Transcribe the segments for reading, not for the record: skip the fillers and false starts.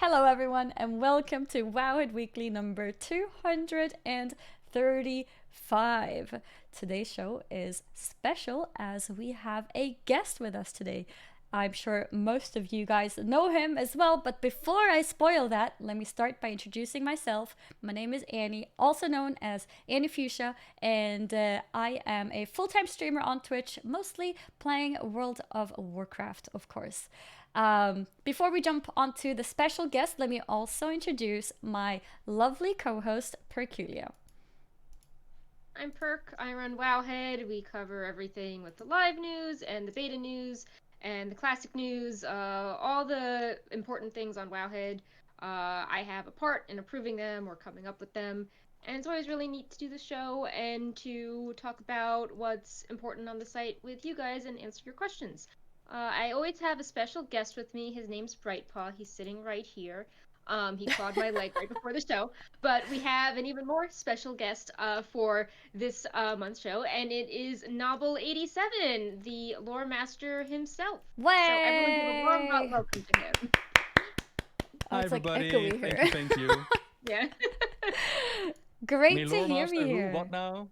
Hello everyone and welcome to Wowhead Weekly number 235. Today's show is special as we have a guest with us today. I'm sure most of you guys know him as well, but before I spoil that, let me start by introducing myself. My name is Annie, also known as Annie Fuchsia, and I am a full-time streamer on Twitch, mostly playing World of Warcraft, of course. Before we jump onto the special guest, let me also introduce my lovely co-host, Perculio. I'm Perk. I run Wowhead. We cover everything with the live news and the beta news and the classic news, all the important things on Wowhead. I have a part in approving them or coming up with them, and it's always really neat to do the show and to talk about what's important on the site with you guys and answer your questions. I always have a special guest with me. His name's Brightpaw. He's sitting right here. He clawed my leg right before the show, but we have an even more special guest for this month's show, and it is Nobbel87, the lore master himself. Way! So everyone give a warm welcome to him. Hi everybody, thank you. Yeah. Great to hear me here. What now?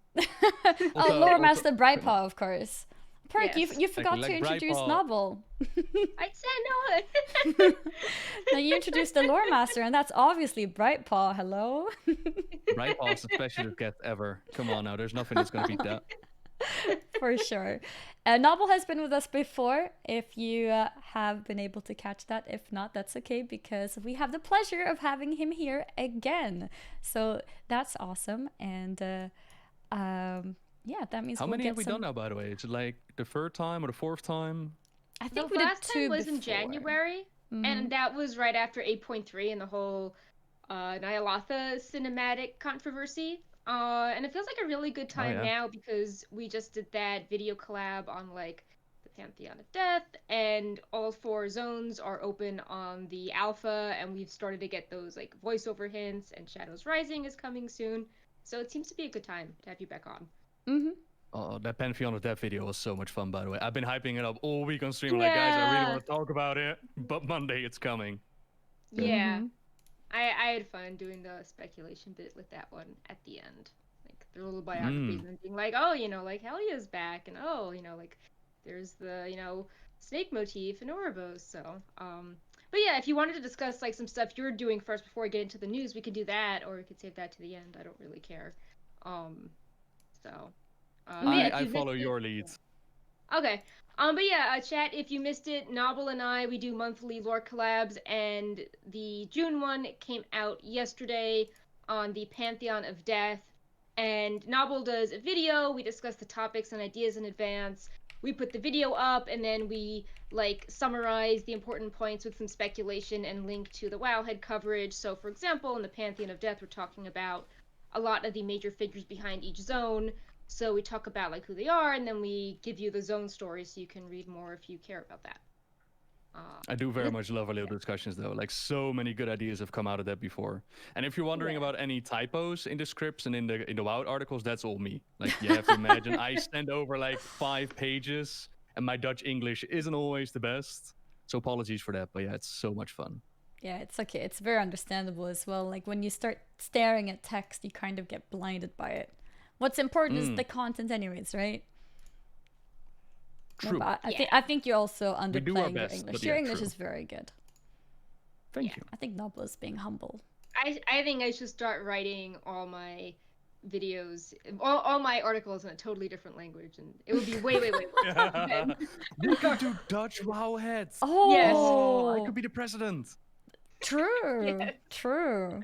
Lore Master Brightpaw, of course. Perk, Yes. you forgot to introduce Nobbel. I said no. Now you introduced the Lore Master, and that's obviously Brightpaw. Hello? Brightpaw's the specialist guest ever. Come on now, there's nothing that's gonna beat that. For sure. Nobbel has been with us before, if you have been able to catch that. If not, that's okay, because we have the pleasure of having him here again. So that's awesome. And yeah, that means How many have we done now, by the way? Is it like the third time or the fourth time? I think the we last did two time was in before. January, and that was right after 8.3 and the whole Ny'alotha cinematic controversy. And it feels like a really good time now because we just did that video collab on like the Pantheon of Death, and all 4 zones are open on the alpha, and we've started to get those like voiceover hints, and Shadows Rising is coming soon. So it seems to be a good time to have you back on. Oh, that Pantheon of Death video was so much fun, by the way. I've been hyping it up all week on stream. Like, guys, I really want to talk about it, but Monday it's coming. Yeah. I had fun doing the speculation bit with that one at the end. Like, the little biographies and being like, oh, you know, like, Helia's back, and oh, you know, like, there's the, you know, snake motif in Ouroboros, so, but yeah, if you wanted to discuss, like, some stuff you're doing first before we get into the news, we could do that, or we could save that to the end. I don't really care. I follow your leads. Okay. But yeah, chat, if you missed it, Nobbel and I, we do monthly lore collabs, and the June one came out yesterday on the Pantheon of Death, and Nobbel does a video, we discuss the topics and ideas in advance, we put the video up, and then we, like, summarize the important points with some speculation and link to the Wowhead coverage. So, for example, in the Pantheon of Death, we're talking about a lot of the major figures behind each zone. So we talk about like who they are, and then we give you the zone story so you can read more if you care about that. I do very much love our little discussions though. Like, so many good ideas have come out of that before. And if you're wondering about any typos in the scripts and in the WoW articles, that's all me. Like, you have to imagine I send over like 5 pages, and my Dutch English isn't always the best. So apologies for that, but yeah, it's so much fun. Yeah, it's okay. It's very understandable as well. Like, when you start staring at text, you kind of get blinded by it. What's important is the content anyways, right? True. No, I think you're also underplaying your best, English. yeah, Your English true. is very good. Thank you. I think Nobbel is being humble. I think I should start writing all my videos, all my articles in a totally different language, and it would be way worse. We could do Dutch Wowheads. Oh, Yes. I could be the president. True. Yes. True.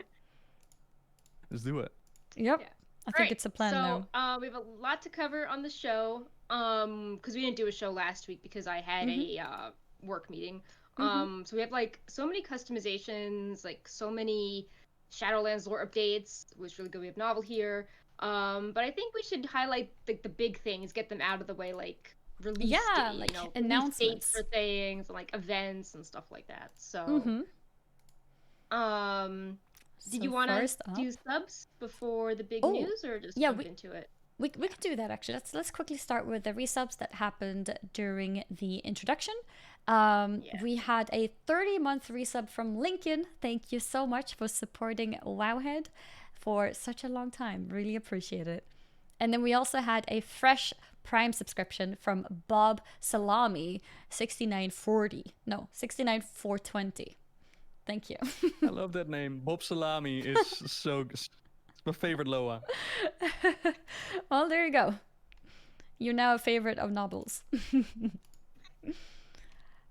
Let's do it. Yep. Yeah. I think it's a plan now. So, we have a lot to cover on the show, because we didn't do a show last week because I had a work meeting. So we have like so many customizations, like so many Shadowlands lore updates, which is really good. We have Nobbel here. But I think we should highlight the big things, get them out of the way, like release date, like, you know, announcements release dates for things, and like events and stuff like that. So did you want to do subs before the big news, or just jump into it? We could do that actually. Let's quickly start with the resubs that happened during the introduction. We had a 30-month resub from Lincoln. Thank you so much for supporting Wowhead for such a long time. Really appreciate it. And then we also had a fresh Prime subscription from Bob Salami, 6940. No, 69420. Thank you. I love that name. Bob Salami is so. It's my favorite Loa. Well, there you go. You're now a favorite of Nobbles.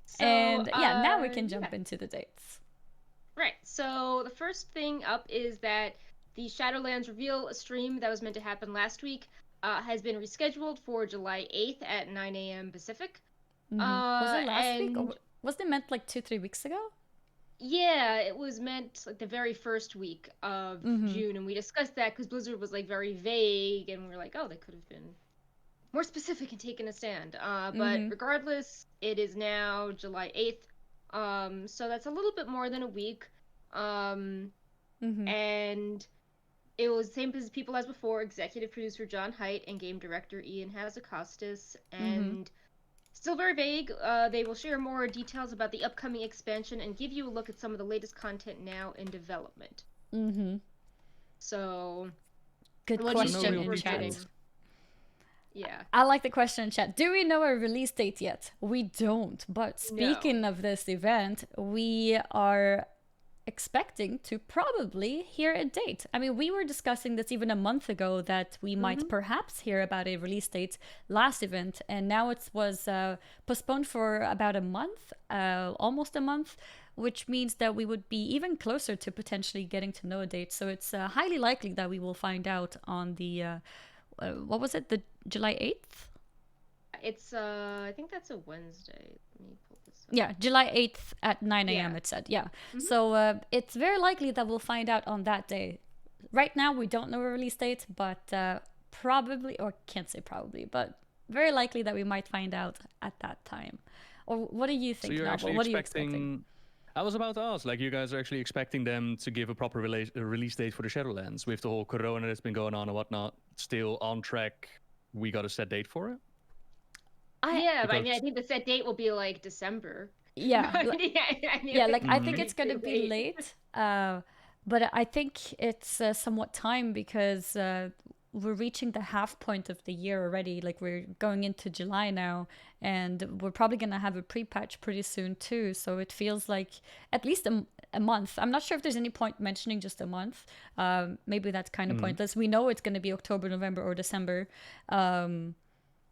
So, and yeah, now we can jump into the dates. Right. So the first thing up is that the Shadowlands reveal stream that was meant to happen last week has been rescheduled for July 8th at 9 a.m. Pacific. Was it last week? Or wasn't it meant like 2-3 weeks ago? Yeah, it was meant like the very first week of June, and we discussed that because Blizzard was like very vague, and we were like, oh, they could have been more specific and taken a stand. But regardless, it is now July 8th. So that's a little bit more than a week. And it was the same people as before, executive producer John Haidt and game director Ian Hazacostas. And still very vague. They will share more details about the upcoming expansion and give you a look at some of the latest content now in development. So, good question in chat. Yeah. I like the question in chat. Do we know a release date yet? We don't. But speaking of this event, we are expecting to probably hear a date. I mean, we were discussing this even a month ago that we might perhaps hear about a release date last event, and now it was postponed for about a month, almost a month, which means that we would be even closer to potentially getting to know a date. So it's highly likely that we will find out on the what was it, the July 8th? It's I think that's a Wednesday. Let me pull this up. Yeah, July 8th at 9 a.m. it said. Yeah. So it's very likely that we'll find out on that day. Right now we don't know a release date, but probably, or can't say probably, but very likely that we might find out at that time. Or what do you think, So you're Novel? actually What are you expecting? I was about to ask, like, you guys are actually expecting them to give a proper release date for the Shadowlands with the whole Corona that's been going on and whatnot. Still on track. We got a set date for it. Yeah, but I mean, I think the set date will be like December. Yeah. I think it's gonna be late. But I think it's somewhat time because we're reaching the half point of the year already. Like, we're going into July now, and we're probably gonna have a pre-patch pretty soon too. So it feels like at least a month. I'm not sure if there's any point mentioning just a month. Maybe that's kind of pointless. We know it's gonna be October, November, or December.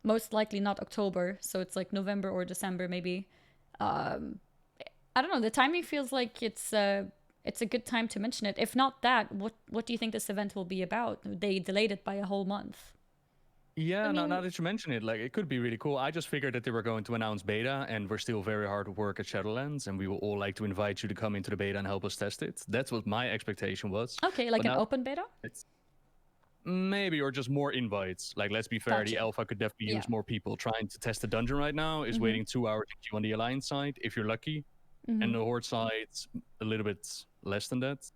Most likely not October, so it's like November or December maybe. I don't know. The timing feels like it's a good time to mention it. If not that, what do you think this event will be about? They delayed it by a whole month. Yeah, now that you mention it, like, it could be really cool. I just figured that they were going to announce beta, and we're still very hard at work at Shadowlands, and we will all like to invite you to come into the beta and help us test it. That's what my expectation was. Okay, like an open beta? Maybe, or just more invites. Like, let's be fair, the alpha could definitely use more people. Trying to test the dungeon right now is waiting 2 hours to queue on the Alliance side, if you're lucky. And the Horde side's a little bit less than that.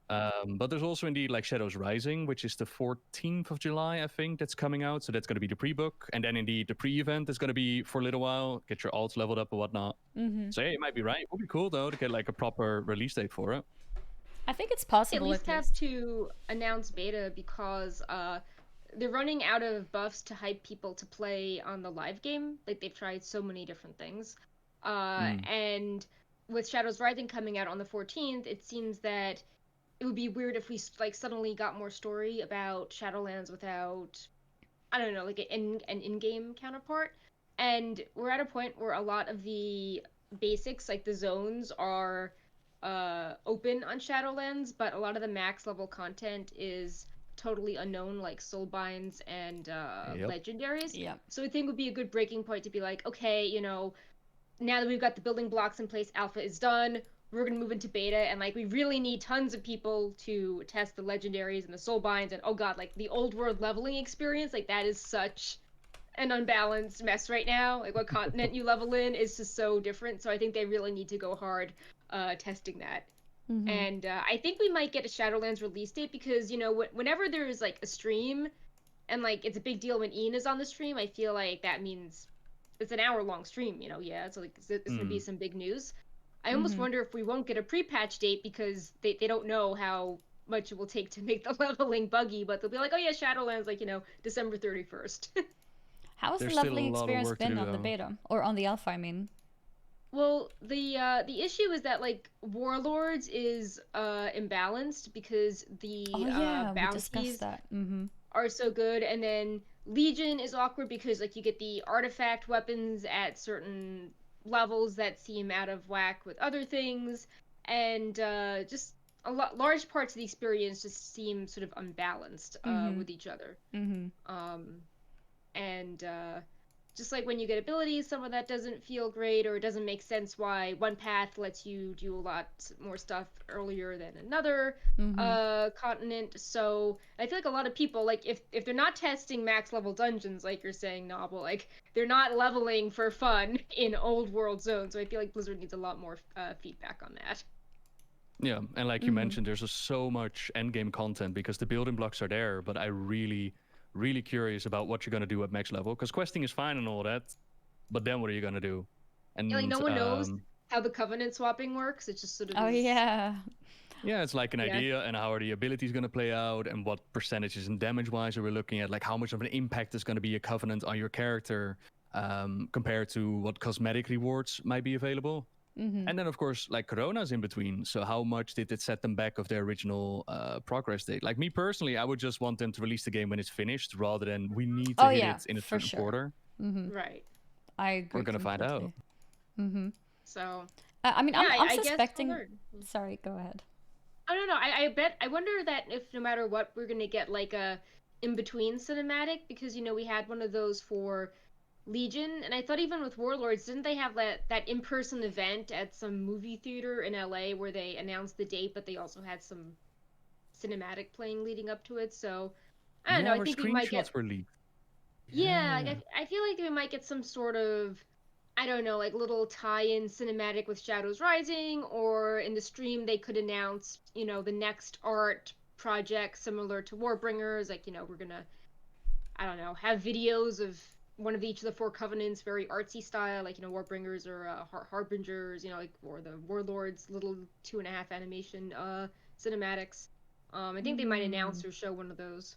But there's also indeed like Shadows Rising, which is the 14th of July, I think, that's coming out. So that's going to be the pre-book. And then indeed the pre-event is going to be for a little while, get your alts leveled up and whatnot. So yeah, you might be right. It would be cool though to get like a proper release date for it. I think it's possible. At least have to announce beta because they're running out of buffs to hype people to play on the live game. Like, they've tried so many different things. And with Shadows Rising coming out on the 14th, it seems that it would be weird if we like suddenly got more story about Shadowlands without, I don't know, like an in-game counterpart. And we're at a point where a lot of the basics, like the zones, are open on Shadowlands, but a lot of the max level content is totally unknown, like soulbinds and legendaries. So I think it would be a good breaking point to be like, okay, you know, now that we've got the building blocks in place, alpha is done, we're going to move into beta, and like we really need tons of people to test the legendaries and the soulbinds, and oh god, like the old world leveling experience, like that is such an unbalanced mess right now. Like, what continent you level in is just so different. So I think they really need to go hard testing that. And I think we might get a Shadowlands release date because, you know, whenever there's like a stream and like it's a big deal when Ian is on the stream, I feel like that means it's an hour-long stream, you know. Yeah, it's like it's gonna be some big news. I almost Mm-hmm. wonder if we won't get a pre-patch date because they don't know how much it will take to make the leveling buggy, but they'll be like, oh yeah, Shadowlands, like, you know, December 31st. How has the There's still a leveling lot of experience work to been do on the though. beta or on the alpha? I mean. Well, the issue is that like Warlords is imbalanced because Oh the yeah, we discussed bounties that. Mm-hmm. are so good, and then Legion is awkward because like you get the artifact weapons at certain levels that seem out of whack with other things, and just large parts of the experience just seem sort of unbalanced Mm-hmm. with each other. Mm-hmm. Um, and just like when you get abilities, some of that doesn't feel great, or it doesn't make sense why one path lets you do a lot more stuff earlier than another Mm-hmm. continent. So I feel like a lot of people, like if they're not testing max level dungeons, like you're saying, Novel, like they're not leveling for fun in old world zones. So I feel like Blizzard needs a lot more feedback on that. Yeah, and like you Mm-hmm. mentioned, there's just so much endgame content because the building blocks are there. But I really curious about what you're gonna do at max level because questing is fine and all that, but then what are you gonna do? Yeah, like And no one knows how the covenant swapping works. It just sort of Oh is. yeah. yeah, it's like an Yeah. idea and how are the abilities gonna play out and what percentages and damage wise are we looking at? Like how much of an impact is gonna be a covenant on your character compared to what cosmetic rewards might be available. Mm-hmm. And then, of course, like Corona's in between. So, how much did it set them back of their original progress date? Like me personally, I would just want them to release the game when it's finished rather than we need to Oh hit yeah, it in a for certain sure. quarter. Mm-hmm. Right. I We're agree going to find out. completely. Mm-hmm. So I mean, yeah, I'm I guess we'll suspecting. learn. Sorry, go ahead. I don't know. I bet I wonder that if no matter what we're gonna get like a in between cinematic because you know we had one of those for Legion and I thought even with Warlords didn't they have that in person event at some movie theater in LA where they announced the date but they also had some cinematic playing leading up to it. So I don't know. Yeah, I where think we might screenshots get were leaked. yeah. Yeah. I feel like we might get some sort of I don't know, like little tie-in cinematic with Shadows Rising, or in the stream they could announce, you know, the next art project similar to Warbringers. Like, you know, we're gonna, I don't know, have videos of one of each of the four covenants, very artsy style, like you know, Warbringers or Harbingers, you know, like or the Warlords, little 2.5 animation cinematics. I think they might Mm, announce or show one of those.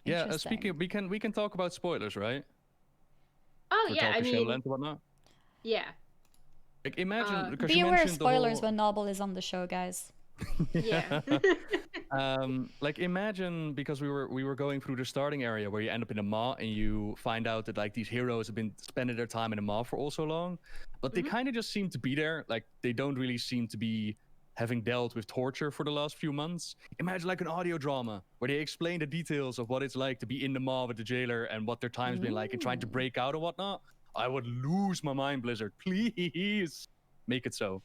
Yeah, interesting. speaking, we can talk about spoilers, right? Oh If we're yeah, I talking mean, Shadowlands and whatnot. yeah, Like imagine uh, because Be you aware of mentioned the spoilers whole when Noble is on the show, guys. yeah. like imagine because we were going through the starting area where you end up in a maw and you find out that like these heroes have been spending their time in a maw for all so long, but they Mhm. kind of just seem to be there. Like they don't really seem to be having dealt with torture for the last few months. Imagine like an audio drama where they explain the details of what it's like to be in the maw with the jailer and what their time's been like and trying to Mm. break out and whatnot. I would lose my mind, Blizzard. Please make it so.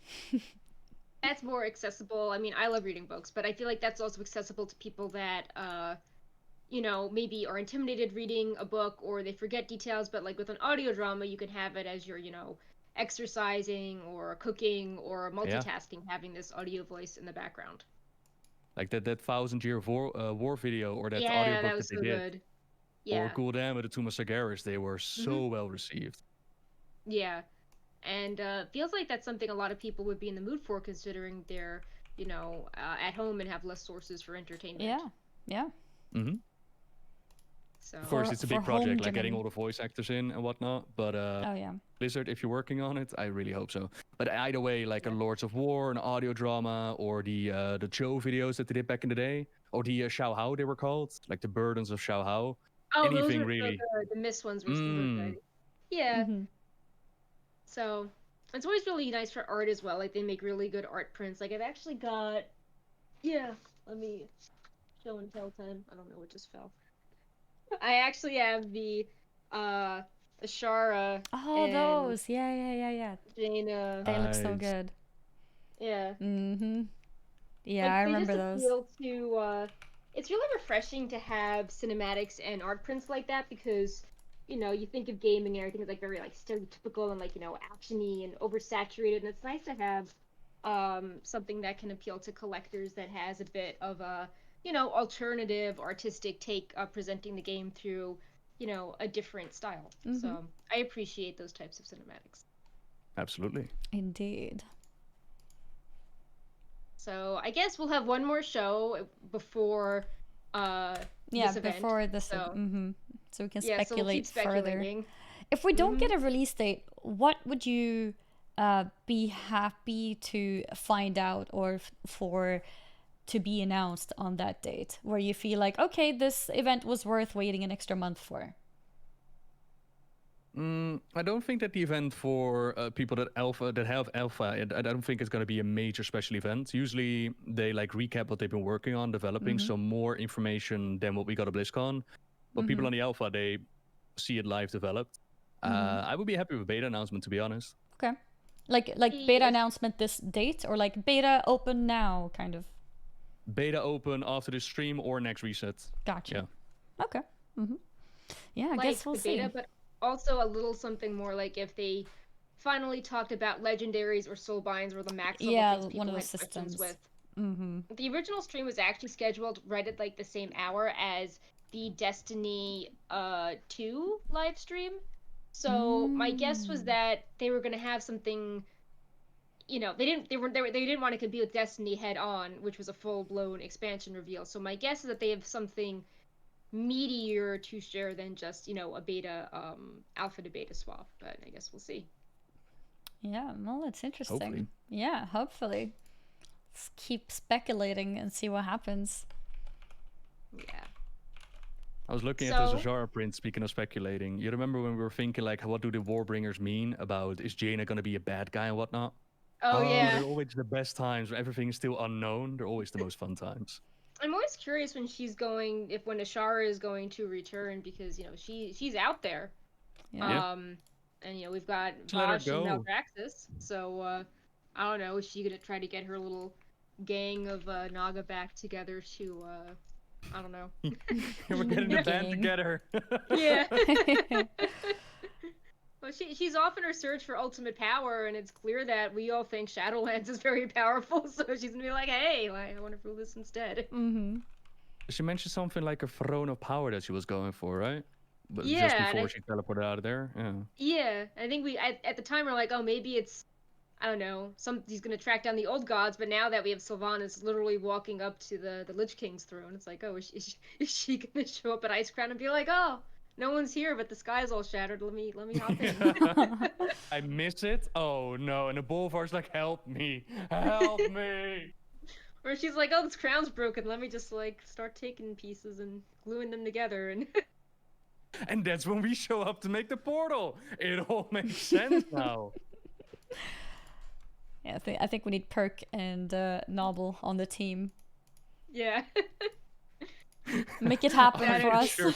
That's more accessible. I mean, I love reading books, but I feel like that's also accessible to people that you know, maybe are intimidated reading a book or they forget details, but like with an audio drama, you can have it as you're, you know, exercising or cooking or Yeah. multitasking, having this audio voice in the background. Like that 1,000 year war video or that Yeah, that audiobook that was they so did good. or Yeah. Gul'dan with the Tomb of Sargeras, they were Hmm. so well received. Yeah. And feels like that's something a lot of people would be in the mood for considering they're, you know, at home and have less sources for entertainment. Yeah, yeah. Hmm. So, Of course, For it's a for big project, home like getting gymming. all the voice actors in and whatnot. But Oh yeah. Blizzard, if you're working on it, I really hope so. But either way, like a yeah. Lords of War, an audio drama, or the Joe videos that they did back in the day, or the Xiao Hao they were called, like the Burdens of Xiao Hao. Oh, those Anything were so really. good. The missed ones were Mm. good. Yeah. Mm-hmm. So it's always really nice for art as well. Like they make really good art prints. Like I've actually got yeah. Let me show and tell time. I don't know what just fell. I actually have the Ashara Oh, and those. Yeah, yeah, yeah, yeah. Jaina. They look so Nice. good. Yeah. Mm-hmm. Yeah, Like I they just remember those. appeal to it's really refreshing to have cinematics and art prints like that because you know you think of gaming and everything is like very like stereotypical and like you know actiony and oversaturated and it's nice to have something that can appeal to collectors that has a bit of a you know alternative artistic take presenting the game through you know, a different style. So I appreciate those types of cinematics. Absolutely. Indeed. So I guess we'll have one more show before this event. Before this. So, So we can yeah, so we'll keep speculate further. speculating. If we don't get a release date, what would you be happy to find out or for to be announced on that date, where you feel like, okay, this event was worth waiting an extra month for? I don't think that the event for people that have alpha, I don't think it's going to be a major special event. Usually they like recap what they've been working on developing, so more information than what we got at BlizzCon. But people on the alpha, they see it live developed. I would be happy with a beta announcement, to be honest. Okay, like beta announcement this date, or like beta open now, kind of. Beta open after the stream or next reset. Gotcha. Yeah. Okay. Yeah, I like guess we'll the see. beta, but also a little something more like if they finally talked about legendaries or soulbinds or the max level things people one of had those questions systems. with. The original stream was actually scheduled right at like the same hour as the Destiny 2 live stream. So my guess was that they were going to have something, you know, they didn't want to compete with Destiny head on, which was a full-blown expansion reveal. So my guess is that they have something meatier to share than just, you know, a beta alpha to beta swap, but I guess we'll see. Yeah, well, it's interesting. Hopefully. Yeah, hopefully. Let's keep speculating and see what happens. Yeah. I was looking at the Zazara print, speaking of speculating. You remember when we were thinking, like, what do the Warbringers mean about, is Jaina going to be a bad guy and whatnot? Oh, yeah. They're always the best times. Everything is still unknown. They're always the most fun times. I'm always curious when when Ashara is going to return, because, you know, she's out there. Yeah. And, you know, we've got Vosh and Malpraxis, so I don't know, is she gonna try to get her little gang of Naga back together to I don't know. We're getting the band together. Yeah. Well, she's off in her search for ultimate power, and it's clear that we all think Shadowlands is very powerful, so she's gonna be like, hey, I want to rule this instead. She mentioned something like a throne of power that she was going for, right? But yeah, just before she teleported out of there. Yeah. Yeah, I think we at the time we're like, oh, maybe it's, I don't know, he's gonna track down the old gods. But now that we have Sylvanas literally walking up to the Lich King's throne, it's like, oh, is she gonna show up at Icecrown and be like, oh, no one's here, but the sky's all shattered. Let me hop in. I miss it. Oh no! And the Bolvar's like, help me, help me. Or she's like, oh, this crown's broken. Let me just like start taking pieces and gluing them together and. And that's when we show up to make the portal. It all makes sense now. Yeah, I think we need Perk and Nobbel on the team. Yeah. Make it happen for us. Sure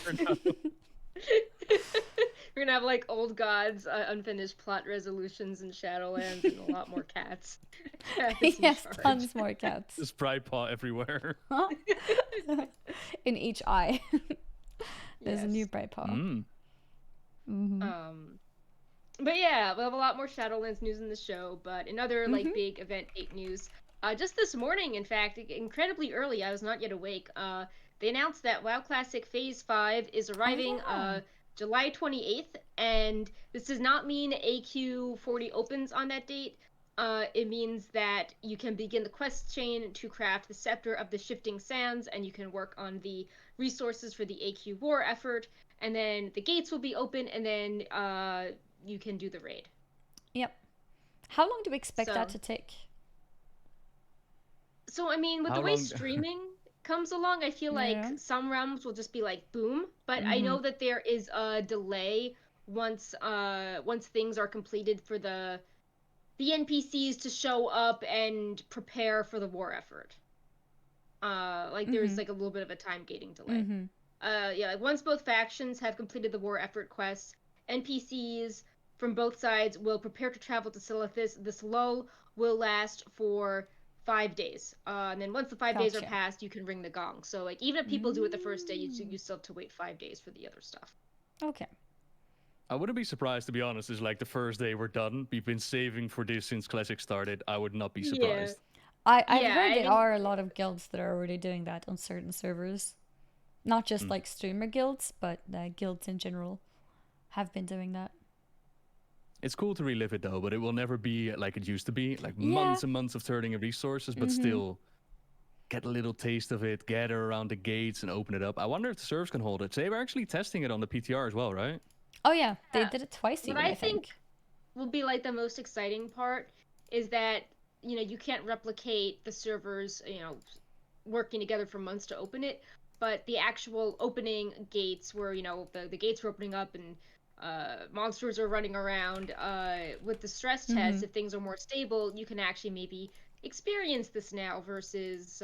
We're gonna have like old gods, unfinished plot resolutions in Shadowlands, and a lot more cats. Yes, tons more cats. Just pride paw everywhere. In each eye. There's a new bright paw. But yeah, we'll have a lot more Shadowlands news in the show. But another like big event date news. Just this morning, in fact, incredibly early, I was not yet awake. They announced that WoW Classic Phase 5 is arriving July 28th, and this does not mean AQ40 opens on that date. It means that you can begin the quest chain to craft the Scepter of the Shifting Sands, and you can work on the resources for the AQ war effort, and then the gates will be open, and then you can do the raid. Yep. How long do we expect that to take? So, I mean, with the way streaming comes along, I feel like some realms will just be like, boom, but I know that there is a delay once things are completed for the NPCs to show up and prepare for the war effort. Like there's like a little bit of a time gating delay. Yeah, like once both factions have completed the war effort quests, NPCs from both sides will prepare to travel to Silithus. This lull will last for 5 days. And then once the 5 days are passed, you can ring the gong. So like even if people do it the first day, you still have to wait 5 days for the other stuff. Okay. I wouldn't be surprised, to be honest. It's like the first day we're done. We've been saving for this since Classic started. I would not be surprised. I've heard there are a lot of guilds that are already doing that on certain servers. Not just like streamer guilds, but guilds in general have been doing that. It's cool to relive it though, but it will never be like it used to be. Like Yeah. months and months of turning of resources, but still get a little taste of it, gather around the gates and open it up. I wonder if the servers can hold it. They were actually testing it on the PTR as well, right? Oh yeah, they did it twice What even, I think. will be like the most exciting part is that, you know, you can't replicate the servers, you know, working together for months to open it, but the actual opening gates where, you know, the gates were opening up and monsters are running around with the stress test. If things are more stable, you can actually maybe experience this now versus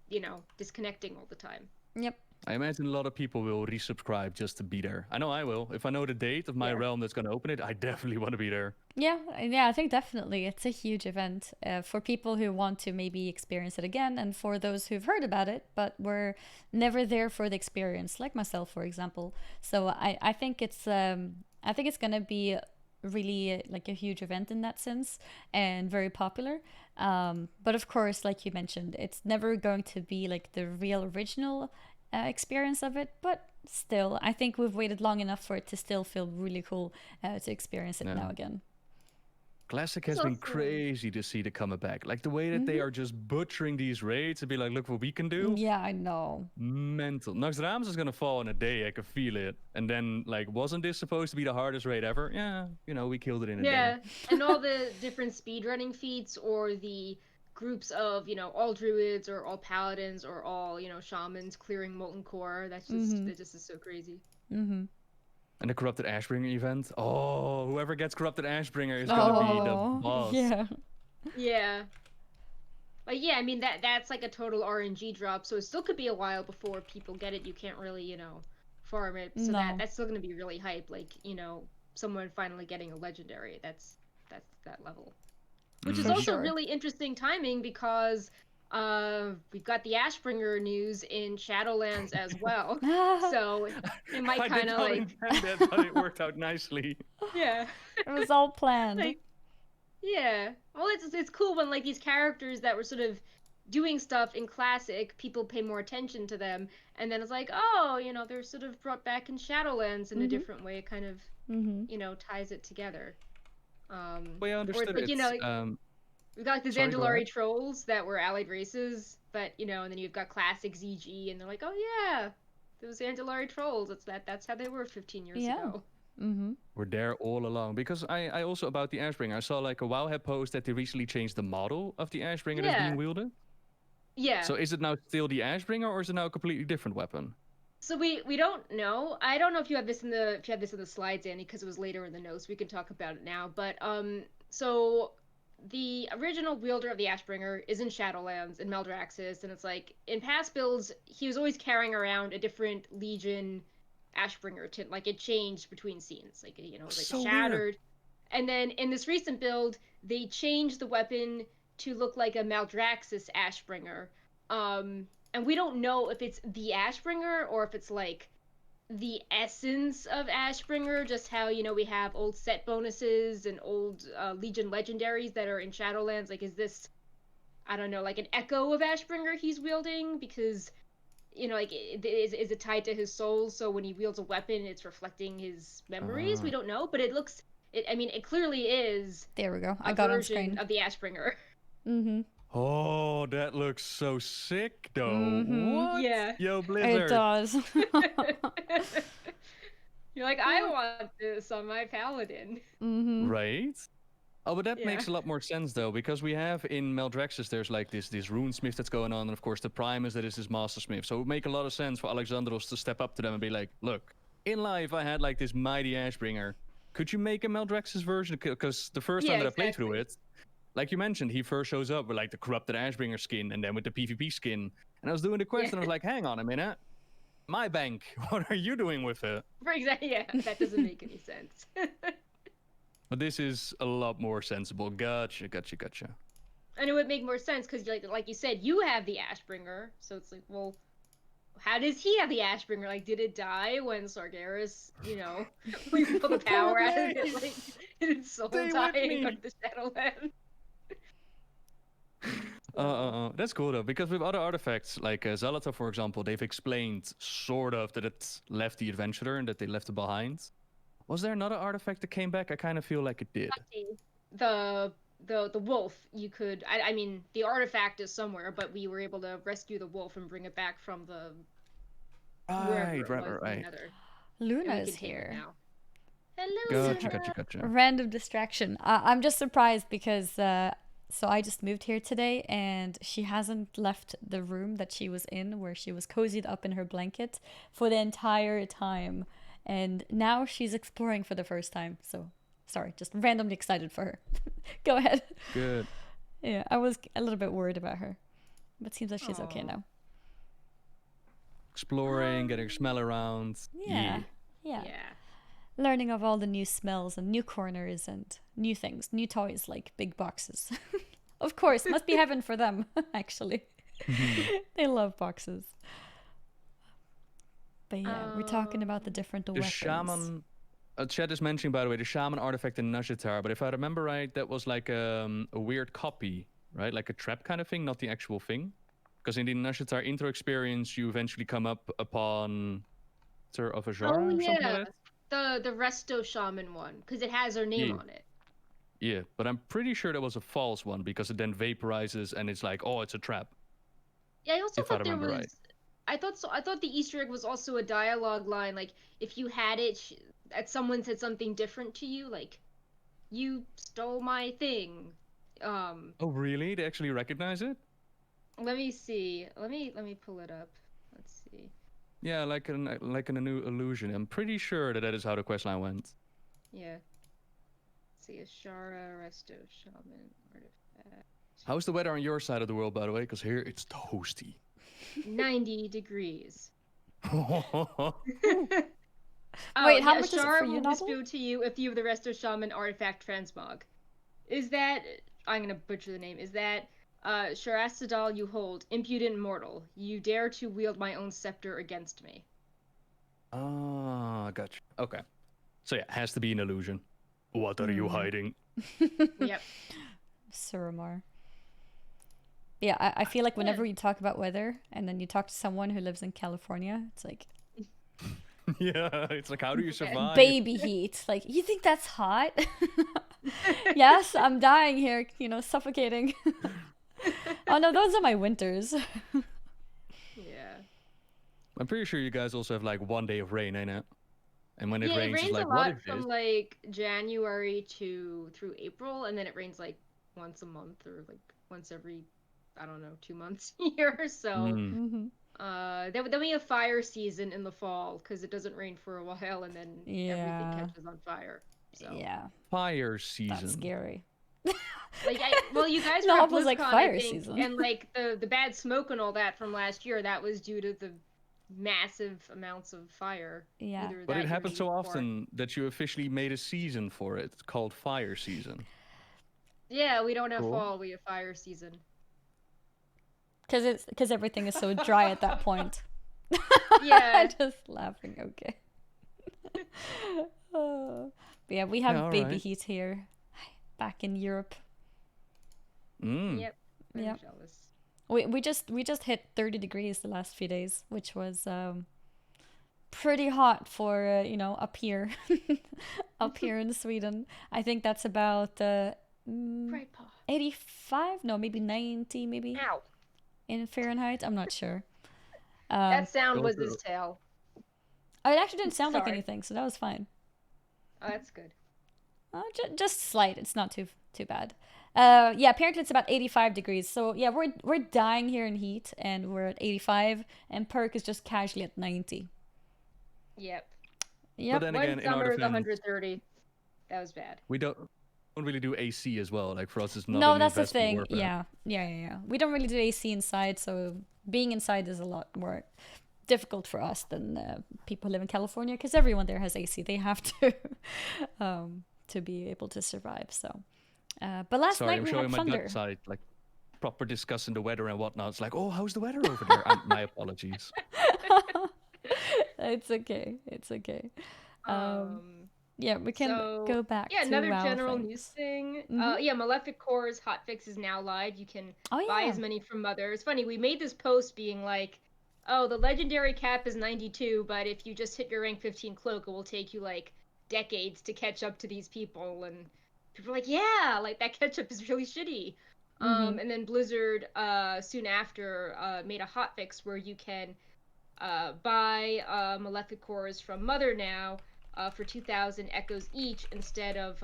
you know, disconnecting all the time. Yep. I imagine a lot of people will resubscribe just to be there. I know I will. If I know the date of my realm that's going to open it, I definitely want to be there. Yeah, I think definitely it's a huge event for people who want to maybe experience it again, and for those who've heard about it but were never there for the experience, like myself, for example. So I think it's gonna be really like a huge event in that sense, and very popular. But of course, like you mentioned, it's never going to be like the real original experience of it, but still, I think we've waited long enough for it to still feel really cool to experience it now again. Classic has been crazy to see the coming back. Like the way that they are just butchering these raids to be like, look what we can do. Yeah, I know. Mental. Noxdramas is gonna fall in a day, I could feel it. And then, like, wasn't this supposed to be the hardest raid ever? Yeah, you know, we killed it in a day. Yeah, and all the different speedrunning feats, or the groups of, you know, all druids or all paladins or all, you know, shamans clearing molten core. That's just it just is so crazy. And the Corrupted Ashbringer event. Oh, whoever gets Corrupted Ashbringer is gonna be the boss. Yeah. Yeah. But yeah, I mean that's like a total RNG drop, so it still could be a while before people get it. You can't really, you know, farm it. So that's still gonna be really hype. Like, you know, someone finally getting a legendary. That's that level. Which is also really interesting timing because we've got the Ashbringer news in Shadowlands as well. So it might kind of like intend that, but it worked out nicely. Yeah. It was all planned. Like, yeah. Well, it's cool when like these characters that were sort of doing stuff in Classic, people pay more attention to them, and then it's like, oh, you know, they're sort of brought back in Shadowlands in a different way. It kind of, you know, ties it together. We understood like, it. You know, we've got like the Zandalari trolls that were allied races, but you know, and then you've got Classic ZG, and they're like, oh yeah, those Zandalari trolls. That's how they were 15 years ago. We're there all along, because I also, about the Ashbringer, I saw like a Wowhead post that they recently changed the model of the Ashbringer that's being wielded. Yeah. So is it now still the Ashbringer, or is it now a completely different weapon? So we don't know. I don't know if you have this in the slides, Annie, because it was later in the notes. We can talk about it now. But so the original wielder of the Ashbringer is in Shadowlands in Maldraxxus, and it's like in past builds he was always carrying around a different Legion Ashbringer tint. Like it changed between scenes. Like, you know, it was like So shattered. weird. And then in this recent build, they changed the weapon to look like a Maldraxxus Ashbringer. And we don't know if it's the Ashbringer or if it's like the essence of Ashbringer, just how, you know, we have old set bonuses and old Legion legendaries that are in Shadowlands. Like, is this, I don't know, like an echo of Ashbringer he's wielding? Because, you know, like, is it tied to his soul? So when he wields a weapon, it's reflecting his memories? We don't know, but it looks, I mean, it clearly is. There we go. I got on screen. Of the Ashbringer. Oh, that looks so sick, though. What? Yeah. Yo, Blizzard. It does. You're like, I want this on my paladin. Right? Oh, but that makes a lot more sense, though, because we have in Maldraxxus, there's like this runesmith that's going on, and of course the Primus that is this mastersmith. So it would make a lot of sense for Alexandros to step up to them and be like, look, in life I had like this mighty Ashbringer. Could you make a Maldraxxus version? Because the first time that I played through it, like you mentioned, he first shows up with like the Corrupted Ashbringer skin and then with the PvP skin. And I was doing the quest and I was like, hang on a minute. My bank, what are you doing with it? For exactly, yeah, that doesn't make any sense. But this is a lot more sensible. Gotcha. And it would make more sense because, like you said, you have the Ashbringer. So it's like, well, how does he have the Ashbringer? Like, did it die when Sargeras, you know, we pulled the power out of it? Like, did its soul die and go to the Shadowlands? That's cool though, because with other artifacts, like Zalata, for example, they've explained sort of that it left the adventurer and that they left it behind. Was there another artifact that came back? I kind of feel like it did. The wolf. You could. I mean, the artifact is somewhere, but we were able to rescue the wolf and bring it back from the Right. Luna is here. Now. Hello, Gotcha. Random distraction. I'm just surprised because so I just moved here today and she hasn't left the room that she was in where she was cozied up in her blanket for the entire time. And now she's exploring for the first time. So sorry, just randomly excited for her. Go ahead. Good. Yeah, I was a little bit worried about her. But seems like she's okay now. Exploring, getting a smell around. Yeah. Learning of all the new smells and new corners and new things, new toys like big boxes. Of course, must be heaven for them, actually. They love boxes. But yeah, we're talking about the different weapons. Shaman, Chad is mentioning, by the way, the shaman artifact in Nazjatar, but if I remember right, that was like a weird copy, right? Like a trap kind of thing, not the actual thing. Because in the Nazjatar intro experience, you eventually come up upon Sir of Azara or something like that. The Resto Shaman one, because it has her name on it. Yeah, but I'm pretty sure that was a false one because it then vaporizes and it's like, oh, it's a trap. Yeah, I also thought there was. Right. I thought the Easter egg was also a dialogue line. Like if you had it, that someone said something different to you, like you stole my thing. Oh really? They actually recognize it? Let me see. Let me pull it up. Let's see. Yeah, like a new illusion. I'm pretty sure that is how the questline went. Yeah. Let's see, Ashara, Resto, Shaman, Artifact. How's the weather on your side of the world, by the way? Because here it's toasty. 90 degrees. Wait, how much is it for you, will whisper to you if you have the Resto Shaman Artifact Transmog. Is that... I'm gonna butcher the name. Is that... Sharasadal you hold, impudent mortal. You dare to wield my own scepter against me. Ah, gotcha. Okay. So yeah, it has to be an illusion. What are you hiding? Yep. Suramar. Yeah, I feel like whenever you talk about weather and then you talk to someone who lives in California, it's like... Yeah, it's like, how do you survive? Baby heat. Like, you think that's hot? Yes, I'm dying here, suffocating. Oh no, those are my winters. Yeah. I'm pretty sure you guys also have like 1 day of rain, ain't it? And when it rains, it rains it's like, a lot what is from this? like January through April, and then it rains like once a month or like once every, I don't know, 2 months here. So then we have fire season in the fall because it doesn't rain for a while, and then everything catches on fire. So. Yeah. Fire season. That's scary. Like, you guys no, were it was like fire season, and like the bad smoke and all that from last year. That was due to the massive amounts of fire. Yeah, but it happens so often that you officially made a season for it. It's called fire season. Yeah, we don't have fall. We have fire season. Because everything is so dry at that point. Yeah, just laughing. Okay. But yeah, we have baby heat here. Back in Europe. Yep. Yeah. We just hit 30 degrees the last few days, which was pretty hot for up here, up here in Sweden. I think that's about 85, no, maybe 90, maybe. Ow. In Fahrenheit. I'm not sure. That sound was his tail. Oh, it actually didn't sound like anything, so that was fine. Oh, that's good. Just slight. It's not too bad. Yeah, apparently it's about 85 degrees. So yeah, we're dying here in heat, and we're at 85, and Perk is just casually at 90. Yep. But then again, one summer is 130. That was bad. We don't really do AC as well. Like for us, it's not. No, that's the thing. Yeah. We don't really do AC inside, so being inside is a lot more difficult for us than people who live in California, because everyone there has AC. They have to. To be able to survive. So but last night we had thunder. Dutch side, like proper discussing the weather and whatnot. It's like, oh, how's the weather over there? My apologies. It's okay. Yeah, we can So go back yeah, to another WoW general news things. thing. Mm-hmm. Yeah, Malefic Core's hotfix is now live. You can Oh buy yeah. as many from Mother. It's funny, we made this post being like, oh, the legendary cap is 92, but if you just hit your rank 15 cloak, it will take you like decades to catch up to these people. And people are like, yeah, like that catch up is really shitty. Mm-hmm. And then Blizzard soon after made a hotfix where you can buy Malefic Cores from Mother now for 2,000 echoes each instead of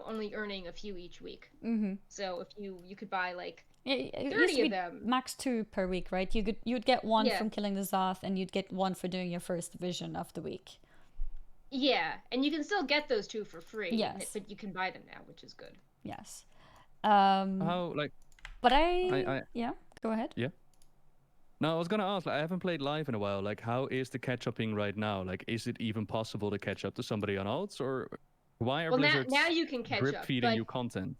only earning a few each week. Mm-hmm. So if you could buy like It used to 30 of be them. max 2 per week, right? You'd get one Yeah. from killing the Zoth, and you'd get one for doing your first vision of the week. Yeah, and you can still get those two for free, Yes. but you can buy them now, which is good. Yes. How like But I yeah, go ahead. yeah. No, I was gonna ask. Like, I haven't played live in a while. Like, how is the catch-upping right now? Like, is it even possible to catch up to somebody on alts, or why are Well, now Blizzards you can catch drip up, feeding you content?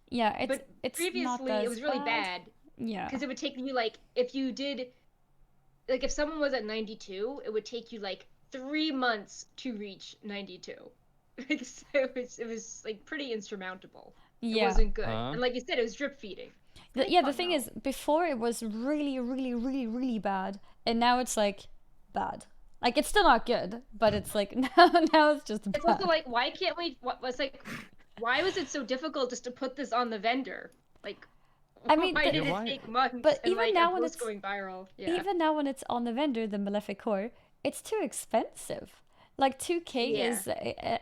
Yeah, but it's not previously it as was really bad. bad Yeah. because it would take you like if you did like if someone was at 92, it would take you like 3 months to reach 92. Like, so it was like pretty insurmountable. It Yeah. wasn't good, and like you said, it was drip feeding. Very The fun thing though. is, before it was really, really, really, really bad, and now it's like bad. Like it's still not good, but it's like now it's just It's bad. also like, why can't we? What was like? Why was it so difficult just to put this on the vendor? Like, I mean, why did Yeah, it why? take months but and even like a now when post it's going viral? Yeah. on the vendor, the Malefic Core, it's too expensive. Like 2K Yeah. is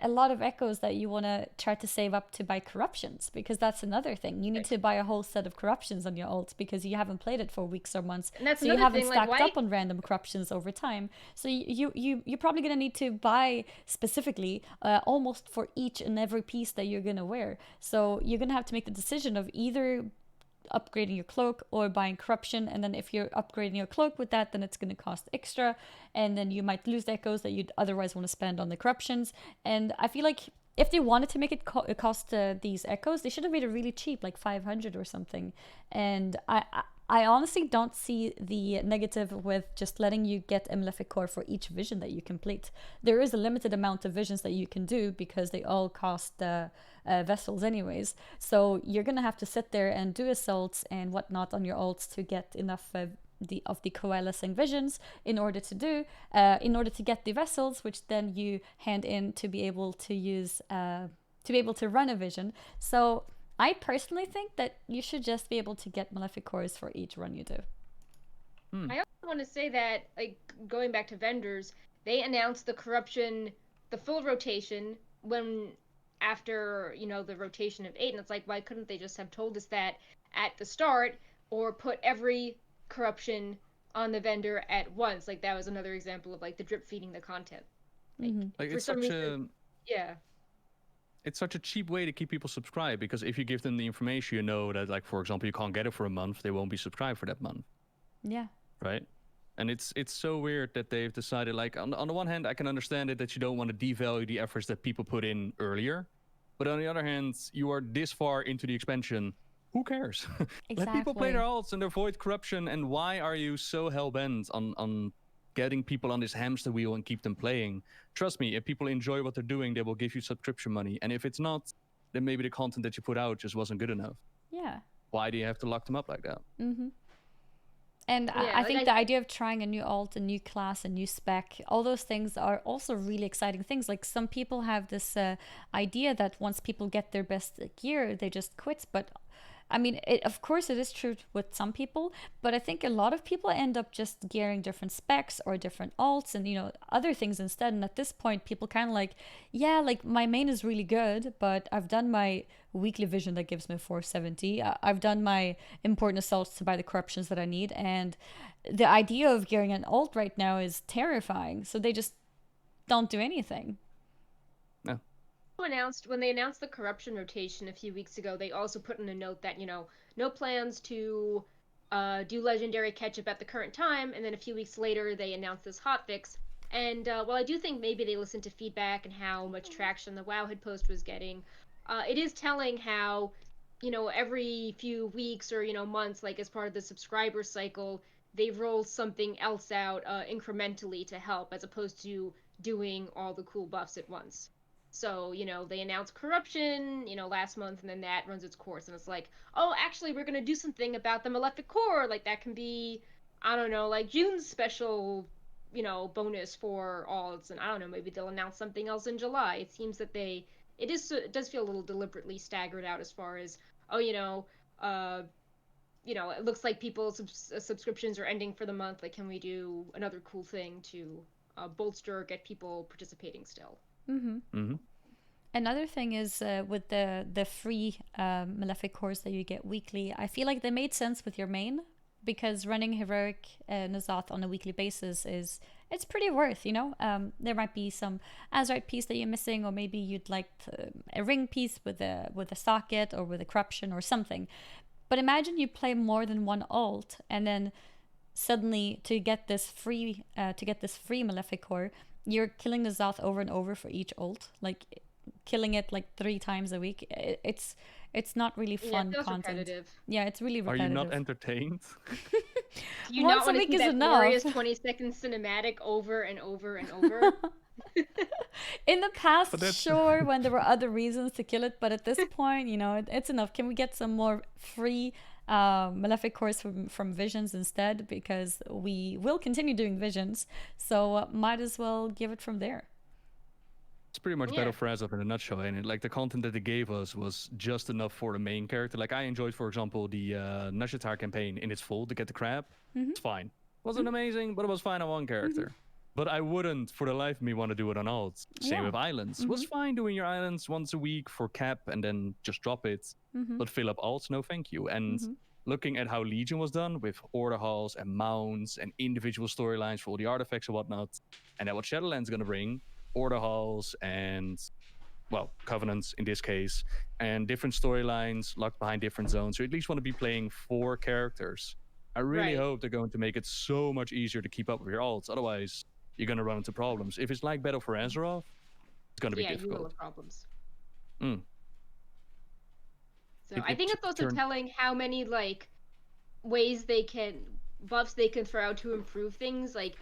a lot of echoes that you want to try to save up to buy corruptions, because that's another thing. You need to buy a whole set of corruptions on your ult because you haven't played it for weeks or months. And that's So you another haven't thing. Like, stacked why? up on random corruptions over time. So you're probably going to need to buy specifically almost for each and every piece that you're going to wear. So you're going to have to make the decision of either upgrading your cloak or buying corruption, and then if you're upgrading your cloak with that, then it's going to cost extra, and then you might lose the echoes that you'd otherwise want to spend on the corruptions. And I feel like if they wanted to make it cost these echoes, they should have made it really cheap, like 500 or something. And I honestly don't see the negative with just letting you get a Malefic Core for each vision that you complete. There is a limited amount of visions that you can do because they all cost vessels anyways. So you're gonna have to sit there and do assaults and whatnot on your ults to get enough of the coalescing visions in order to get the vessels, which then you hand in to be able to use to be able to run a vision. So I personally think that you should just be able to get Malefic Cores for each run you do. I also want to say that, like, going back to vendors, they announced the corruption, the full rotation when after the rotation of 8, and it's like, why couldn't they just have told us that at the start, or put every corruption on the vendor at once? Like, that was another example of like the drip feeding the content. Like For it's some such reason, yeah. it's such a cheap way to keep people subscribed, because if you give them the information, you know that, like, for example, you can't get it for a month, they won't be subscribed for that month, Yeah. right? And it's so weird that they've decided, like, on the one hand, I can understand it that you don't want to devalue the efforts that people put in earlier, but on the other hand, you are this far into the expansion, who cares? Let people play their Exactly. alts and avoid corruption. And why are you so hell-bent on getting people on this hamster wheel and keep them playing? Trust me, if people enjoy what they're doing, they will give you subscription money. And if it's not, then maybe the content that you put out just wasn't good enough. Yeah. Why do you have to lock them up like that? And Yeah, I like think the idea of trying a new alt, a new class, a new spec, all those things are also really exciting things. Like some people have this idea that once people get their best gear, they just quit. But I mean, of course, it is true with some people, but I think a lot of people end up just gearing different specs or different alts and, other things instead. And at this point, people kind of like, yeah, like my main is really good, but I've done my weekly vision that gives me 470. I've done my important assaults to buy the corruptions that I need. And the idea of gearing an alt right now is terrifying. So they just don't do anything. No. When they announced the corruption rotation a few weeks ago, they also put in a note that no plans to do legendary catch up at the current time. And then a few weeks later, they announced this hotfix. And while I do think maybe they listened to feedback and how much traction the Wowhead post was getting, it is telling how every few weeks or months, like as part of the subscriber cycle, they roll something else out incrementally to help, as opposed to doing all the cool buffs at once. So, they announced corruption, last month, and then that runs its course, and it's like, oh, actually, we're gonna do something about the Malefic Core. Like, that can be, I don't know, like June's special, bonus for alts, and I don't know, maybe they'll announce something else in July. It seems that it does feel a little deliberately staggered out as far as, oh, it looks like people's subscriptions are ending for the month. Like, can we do another cool thing to bolster or get people participating still? Another thing is with the free Malefic cores that you get weekly, I feel like they made sense with your main, because running heroic N'Zoth on a weekly basis it's pretty worth, there might be some Azerite piece that you're missing, or maybe you'd like a ring piece with a socket or with a corruption or something. But imagine you play more than one alt, and then suddenly to get this free Malefic core, you're killing the Zoth over and over for each ult, like killing it like 3 times a week. It's not really fun it feels content. Repetitive. Yeah, it's really Are repetitive. you not entertained? Do you Once not want a to week see is that enough. glorious 20-second cinematic over and over and over? In the past, But that's- sure, when there were other reasons to kill it, but at this point, it's enough. Can we get some more free Malefic cores from Visions instead? Because we will continue doing Visions, so might as well give it from there. It's pretty much Yeah. Battle for Azeroth in a nutshell, and like the content that they gave us was just enough for the main character. Like I enjoyed, for example, the Nashatar campaign in its full to get the crab. It's fine. Wasn't amazing, but it was fine on one character. But I wouldn't, for the life of me, want to do it on alts. Same Yeah. with islands. Was fine doing your islands once a week for cap and then just drop it. But fill up alts, no thank you. And looking at how Legion was done with order halls and mounts and individual storylines for all the artifacts and whatnot, and that what Shadowlands is going to bring, order halls and, well, covenants in this case, and different storylines locked behind different zones. So you at least want to be playing 4 characters. I really Right. hope they're going to make it so much easier to keep up with your alts. Otherwise, you're going to run into problems. If it's like Battle for Azeroth, it's going to be Yeah, you will difficult. have problems. Mm. So It- I think it it's also turned- telling how many buffs they can throw out to improve things. Like,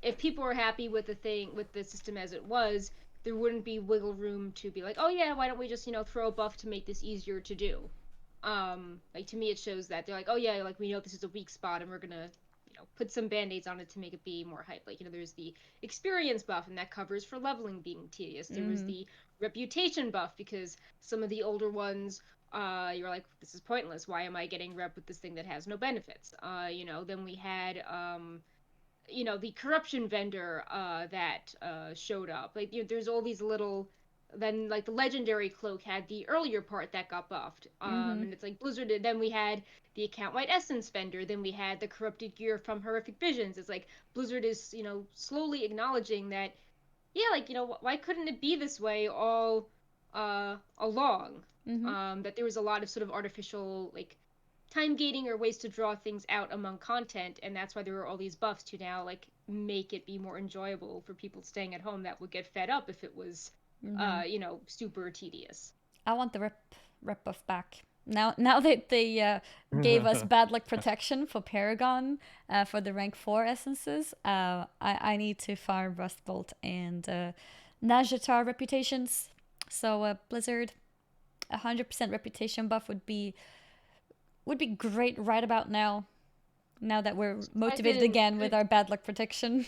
if people were happy with the system as it was, there wouldn't be wiggle room to be like, oh yeah, why don't we just throw a buff to make this easier to do. Like, to me it shows that they're like, oh yeah, like we know this is a weak spot and we're gonna put some band-aids on it to make it be more hype. Like, there's the experience buff, and that covers for leveling being tedious. There was the reputation buff, because some of the older ones, you're like, this is pointless. Why am I getting rep with this thing that has no benefits? Then we had, the corruption vendor that showed up. Like, there's all these little. Then, like, the legendary cloak had the earlier part that got buffed. And it's like Blizzard. Then we had the account-wide essence vendor. Then we had the corrupted gear from Horrific Visions. It's like Blizzard is, slowly acknowledging that, yeah, like, why couldn't it be this way all along? That there was a lot of sort of artificial, like, time gating or ways to draw things out among content, and that's why there were all these buffs to now, like, make it be more enjoyable for people staying at home that would get fed up if it was super tedious. I want the rep buff back. Now that they gave us bad luck protection for Paragon for the rank 4 essences, I need to farm Rustbolt and Najatar reputations. So Blizzard, 100% reputation buff would be great right about now. Now that we're motivated again with our bad luck protection.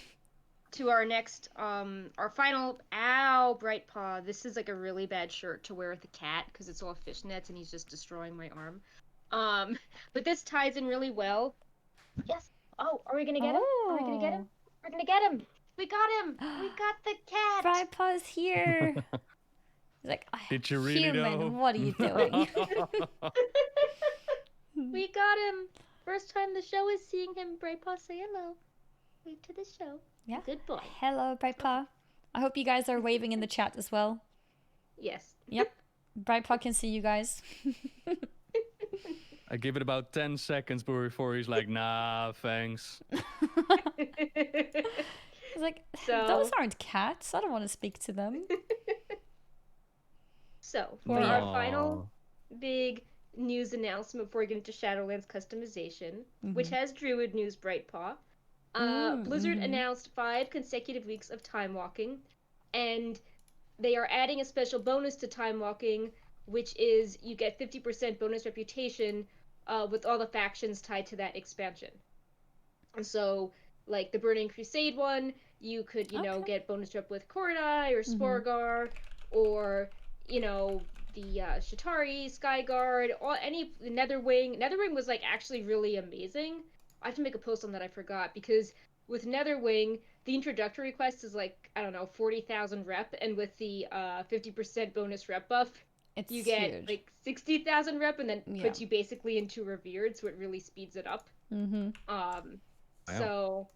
To our next, our final, ow, Bright Paw. This is like a really bad shirt to wear with a cat because it's all fishnets and he's just destroying my arm. But this ties in really well. Yes. Oh, are we gonna get him? Are we gonna get him? We're gonna get him. We got him. We got the cat. Bright Paw's here. He's like, Did you really human, know? what are you doing? We got him. First time the show is seeing him. Bright Paw, say hello. Wave to the show. Yeah. Good boy. Hello, Bright Paw. I hope you guys are waving in the chat as well. Yes. Yep. Bright Paw can see you guys. I give it about 10 seconds before he's like, nah, thanks. He's like, So- those aren't cats. I don't want to speak to them. So, for our final big news announcement before we get into Shadowlands customization, which has Druid news, Bright Paw. Blizzard announced 5 consecutive weeks of time walking. and they are adding a special bonus to time walking, which is you get 50% bonus reputation with all the factions tied to that expansion. And so, like the Burning Crusade one, you could, get bonus rep with Kordai or Sporgar, or, the Shatari, Skyguard, any Netherwing. Netherwing was like actually really amazing. I have to make a post on that, I forgot, because with Netherwing, the introductory quest is like, I don't know, 40,000 rep, and with the 50% bonus rep buff, you get huge. like 60,000 rep, and then puts you basically into Revered, so it really speeds it up. So,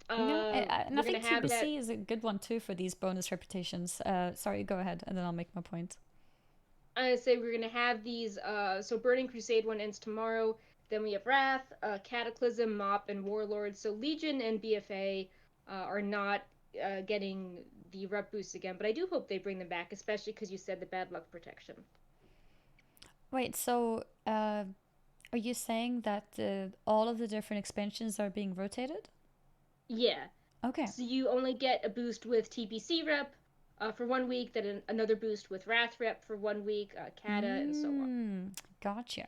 and I think TBC is a good one too for these bonus reputations. Sorry, go ahead, and then I'll make my point. I say we're gonna have these. So Burning Crusade one ends tomorrow. Then we have Wrath, Cataclysm, Mop, and Warlord. So Legion and BFA are not getting the rep boost again, but I do hope they bring them back, especially because you said the bad luck protection. Wait, so are you saying that all of the different expansions are being rotated? Yeah. Okay. So you only get a boost with TBC rep for 1 week, then another boost with Wrath rep for 1 week, Kata, and so on. Gotcha.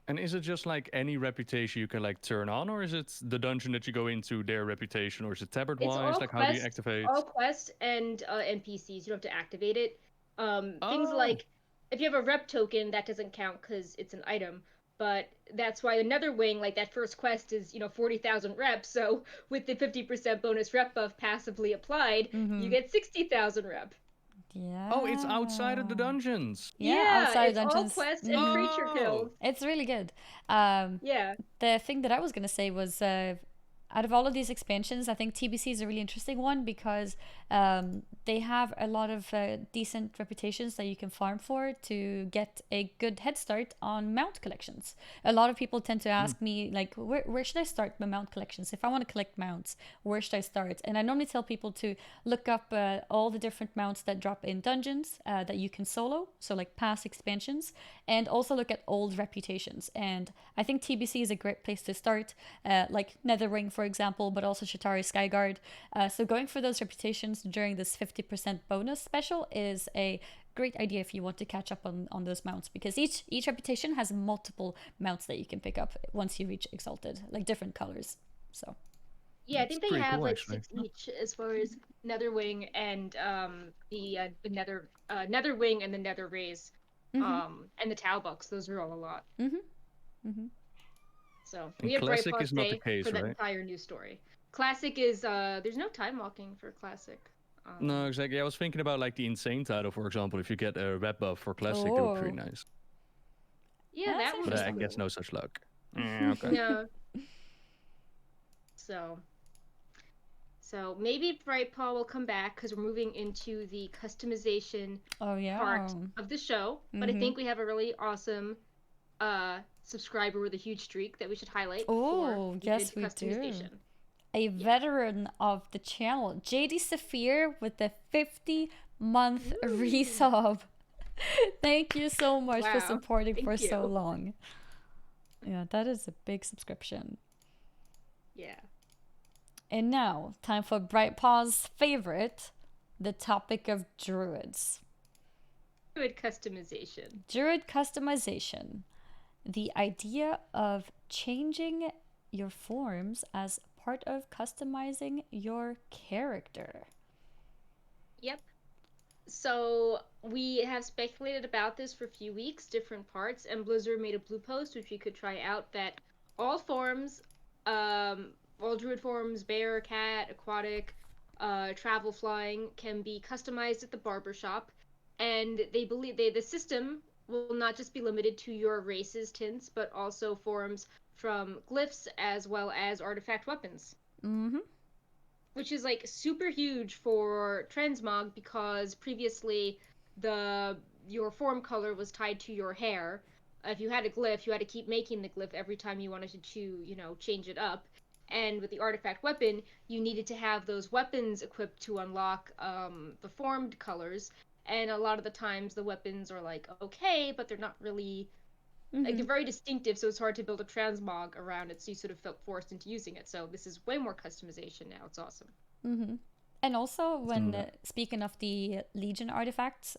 And is it just like any reputation you can like turn on, or is it the dungeon that you go into, their reputation, or is it tabard wise? Like, how do you activate? All quests and NPCs. You don't have to activate it. Things like if you have a rep token, that doesn't count because it's an item. But that's why another wing, like that first quest, is 40,000 reps. So with the 50% bonus rep buff passively applied, you get 60,000 rep. Yeah. Oh, it's outside of the dungeons. Yeah, outside it's dungeons. All quests and creature kills. It's really good. Yeah. The thing that I was gonna say was, out of all of these expansions, I think TBC is a really interesting one because they have a lot of decent reputations that you can farm for to get a good head start on mount collections. A lot of people tend to ask me, like, where should I start my mount collections? If I want to collect mounts, where should I start? And I normally tell people to look up all the different mounts that drop in dungeons that you can solo, so like past expansions, and also look at old reputations. And I think TBC is a great place to start, like Netherwing, for example, but also Shatari Skyguard. So going for those reputations during this 50% bonus special is a great idea if you want to catch up on those mounts, because each reputation has multiple mounts that you can pick up once you reach Exalted, like different colors. So yeah, I think they have like 6 each as far as Netherwing and the Netherwing and the Nether Raise, and the Talbucks. Those are all a lot. So we have Classic Bright is not the case, for that right? entire news story. Classic is there's no time walking for Classic. No, exactly. I was thinking about like the Insane title, for example. If you get a rep buff for Classic, that would be pretty nice. Yeah, that one. But I guess no such luck. Okay. Yeah. So maybe Brightpaw will come back because we're moving into the customization part of the show. But I think we have a really awesome subscriber with a huge streak that we should highlight. Oh, yes, we do. A veteran of the channel, JD Saphir, with the 50-month resub. Thank you so much for supporting for so long. Yeah, that is a big subscription. Yeah. And now, time for Brightpaw's favorite, the topic of druids. Druid customization. Druid customization. The idea of changing your forms as part of customizing your character. Yep. So we have speculated about this for a few weeks, different parts, and Blizzard made a blue post which we could try out, that all forms, all druid forms, bear, cat, aquatic, travel, flying, can be customized at the barbershop, and they believe the system will not just be limited to your race's tints, but also forms from glyphs as well as artifact weapons. Which is like super huge for transmog, because previously your form color was tied to your hair. If you had a glyph, you had to keep making the glyph every time you wanted to change it up. And with the artifact weapon, you needed to have those weapons equipped to unlock the formed colors. And a lot of the times the weapons are like okay, but they're not really like, they're very distinctive, so it's hard to build a transmog around it, so you sort of felt forced into using it. So this is way more customization now. It's awesome. And also, when Mm. speaking of the Legion artifacts,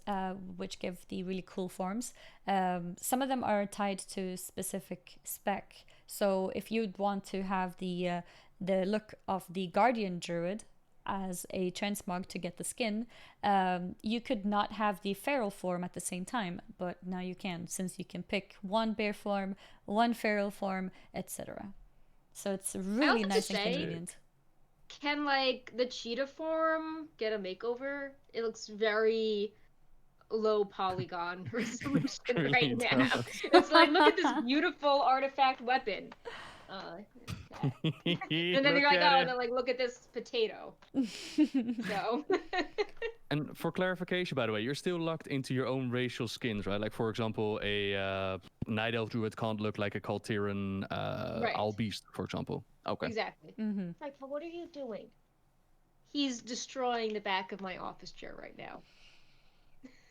which give the really cool forms, some of them are tied to specific spec. So if you'd want to have the look of the Guardian Druid as a transmog to get the skin, you could not have the feral form at the same time, but now you can, since you can pick one bear form, one feral form, etc. So it's I really also have nice to and say, convenient. can like the cheetah form get a makeover? It looks very low polygon resolution right Really now. does. It's like, look at this beautiful artifact weapon. Okay. And then you're Look like, at oh, it. then like look at this potato. So And for clarification, by the way, you're still locked into your own racial skins, right? Like, for example, a Night Elf Druid can't look like a Kaltiran right, Owl Beast, for example. Okay. exactly. Mm-hmm. Like, well, what are you doing? He's destroying the back of my office chair right now.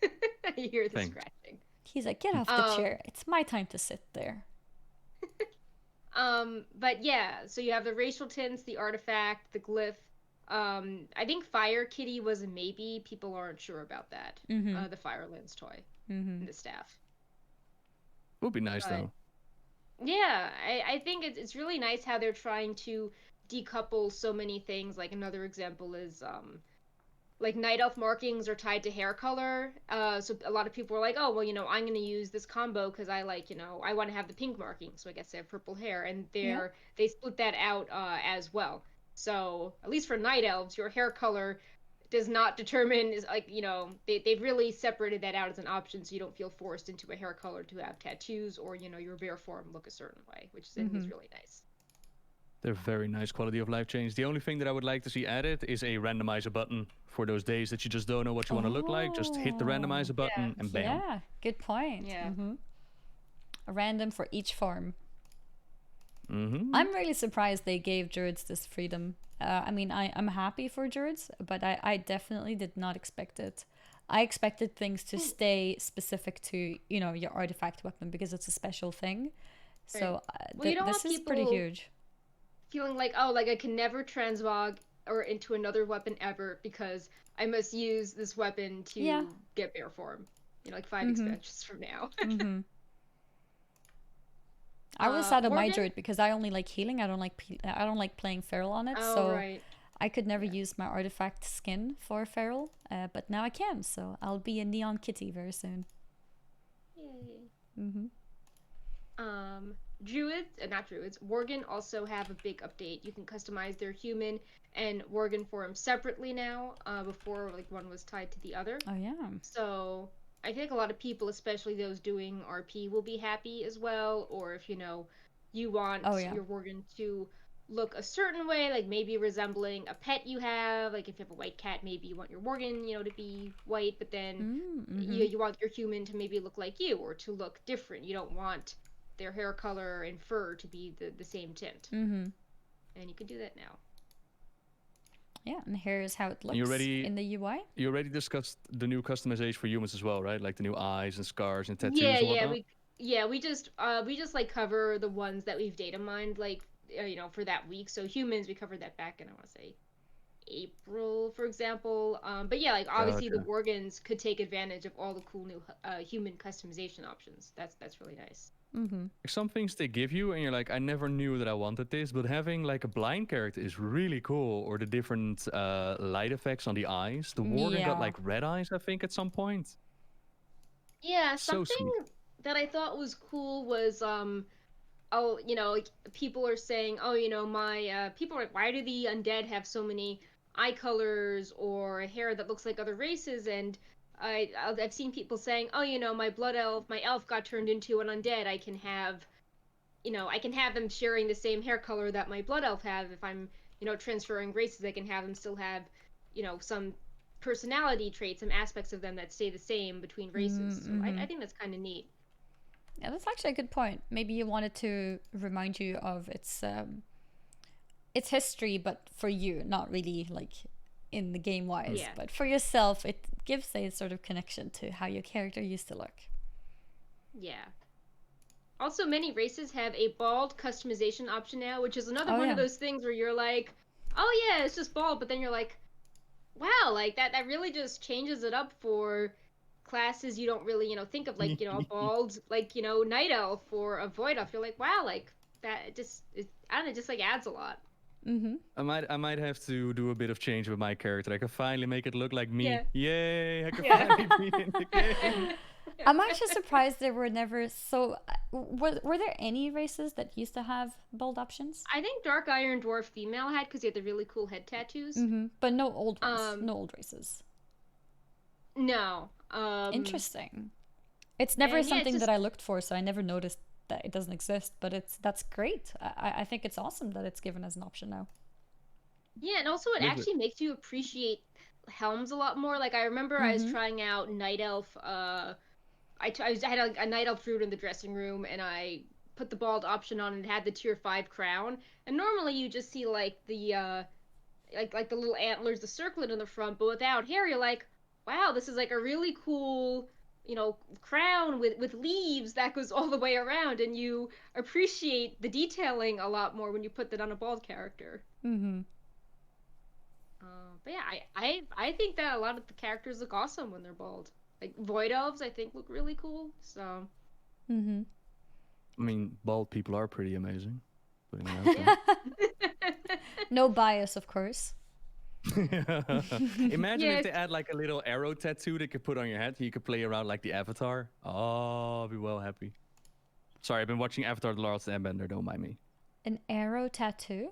I hear the Thanks. scratching. He's like, get off the chair. It's my time to sit there. But yeah, so you have the racial tints, the artifact, the glyph. I think Fire Kitty was a maybe. People aren't sure about that. Mm-hmm. The Firelands toy Mm-hmm. and the staff. Would be nice, But though. yeah, I think it's really nice how they're trying to decouple so many things. Like another example is like night elf markings are tied to hair color. So a lot of people are like, oh well, I'm gonna use this combo because I like, I want to have the pink marking, so I guess they have purple hair, and Yeah. they split that out as well. So at least for night elves, your hair color does not determine is like they've really separated that out as an option, so you don't feel forced into a hair color to have tattoos or your bear form look a certain way, which I think is really nice. They're very nice quality of life change. The only thing that I would like to see added is a randomizer button for those days that you just don't know what you want to look like. Just hit the randomizer button and bam. Yeah, good point. Yeah. Mm-hmm. A random for each form. Mm-hmm. I'm really surprised they gave Druids this freedom. I mean, I'm happy for Druids, but I definitely did not expect it. I expected things to stay specific to, your artifact weapon because it's a special thing. So Well, you don't this want is pretty people huge. feeling like, oh, like I can never transmog or into another weapon ever because I must use this weapon to get bear form. Like 5 expansions from now. I was sad of my Morgan? Druid because I only like healing. I don't like playing feral on it. Oh, So right. I could never use my artifact skin for feral, but now I can. So I'll be a neon kitty very soon. Yay. Druids, not druids, Worgen also have a big update. You can customize their human and Worgen forms separately now. Before, like, one was tied to the other. Oh yeah. So I think a lot of people, especially those doing RP, will be happy as well. Or if you want your Worgen to look a certain way, like maybe resembling a pet you have. Like if you have a white cat, maybe you want your Worgen, to be white, but then you want your human to maybe look like you or to look different. You don't want their hair color and fur to be the same tint. And you can do that now. Yeah, and here's how it looks in the UI. You already discussed the new customization for humans as well, right? Like the new eyes and scars and tattoos Yeah, and whatnot? we just like cover the ones that we've data mined, like for that week. So humans, we covered that back in, I want to say, April, for example. But yeah, like obviously the Worgens could take advantage of all the cool new human customization options. That's really nice. Some things they give you and you're like, I never knew that I wanted this, but having like a blind character is really cool. Or the different light effects on the eyes. The Worgen got like red eyes, I think, at some point. Yeah, So something sweet. that I thought was cool was like, people are saying, my people are like, why do the undead have so many eye colors or hair that looks like other races? And I've seen people saying, oh, my elf got turned into an undead. I can have them sharing the same hair color that my blood elf have. If I'm, transferring races, I can have them still have, some personality traits, some aspects of them that stay the same between races. So I think that's kind of neat. Yeah, that's actually a good point. Maybe you wanted to remind you of its history, but for you, not really like in the game wise, but for yourself, it gives a sort of connection to how your character used to look. Yeah. Also, many races have a bald customization option now, which is another one of those things where you're like, oh yeah, it's just bald, but then you're like, wow, like that really just changes it up for classes you don't really, think of, like, a bald, like, night elf or a void elf. You're like, wow, like that I don't know, it just like adds a lot. Mm-hmm. I might have to do a bit of change with my character. I can finally make it look like me. Yeah. Yay! I can Yeah. finally be in the game. I'm actually surprised there were never so. Were there any races that used to have bold options? I think Dark Iron Dwarf female had, because he had the really cool head tattoos. Mm-hmm. But no old ones. No old races. No. Interesting. It's never something just... that I looked for, so I never noticed that it doesn't exist. But that's great. I think it's awesome that it's given as an option now. Yeah, and also it actually makes you appreciate helms a lot more. Like, I remember I was trying out Night Elf. I had a Night Elf fruit in the dressing room, and I put the bald option on, and it had the tier 5 crown. And normally you just see like the like the little antlers, the circlet in the front, but without hair, you're like, wow, this is like a really cool, crown with leaves that goes all the way around, and you appreciate the detailing a lot more when you put that on a bald character. Mm-hmm. But yeah, I think that a lot of the characters look awesome when they're bald. Like void elves, I think, look really cool. So. Mm-hmm. I mean, bald people are pretty amazing. Putting it out there. No bias, of course. Imagine if they add like a little arrow tattoo they could put on your head. You could play around like the Avatar. Oh, I'll be well happy. Sorry, I've been watching Avatar: The Last Airbender. Don't mind me. An arrow tattoo?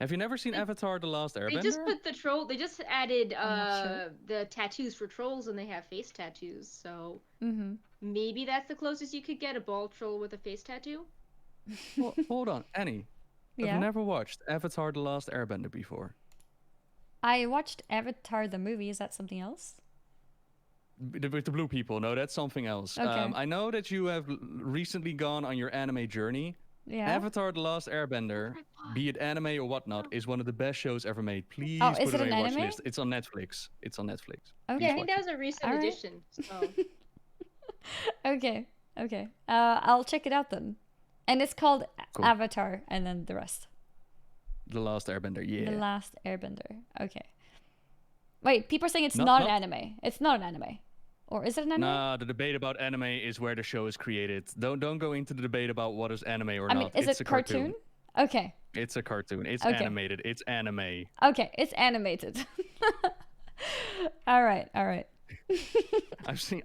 Have you never seen Avatar: The Last Airbender? They just put the troll. They just added the tattoos for trolls, and they have face tattoos. So maybe that's the closest you could get, a bald troll with a face tattoo. Well, hold on, Annie. Yeah? I've never watched Avatar: The Last Airbender before. I watched Avatar the movie. Is that something else? With the blue people? No, that's something else. Okay. I know that you have recently gone on your anime journey. Yeah. Avatar: The Last Airbender, be it anime or whatnot, is one of the best shows ever made. Please is put it it on your an watch anime? list. It's on Netflix. It's on Netflix. Okay. Yeah, I think that was a recent edition. So. Okay. I'll check it out then. And it's called Avatar, and then the rest. The Last Airbender, yeah. The Last Airbender. Okay. Wait, people are saying it's not an anime. It's not an anime. Or is it an anime? Nah, the debate about anime is where the show is created. Don't go into the debate about what is anime or I not. mean, is it's it a cartoon? Okay. It's a cartoon. It's Okay. animated. It's anime. Okay, it's animated. All right.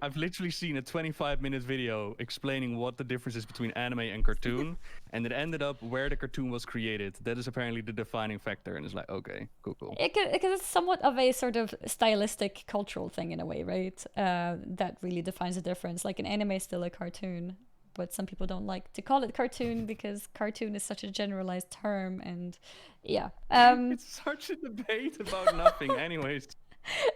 I've literally seen a 25-minute video explaining what the difference is between anime and cartoon, and it ended up where the cartoon was created. That is apparently the defining factor, and it's like, okay, cool. Because it's somewhat of a sort of stylistic, cultural thing in a way, right? That really defines the difference. Like an anime is still a cartoon, but some people don't like to call it cartoon because cartoon is such a generalized term, and yeah. It's such a debate about nothing, anyways.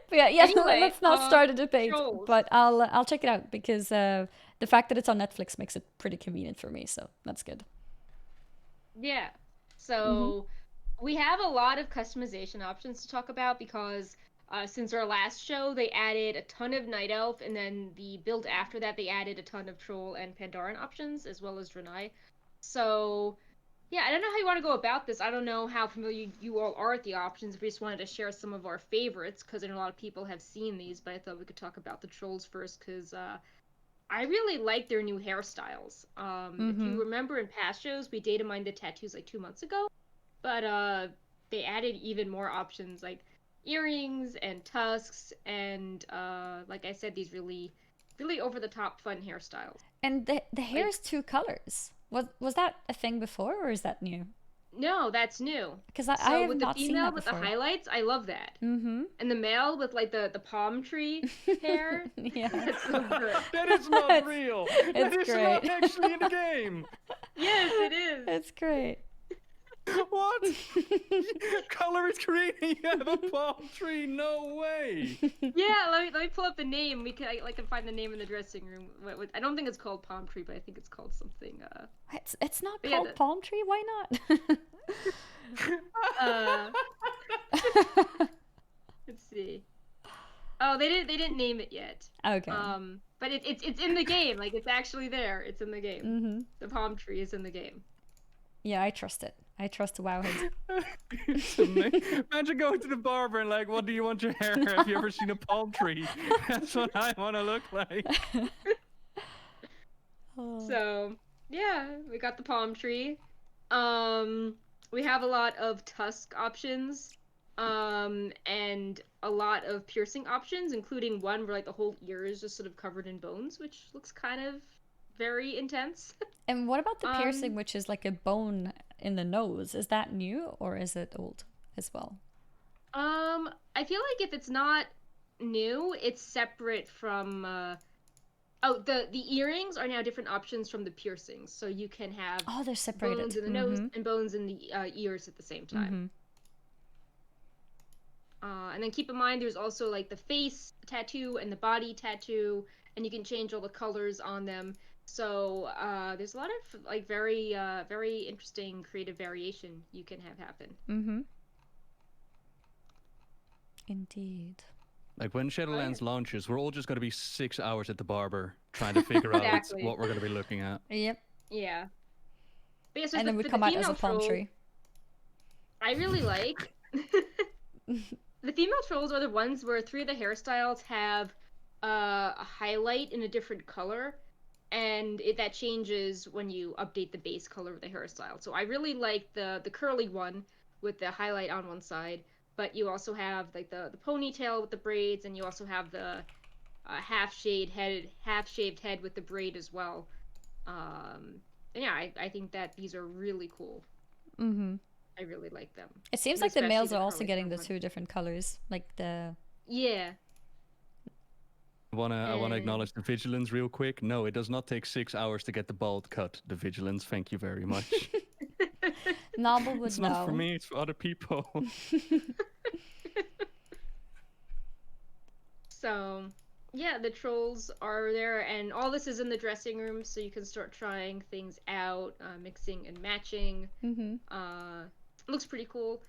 But yeah. Anyway, let's not start a debate. trolls. But I'll check it out because the fact that it's on Netflix makes it pretty convenient for me, so that's good. Yeah. So we have a lot of customization options to talk about because since our last show, they added a ton of Night Elf, and then the build after that, they added a ton of Troll and Pandaren options, as well as Draenei. So, yeah, I don't know how you want to go about this. I don't know how familiar you all are with the options. We just wanted to share some of our favorites, because I know a lot of people have seen these, but I thought we could talk about the Trolls first, because I really like their new hairstyles. If you remember in past shows, we data mined the tattoos like 2 months ago, but they added even more options, like earrings and tusks, and like I said, these really over-the-top fun hairstyles. And the hair is 2 colors. Was that a thing before, or is that new? No, that's new. Because I have with not the seen that female with before. the highlights, I love that. Mm-hmm. And the male with like the palm tree hair. Yeah. That's so good. That is not real. That is great. not actually in the game. Yes, it is. It's great. What? Color is green and you have a palm tree? No way. Yeah, let me pull up the name. I can find the name in the dressing room. I don't think it's called palm tree, but I think it's called something. It's not But called yeah, palm tree. Why not? Let's see. Oh, they didn't name it yet. Okay. But it's in the game. Like, it's actually there. It's in the game. Mm-hmm. The palm tree is in the game. Yeah, I trust it. I trust Wowhead. Imagine going to the barber and like, what do you want your hair? Have you ever seen a palm tree? That's what I want to look like. Oh. So yeah, we got the palm tree. We have a lot of tusk options, and a lot of piercing options, including one where like the whole ear is just sort of covered in bones, which looks kind of very intense. And what about the piercing, which is like a bone in the nose? Is that new or is it old as well? I feel like if it's not new, it's separate from oh, the earrings are now different options from the piercings, so you can have they're separated. bones in the nose and bones in the ears at the same time. And then keep in mind, there's also like the face tattoo and the body tattoo, and you can change all the colors on them. So there's a lot of like very interesting creative variation you can have happen. Indeed. Like when Shadowlands launches, we're all just going to be 6 hours at the barber trying to figure out what we're going to be looking at. Yep. Yeah. But yeah, so and then we come out as a palm tree. I really like. The female trolls are the ones where 3 of the hairstyles have a highlight in a different color, and that changes when you update the base color of the hairstyle. So I really like the curly one with the highlight on one side, but you also have like the ponytail with the braids, and you also have the half-shaved head with the braid as well. And yeah, I think that these are really cool. I really like them. It seems like the males are also getting the 2 different colors, like the... Yeah. I wanna acknowledge the vigilance real quick. No, it does not take 6 hours to get the bald cut. The vigilance, thank you very much. Nobbel would it's not for me, it's for other people. So, yeah, the trolls are there, and all this is in the dressing room, so you can start trying things out, mixing and matching. Looks pretty cool.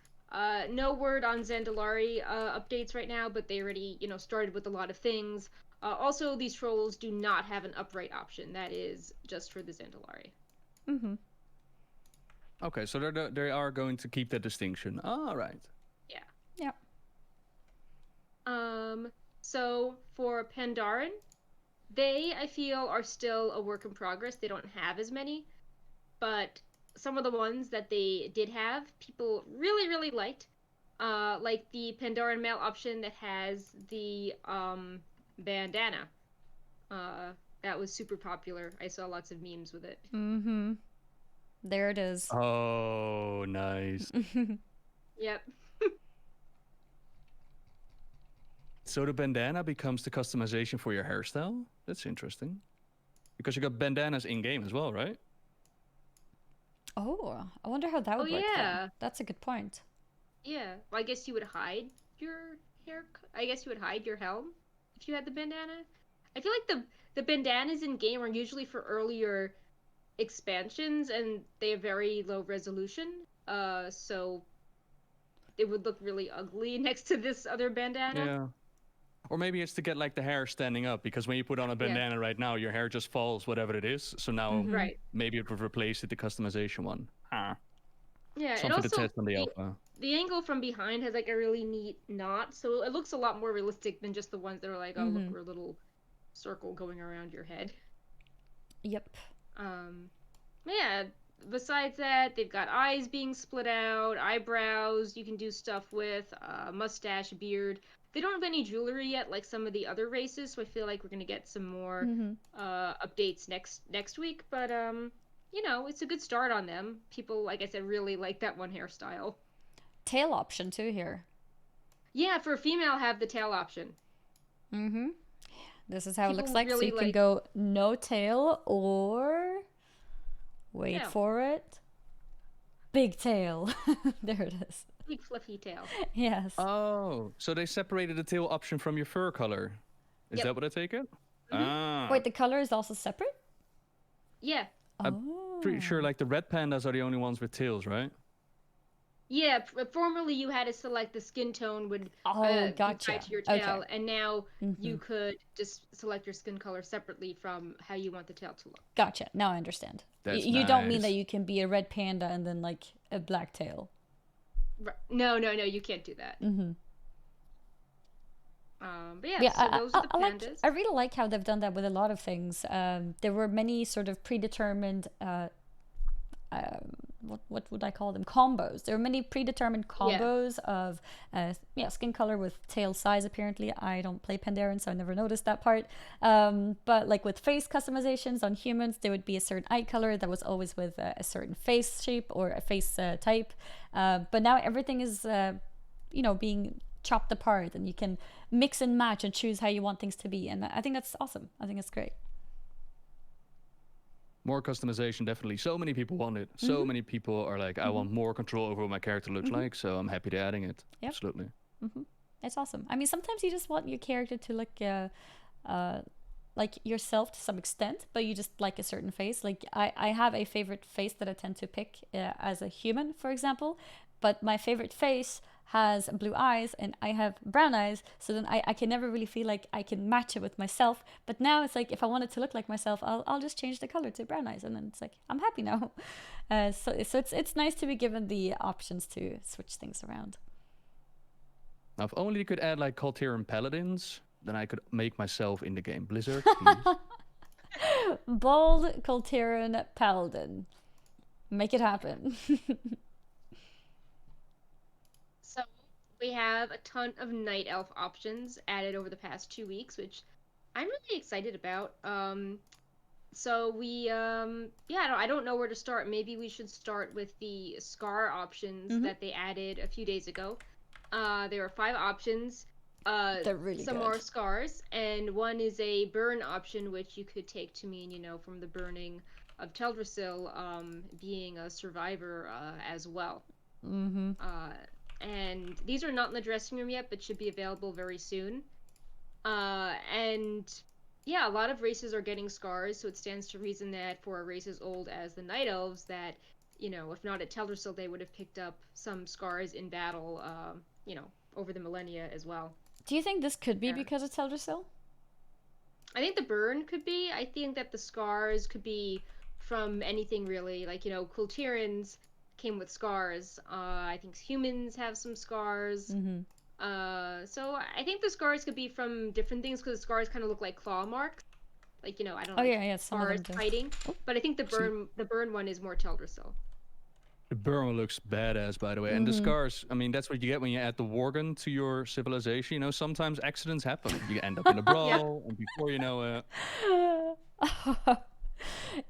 No word on Zandalari updates right now, but they already, started with a lot of things. Also, these trolls do not have an upright option. That is just for the Zandalari. Okay, so they are going to keep that distinction. All right. Yeah. So for Pandaren, I feel, are still a work in progress. They don't have as many, but some of the ones that they did have, people really, really liked. Like the Pandaren male option that has the bandana. That was super popular. I saw lots of memes with it. There it is. Oh, nice. Yep. So the bandana becomes the customization for your hairstyle? That's interesting. Because you got bandanas in-game as well, right? Oh, I wonder how that would work. Yeah. That's a good point. Yeah. Well, I guess you would hide your hair. I guess you would hide your helm if you had the bandana. I feel like the bandanas in-game are usually for earlier expansions, and they have very low resolution. So it would look really ugly next to this other bandana. Yeah. Or maybe it's to get like the hair standing up, because when you put on a bandana right now, your hair just falls, whatever it is. So now maybe it would replace it, the customization one. Huh. Yeah, something to test on the alpha. The angle from behind has like a really neat knot, so it looks a lot more realistic than just the ones that are like, oh, look, we're a little circle going around your head. Yep. Yeah, besides that, they've got eyes being split out, eyebrows you can do stuff with, mustache, beard. They don't have any jewelry yet like some of the other races, so I feel like we're going to get some more updates next week. But, it's a good start on them. People, like I said, really like that one hairstyle. Tail option too here. Yeah, for a female, have the tail option. This is how it looks like. Really, so you can go no tail or... Wait for it. Big tail. There it is. Big fluffy tail. Yes. Oh, so they separated the tail option from your fur color. Is that what I take it? Wait, the color is also separate? Yeah. I'm pretty sure like the red pandas are the only ones with tails, right? Yeah, formerly you had to select the skin tone would Oh, be tied gotcha. to your Okay. tail, and now Mm-hmm. you could just select your skin color separately from how you want the tail to look. Gotcha. Now I understand. That's You don't mean that nice. you can be a red panda and then like a black tail. No, you can't do that. Mm-hmm. But yeah, Yeah, so those are the I like. pandas. I really like how they've done that with a lot of things. There were many sort of predetermined what would I call them, combos. There are many predetermined Yeah. combos of skin color with tail size. Apparently, I don't play Pandaren, so I never noticed that part. But like with face customizations on humans, there would be a certain eye color that was always with a certain face shape or a face type. But now everything is being chopped apart, and you can mix and match and choose how you want things to be. And I think that's awesome. I think it's great. More customization, definitely. So many people want it. So Mm-hmm. many people are like, I Mm-hmm. want more control over what my character looks Mm-hmm. like. So I'm happy to adding it. Yep. Absolutely. Mm-hmm. It's awesome. I mean, sometimes you just want your character to look like yourself to some extent, but you just like a certain face. Like I have a favorite face that I tend to pick as a human, for example, but my favorite face has blue eyes and I have brown eyes, so then I can never really feel like I can match it with myself. But now it's like if I wanted to look like myself, I'll just change the color to brown eyes, and then it's like I'm happy now. So it's nice to be given the options to switch things around. Now, if only you could add like Kaltiran Paladins, then I could make myself in the game. Blizzard, please. Bold Coltiran Paladin. Make it happen. So we have a ton of night elf options added over the past 2 weeks, which I'm really excited about. So we yeah, I don't know where to start. Maybe we should start with the scar options Mm-hmm. that they added a few days ago. There are 5 options. They're really Some good. are scars, and one is a burn option, which you could take to mean, from the burning of Teldrassil, being a survivor as well. Mm-hmm. Uh, and these are not in the dressing room yet, but should be available very soon. And yeah, a lot of races are getting scars, so it stands to reason that for a race as old as the Night Elves, that if not at Teldrassil, they would have picked up some scars in battle, over the millennia as well. Do you think this could be Yeah. because it's Teldrassil? I think the burn could be. I think that the scars could be from anything really. Like, Kultirans came with scars. I think humans have some scars. Mm-hmm. So I think the scars could be from different things because the scars kind of look like claw marks. Like, I don't Oh know, like yeah, some of scars them do. fighting. Oh. But I think the See, burn one is more Teldrassil. the burn looks badass, by the way. And the Mm-hmm. scars, I mean, that's what you get when you add the Worgen to your civilization. Sometimes accidents happen. You end up in a Yeah. brawl, and before you know it,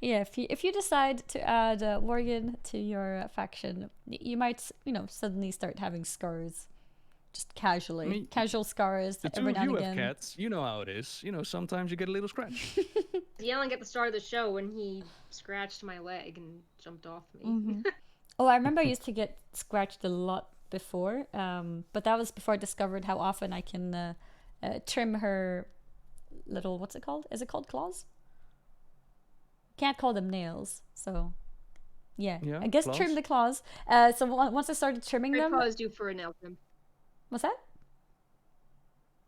Yeah, if you decide to add Worgen to your faction, you might suddenly start having scars, just I casually, mean, casual scars the two every of now and you have again. cats. You know how it is. Sometimes you get a little scratch. Yelling at the start of the show when he scratched my leg and jumped off me. Mm-hmm. Oh, I remember I used to get scratched a lot before, but that was before I discovered how often I can trim her little, what's it called? Is it called claws? Can't call them nails, so yeah, Yeah, I guess trim claws. the claws. So once I started trimming Bright them, paws due for a nail trim. what's that?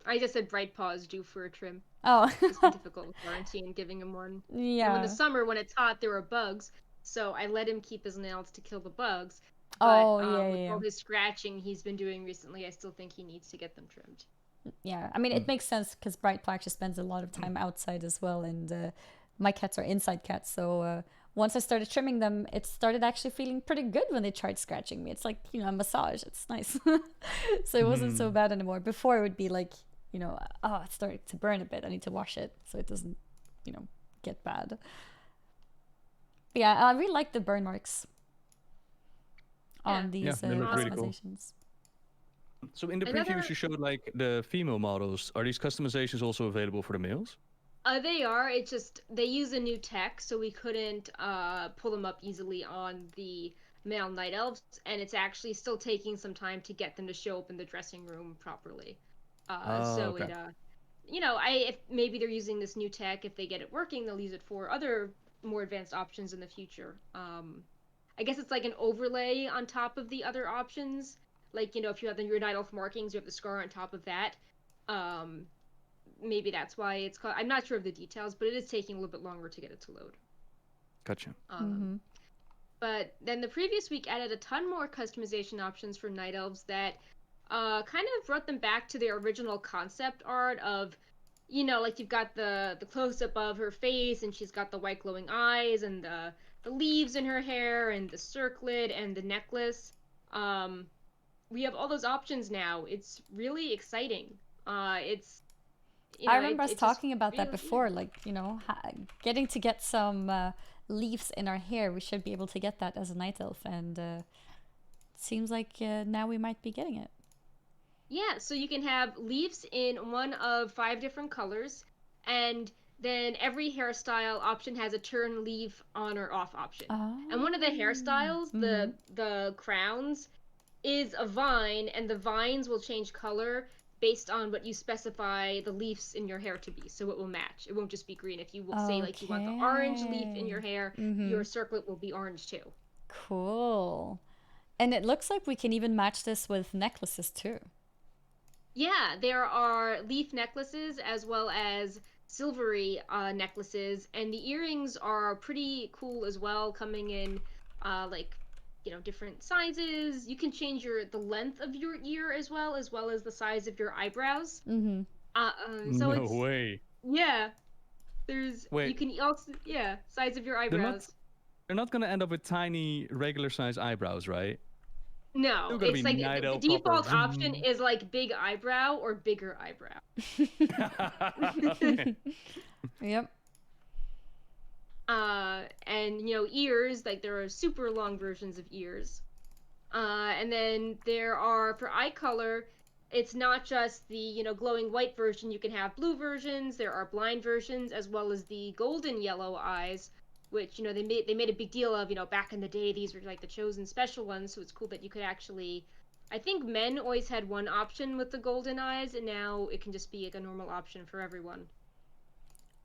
I just said bright paws due for a trim. Oh, It's been difficult with quarantine giving him one. In the yeah. summer when it's hot, there were bugs, so I let him keep his nails to kill the bugs. But Oh, yeah, with yeah, all his scratching he's been doing recently, I still think he needs to get them trimmed. yeah. I mean, it makes sense because Bright actually spends a lot of time outside as well, and my cats are inside cats, so once I started trimming them, it started actually feeling pretty good when they tried scratching me. It's like a massage. It's nice. So it wasn't so Mhm. bad anymore. Before it would be like, oh, it's starting to burn a bit. I need to wash it so it doesn't, get bad. But yeah, I really like the burn marks Yeah. on Yeah, these they look really cool. customizations. So in the Another previews, you showed like the female models. Are these customizations also available for the males? They are. It's just they use a new tech, so we couldn't pull them up easily on the male night elves, and it's actually still taking some time to get them to show up in the dressing room properly. Oh, So okay. it if maybe they're using this new tech, if they get it working, they'll use it for other more advanced options in the future. I guess it's like an overlay on top of the other options. Like, you know, if you have your Night Elf markings, you have the scar on top of that. Maybe that's why it's called. I'm not sure of the details, but it is taking a little bit longer to get it to load. Gotcha. But then the previous week added a ton more customization options for Night Elves that kind of brought them back to their original concept art of, you know, like you've got the close-up of her face, and she's got the white glowing eyes, and the leaves in her hair, and the circlet, and the necklace. We have all those options now. It's really exciting. It's, you know, I remember us it's talking about that really before, like, you know, getting to get some leaves in our hair. We should be able to get that as a night elf, and it seems like now we might be getting it. Yeah, so you can have leaves in one of 5 different colors, and then every hairstyle option has a turn leaf on or off option. Oh. And one of the hairstyles, the crowns, is a vine, and the vines will change color based on what you specify the leaves in your hair to be, so it will match. It won't just be green. If you will say, like, you want the orange leaf in your hair, your circlet will be orange too. Cool. And it looks like we can even match this with necklaces too. Yeah, there are leaf necklaces as well as silvery necklaces, and the earrings are pretty cool as well, coming in like, you know, different sizes. You can change the length of your ear as well as the size of your eyebrows. So No way. Yeah, there's Wait. you can also size of your eyebrows. They're not gonna end up with tiny regular size eyebrows, right? No, Still gonna it's be like Night the Elf default proper. option is like big eyebrow or bigger eyebrow. Okay. Yep. And you know, ears, like there are super long versions of ears. And then there are, for eye color, it's not just the, you know, glowing white version. You can have blue versions. There are blind versions, as well as the golden yellow eyes, which, you know, they made a big deal of, you know, back in the day. These were like the chosen special ones, so it's cool that you could actually, I think men always had one option with the golden eyes, and now it can just be like a normal option for everyone.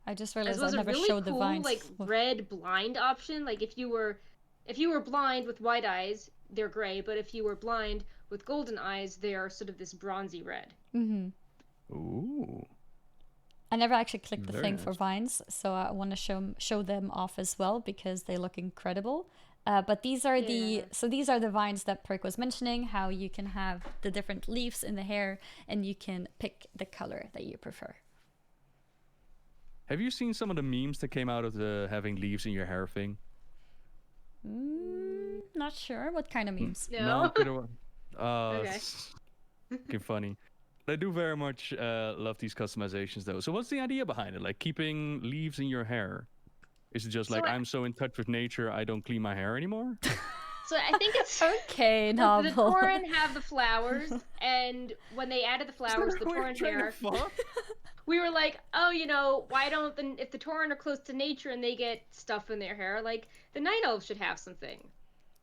I just As realized well as I a never really showed the cool, vines. like, red blind option. Like, if you were blind with white eyes, they're gray, but if you were blind with golden eyes, they are sort of this bronzy red. Ooh. I never actually clicked the Very thing for nice. vines, so I want to show them off as well because they look incredible. But these are these are the vines that Perk was mentioning, how you can have the different leaves in the hair and you can pick the color that you prefer. Have you seen some of the memes that came out of the having leaves in your hair thing? Not sure. What kind of memes? No? Okay. Funny. I do very much love these customizations though. So what's the idea behind it? Like keeping leaves in your hair? Is it just like I'm so in touch with nature I don't clean my hair anymore? So I think it's okay, the novel. Tauren have the flowers, and when they added the flowers, the Tauren hair, we were like, oh, you know, why don't if the Tauren are close to nature and they get stuff in their hair, like the Night Elves should have something.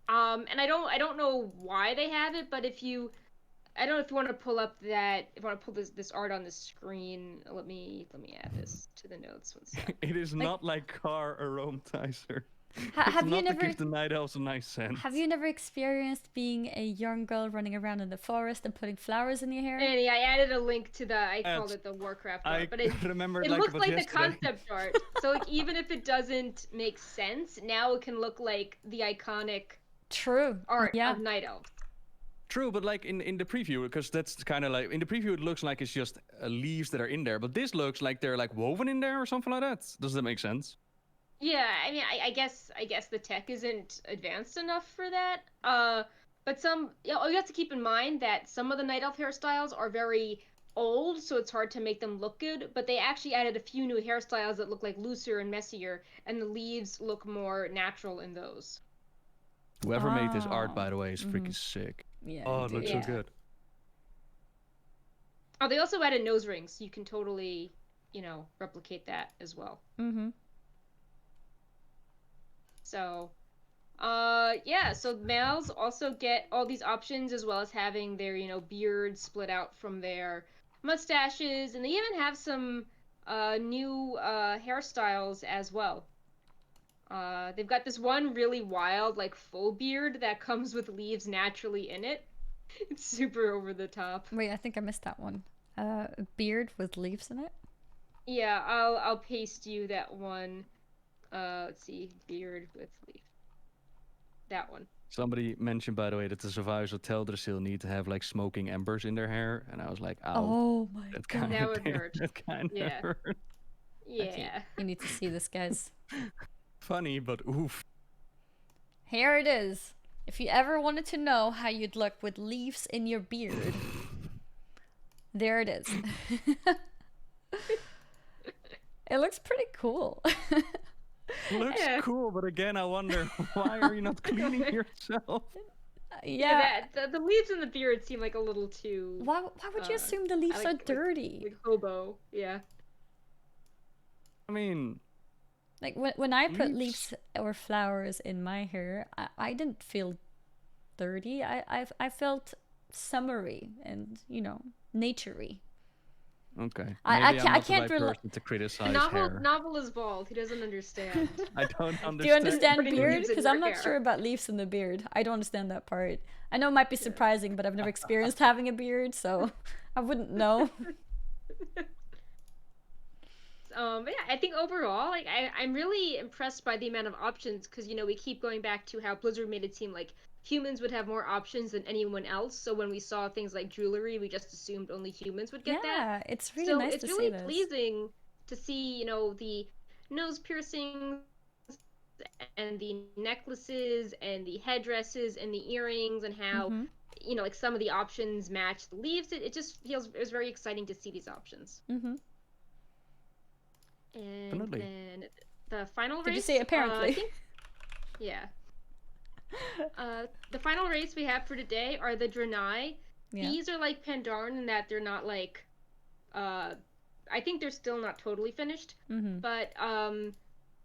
And I don't know why they have it, but I don't know if you want to pull up this art on the screen. Let me add this to the notes. One sec. It is not like car aromatizer. Have it's you not never to give the Night Elves a nice scent. Have you never experienced being a young girl running around in the forest and putting flowers in your hair? Andy, I added a link to I called it the Warcraft art, but it looks like the concept art. So like, even if it doesn't make sense, now it can look like the iconic art of Night Elves. True, but like in the preview, because that's kind of like in the preview, it looks like it's just leaves that are in there, but this looks like they're like woven in there or something like that. Does that make sense? Yeah, I mean, I guess the tech isn't advanced enough for that. But you have to keep in mind that some of the Night Elf hairstyles are very old, so it's hard to make them look good. But they actually added a few new hairstyles that look like looser and messier, and the leaves look more natural in those. Whoever made this art, by the way, is freaking sick. Yeah, oh, it looks so good. Oh, they also added nose rings, so you can totally, you know, replicate that as well. So, so males also get all these options as well as having their, you know, beards split out from their mustaches, and they even have some new hairstyles as well. They've got this one really wild, like, full beard that comes with leaves naturally in it. It's super over the top. Wait, I think I missed that one. A beard with leaves in it? Yeah, I'll paste you that one. Let's see, beard with leaf. That one. Somebody mentioned, by the way, that the survivors of Teldrassil need to have like smoking embers in their hair, and I was like, "Ow, Oh my that god. kind That of would hurt. that kind of Yeah. hurt." Yeah. Okay, you need to see this, guys. Funny, but oof. Here it is. If you ever wanted to know how you'd look with leaves in your beard, there it is. It looks pretty cool. Looks Yeah. cool, but again, I wonder why are you not cleaning yourself? Yeah. The leaves in the beard seem like a little too Why would you assume the leaves are dirty? like hobo. Yeah. I mean, Like when I put Leaves- leaves or flowers in my hair, I didn't feel dirty. I felt summery and, you know, naturey. okay. Maybe I I'm can't- not I the can't right rela- person to criticize Novel hair. Novel is bald. He doesn't understand. I don't understand. Do you understand Putting beard? leaves in Because your I'm not hair. sure about leaves in the beard. I don't understand that part. I know it might be surprising, but I've never experienced having a beard, so I wouldn't know. But yeah, I think overall, like I'm really impressed by the amount of options because we keep going back to how Blizzard made it seem like humans would have more options than anyone else. So when we saw things like jewelry, we just assumed only humans would get that. Yeah, it's really So nice it's to really see this. pleasing to see, the nose piercings and the necklaces and the headdresses and the earrings and how Mhm. like some of the options match the leaves. It just it was very exciting to see these options. Mhm. And Definitely. then the final race. Did you say apparently? I think, yeah. The final race we have for today are the Draenei. Yeah. These are like Pandaren in that they're not like, I think they're still not totally finished. Mhm. But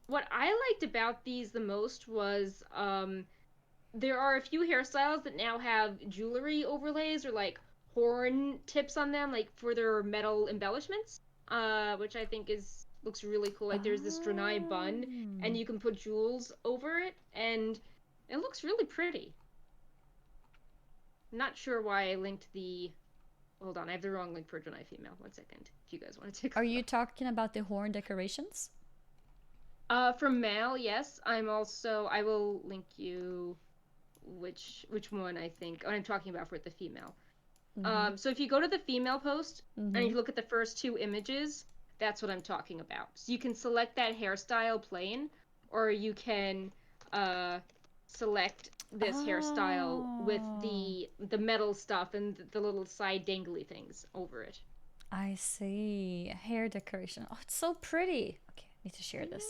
what I liked about these the most was there are a few hairstyles that now have jewelry overlays or like horn tips on them, like for their metal embellishments, which I think looks really cool. Like there's this Draenei bun, and you can put jewels over it, and it looks really pretty. Not sure why I linked the. Hold on, I have the wrong link for Draenei female. 1 second, if you guys want to take. Are you talking about the horn decorations? For male, yes. I will link you which one I think. I'm talking about for the female. So if you go to the female post and you look at the first two images, that's what I'm talking about. So you can select that hairstyle plain, or you can select this hairstyle with the metal stuff and the little side dangly things over it. I see. Hair decoration. Oh, it's so pretty. Okay, I need to share this.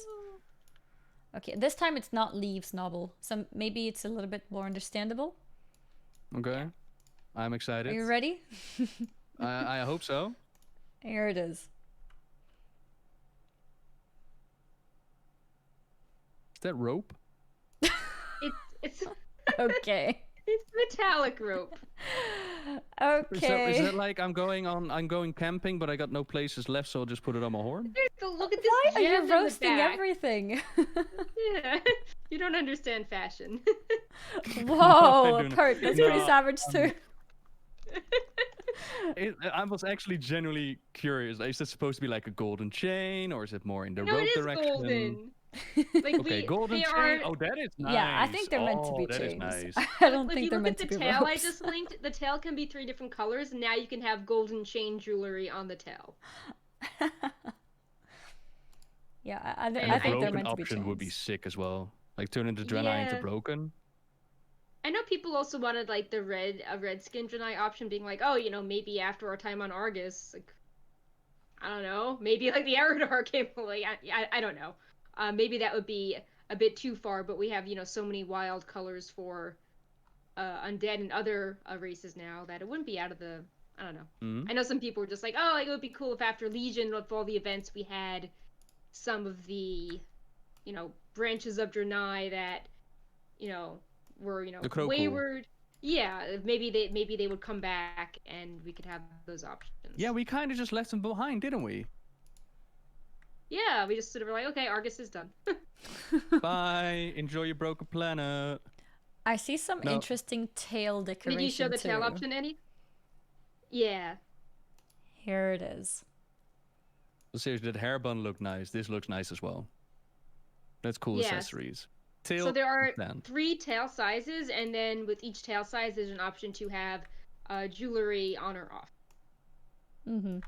Okay, this time it's not leaves novel, so maybe it's a little bit more understandable. Okay. I'm excited. Are you ready? I hope so. Here it is. Is that rope? It's Okay. it's metallic rope. Okay. Is that like I'm going camping, but I got no places left, so I'll just put it on my horn? Look at this. Why are gem you in the roasting back. everything? Yeah, you don't understand fashion. Whoa, I do Perk, that's pretty No, savage too. I was actually genuinely curious. Is this supposed to be like a golden chain, or is it more in the No, rope it is direction? golden. Like Okay, golden they chain. are. Oh, that is nice. Yeah, I think they're meant to be that is chains. nice. I don't If think you they're look meant at to the be tail I ropes. just linked, the tail can be 3 different colors, and now you can have golden chain jewelry on the tail. Yeah, And I the think they're broken meant to be option would be chains. sick as well. Like turning the Draenei into Yeah. broken. I know people also wanted like a red skin Draenei option, being like, oh, maybe after our time on Argus, like, I don't know, maybe like the Aradar came, like, I don't know. Maybe that would be a bit too far, but we have so many wild colors for undead and other races now that it wouldn't be out of the. I don't know. Mhm. I know some people were just like, oh, like, it would be cool if after Legion, with all the events, we had some of the, branches of Draenei that, were The Kroku. wayward. Yeah, maybe they would come back and we could have those options. Yeah, we kind of just left them behind, didn't we? Yeah, we just sort of were like, okay, Argus is done. Bye. Enjoy your broken planet. I see some No. interesting tail decoration Did you show the tail too. option, Annie? Yeah. Here it is. So seriously, that hair bun looked nice. This looks nice as well. That's cool Yes. accessories. Tail So there are stand. 3 tail sizes, and then with each tail size, there's an option to have jewelry on or off. Mm-hmm.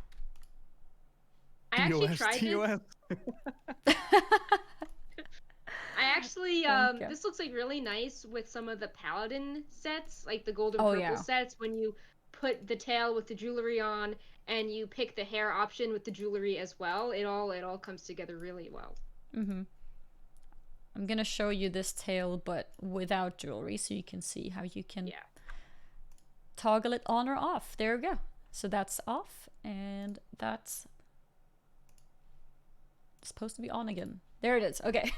I actually TOS, tried TOS. this. I actually, Thank you. this looks like really nice with some of the paladin sets, like the golden Oh, purple yeah. sets, when you put the tail with the jewelry on and you pick the hair option with the jewelry as well. It all comes together really well. Mm-hmm. I'm gonna show you this tail, but without jewelry, so you can see how you can toggle it on or off. There we go. So that's off, and that's supposed to be on again. There it is. Okay.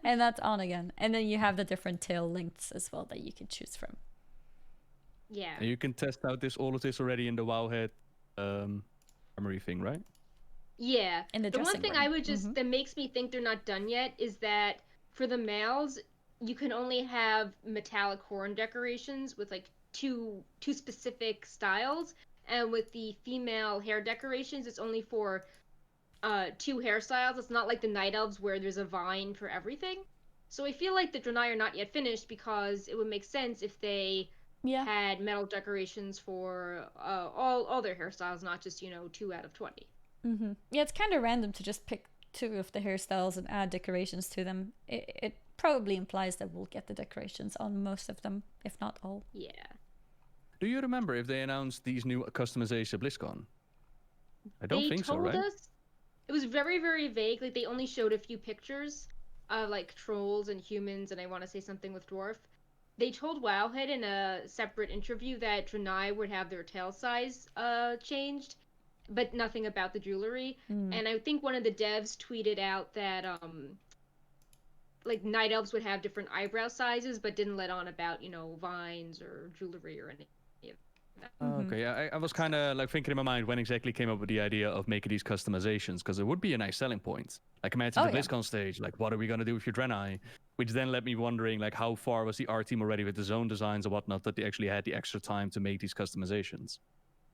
And that's on again. And then you have the different tail lengths as well that you can choose from. Yeah. And you can test out all of this already in the Wowhead armory thing, right? Yeah. In the one dressing thing room. I would just that makes me think they're not done yet is that for the males, you can only have metallic horn decorations with like two specific styles, and with the female hair decorations, it's only for 2 hairstyles. It's not like the night elves where there's a vine for everything. So I feel like the Draenei are not yet finished, because it would make sense if they had metal decorations for all their hairstyles, not just 2 out of 20. Mm-hmm. Yeah, it's kind of random to just pick 2 of the hairstyles and add decorations to them. It probably implies that we'll get the decorations on most of them, if not all. Yeah. Do you remember if they announced these new customization at BlizzCon? I don't think so, right? They told us. It was very, very vague. Like, they only showed a few pictures of like trolls and humans, and I want to say something with dwarf. They told Wowhead in a separate interview that Draenei would have their tail size changed, but nothing about the jewelry. And I think one of the devs tweeted out that like night elves would have different eyebrow sizes, but didn't let on about vines or jewelry or any of that. Okay, yeah, I was kind of like thinking in my mind when exactly came up with the idea of making these customizations, because it would be a nice selling point. Like, imagine the BlizzCon stage, like, what are we gonna do with your Draenei? Which then led me wondering, like, how far was the art team already with the zone designs and whatnot that they actually had the extra time to make these customizations?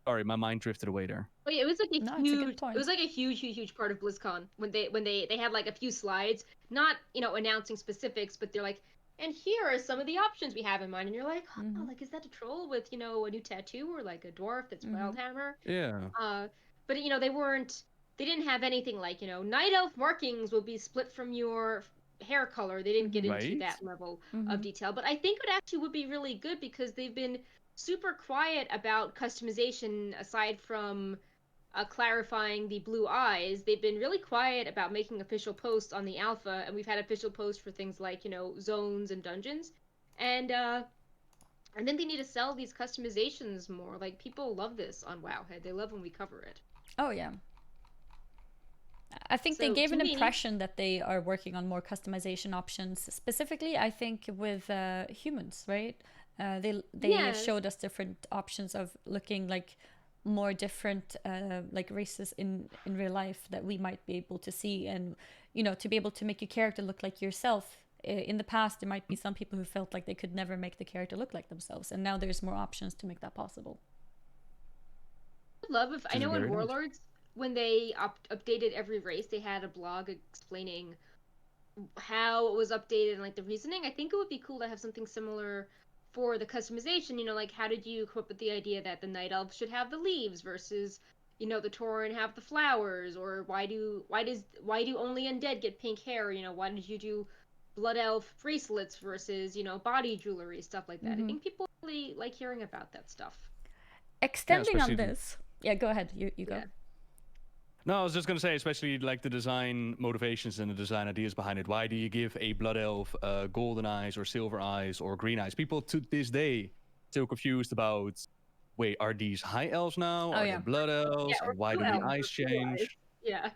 Sorry, my mind drifted away there. Oh yeah, it was like a huge. point. It was like a huge part of BlizzCon when they had like a few slides, not announcing specifics, but they're like, and here are some of the options we have in mind, and you're like, oh, like, is that a troll with a new tattoo, or like a dwarf that's Wildhammer? Yeah. But they didn't have anything like night elf markings will be split from your hair color. They didn't get into that level of detail, but I think it actually would be really good, because they've been super quiet about customization aside from clarifying the blue eyes. They've been really quiet about making official posts on the alpha, and we've had official posts for things like zones and dungeons, and then they need to sell these customizations more. Like, people love this on Wowhead. They love when we cover it. Oh yeah, I think they gave an impression that they are working on more customization options, specifically I think with humans, right? They showed us different options of looking like more different like races in real life that we might be able to see, and to be able to make your character look like yourself. In the past, there might be some people who felt like they could never make the character look like themselves, and now there's more options to make that possible. I know in Warlords, when they updated every race, they had a blog explaining how it was updated and like the reasoning. I think it would be cool to have something similar for the customization. Like, how did you come up with the idea that the night elves should have the leaves versus the Tauren have the flowers, or why do only undead get pink hair? Why did you do blood elf bracelets versus body jewelry, stuff like that? I think people really like hearing about that stuff. Extending on this, go ahead, you go. Yeah. No, I was just going to say, especially like the design motivations and the design ideas behind it. Why do you give a blood elf golden eyes or silver eyes or green eyes? People to this day still confused about, wait, are these high elves now? Are they blood elves? And why do the eyes change? Yeah.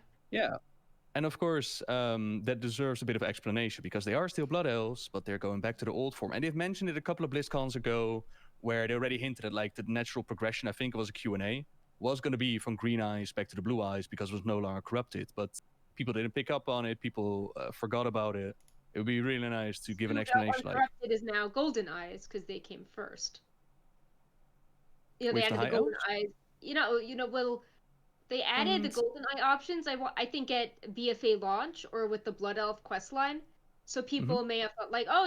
And of course, that deserves a bit of explanation, because they are still blood elves, but they're going back to the old form. And they've mentioned it a couple of BlizzCons ago, where they already hinted at like the natural progression. I think it was a Q&A. Was going to be from green eyes back to the blue eyes because it was no longer corrupted. But people didn't pick up on it. People forgot about it. It would be really nice to give an Who got explanation like corrupted is now Golden Eyes because they came first. You know, they with the added the high Golden elves. Eyes. Well, they added the And Golden Eye options. I think at BFA launch or with the Blood Elf questline. So Hmm. people may have thought like, oh,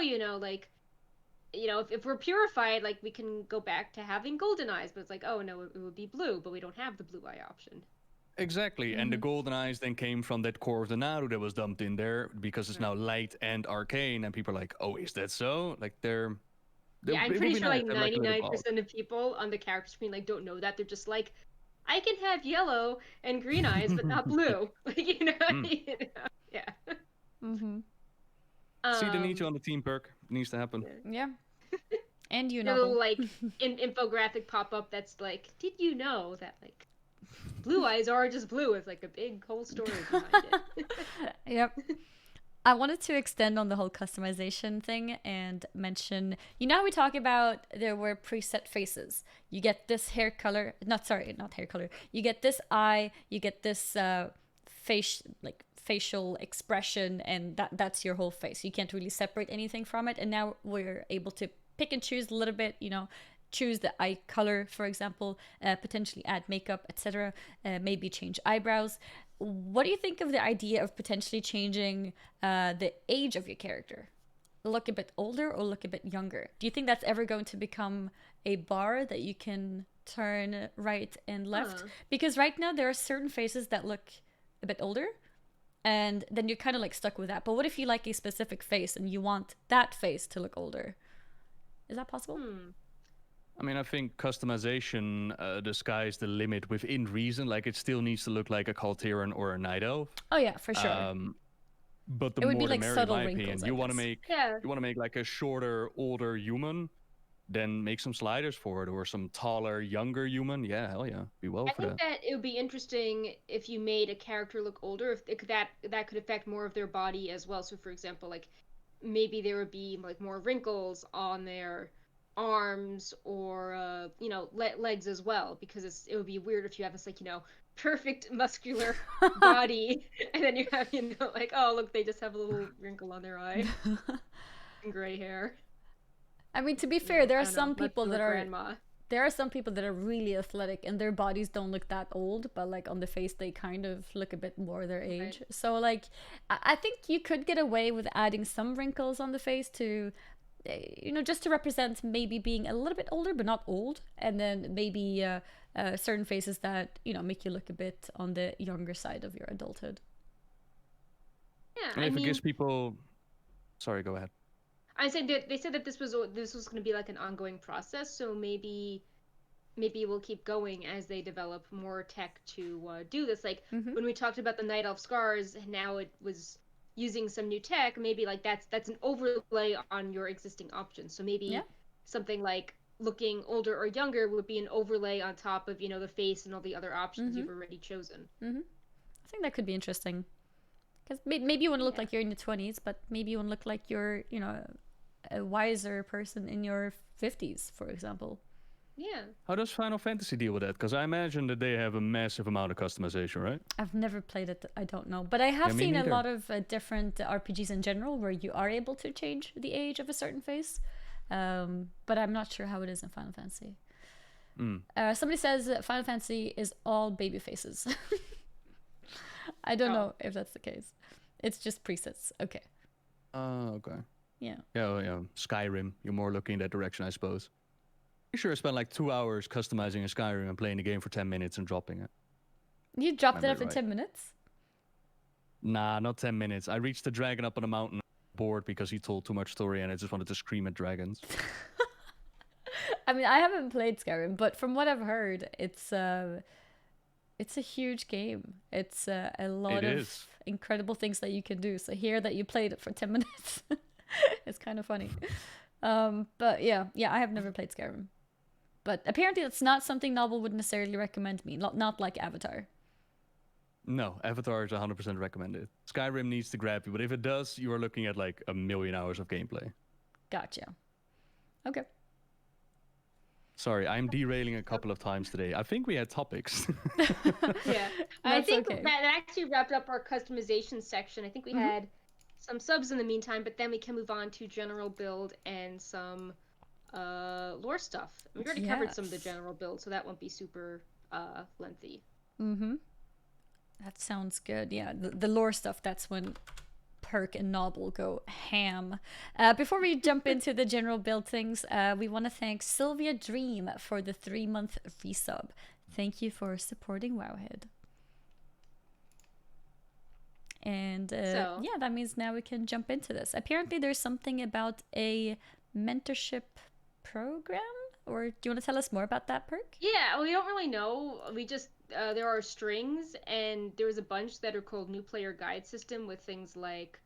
if we're purified, like we can go back to having Golden Eyes. But it's like, oh no, it would be blue, but we don't have the blue eye option. Exactly, and the mhm. golden eyes then came from that core of the Naru that was dumped in there because it's now light and arcane, and people are like, "Oh, is that so?" Like Yeah, I'm it would pretty be sure nice like to have like a little bug. 99% of people on the character screen like don't know that. They're just like, I can have yellow and green eyes, but not blue. Like, Mm. Yeah. Mhm. See the need Um, you on the team perk needs to happen. yeah. Yeah. And you Your little novel. like infographic pop up that's like, did you know that like blue eyes are just blue with like a big whole story behind it. Yep. I wanted to extend on the whole customization thing and mention, you know how we talk about there were preset faces. You get this hair color, not hair color. You get this eye, you get this facial expression, and that's your whole face. You can't really separate anything from it. And now we're able to pick and choose a little bit, choose the eye color, for example, potentially add makeup, etc. Maybe change eyebrows. What do you think of the idea of potentially changing the age of your character? Look a bit older or look a bit younger? Do you think that's ever going to become a bar that you can turn right and left? Huh. Because right now there are certain faces that look a bit older, and then you're kind of like stuck with that. But what if you like a specific face and you want that face to look older? Is that possible? Hmm. I mean, I think customization, the sky's the limit within reason. Like, it still needs to look like a Kalteran or a Night Elf. Oh yeah, for sure. Um, but the It would be more the like merrier, in subtle my opinion. wrinkles, I guess. Yeah. You want to make like a shorter, older human, then make some sliders for it, or some taller, younger human. Yeah, hell yeah, be well I for think that. that it would be interesting if you made a character look older, if that could affect more of their body as well. So, for example, like maybe there would be like more wrinkles on their arms or legs as well, because it would be weird if you have this like perfect muscular body and then you have like, oh look, they just have a little wrinkle on their eye and gray hair. I mean, to be fair, there I are don't know, some people that muscular are grandma. there are some people that are really athletic and their bodies don't look that old, but like on the face they kind of look a bit more their Right. age. So like I think you could get away with adding some wrinkles on the face to just to represent maybe being a little bit older but not old, and then maybe certain faces that make you look a bit on the younger side of your adulthood. Yeah, And I if it gives mean, people, sorry, go ahead. I said that they said that this was going to be like an ongoing process, so maybe we'll keep going as they develop more tech to do this. Like Mm-hmm. when we talked about the Night Elf scars, now it was using some new tech. Maybe like that's an overlay on your existing options. So Yeah. maybe something like looking older or younger would be an overlay on top of the face and all the other options Mm-hmm. you've already chosen. Mm-hmm. I think that could be interesting because maybe you want to look Yeah. like you're in your 20s, but maybe you want to look like you're a wiser person in your 50s, for example. Yeah. How does Final Fantasy deal with that? Because I imagine that they have a massive amount of customization, right? I've never played it, I don't know. But I Yeah, have me seen a neither. lot of different RPGs in general where you are able to change the age of a certain face. But I'm not sure how it is in Final Fantasy. Mm. Somebody says that Final Fantasy is all baby faces. I don't Oh. know if that's the case. It's just presets. Okay. Okay. Yeah. Yeah, well, yeah. Skyrim. You're more looking in that direction, I suppose. Pretty sure I spent like 2 hours customizing a Skyrim and playing the game for 10 minutes and dropping it. You dropped it Remember after right. 10 minutes? Nah, not 10 minutes. I reached the dragon up on a mountain, bored because he told too much story, and I just wanted to scream at dragons. I mean, I haven't played Skyrim, but from what I've heard, it's a huge game. It's a lot It of is. incredible things that you can do. So here that you played it for 10 minutes, it's kind of funny. But yeah, I have never played Skyrim. But apparently that's not something Novel would necessarily recommend me. Not like Avatar. No, Avatar is 100% recommended. Skyrim needs to grab you, but if it does, you are looking at like 1,000,000 hours of gameplay. Gotcha. Okay. Sorry, I'm derailing a couple of times today. I think we had topics. Yeah, I That's think okay. that actually wrapped up our customization section. I think we had some subs in the meantime, but then we can move on to general build and some lore stuff. We've already covered some of the Yes. general build, so that won't be super lengthy. That sounds good. Yeah, the lore stuff, that's when Perk and Noble go ham. Before we jump into the general build things, we want to thank Sylvia Dream for the 3-month resub. Thank you for supporting Wowhead. And So- yeah, that means now we can jump into this. Apparently, there's something about a mentorship program, or do you want to tell us more about that, Perk? Yeah, we don't really know. We just there are strings, and there's a bunch that are called New Player Guide System with things like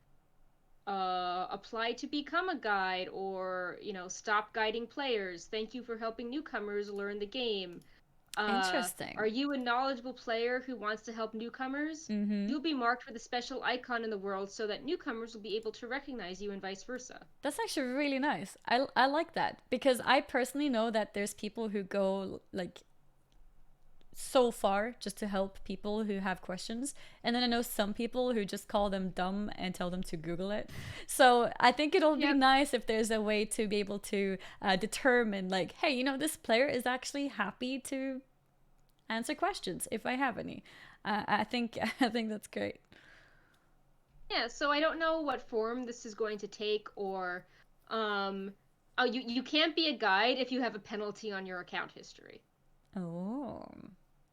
apply to become a guide, or stop guiding players. Thank you for helping newcomers learn the game. Interesting. Are you a knowledgeable player who wants to help newcomers? You'll be marked with a special icon in the world so that newcomers will be able to recognize you and vice versa. That's actually really nice. I like that, because I personally know that there's people who go like so far just to help people who have questions, and then I know some people who just call them dumb and tell them to Google it. So I think it'll be nice if there's a way to be able to determine, like, hey, this player is actually happy to answer questions if I have any. I think that's great. Yeah, so I don't know what form this is going to take, or you can't be a guide if you have a penalty on your account history. Oh,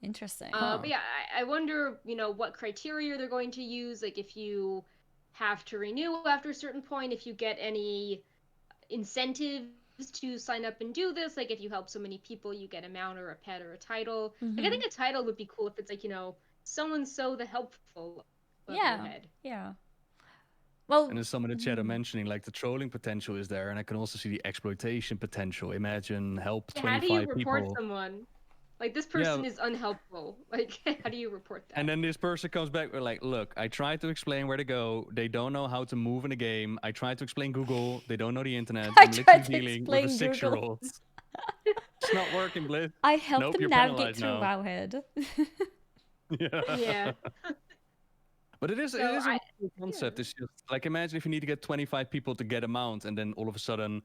interesting. But yeah, I wonder, what criteria they're going to use. Like, if you have to renew after a certain point, if you get any incentives to sign up and do this. Like, if you help so many people, you get a mount or a pet or a title. Like, I think a title would be cool if it's like, so-and-so the helpful. Yeah. Well, and as some in the chat are mentioning, like, the trolling potential is there, and I can also see the exploitation potential. Imagine help 25 how do you report people. someone? Like, this person is unhelpful. Like, how do you report that? And then this person comes back, we're like, look, I tried to explain where to go. They don't know how to move in the game. I tried to explain Google. They don't know the internet. I'm literally dealing with a 6-year-old. It's not working, Bliss. I helped Nope, them you're navigate penalized through now. Wowhead. Yeah. But it is So a cool concept. It's just like, imagine if you need to get 25 people to get a mount, and then all of a sudden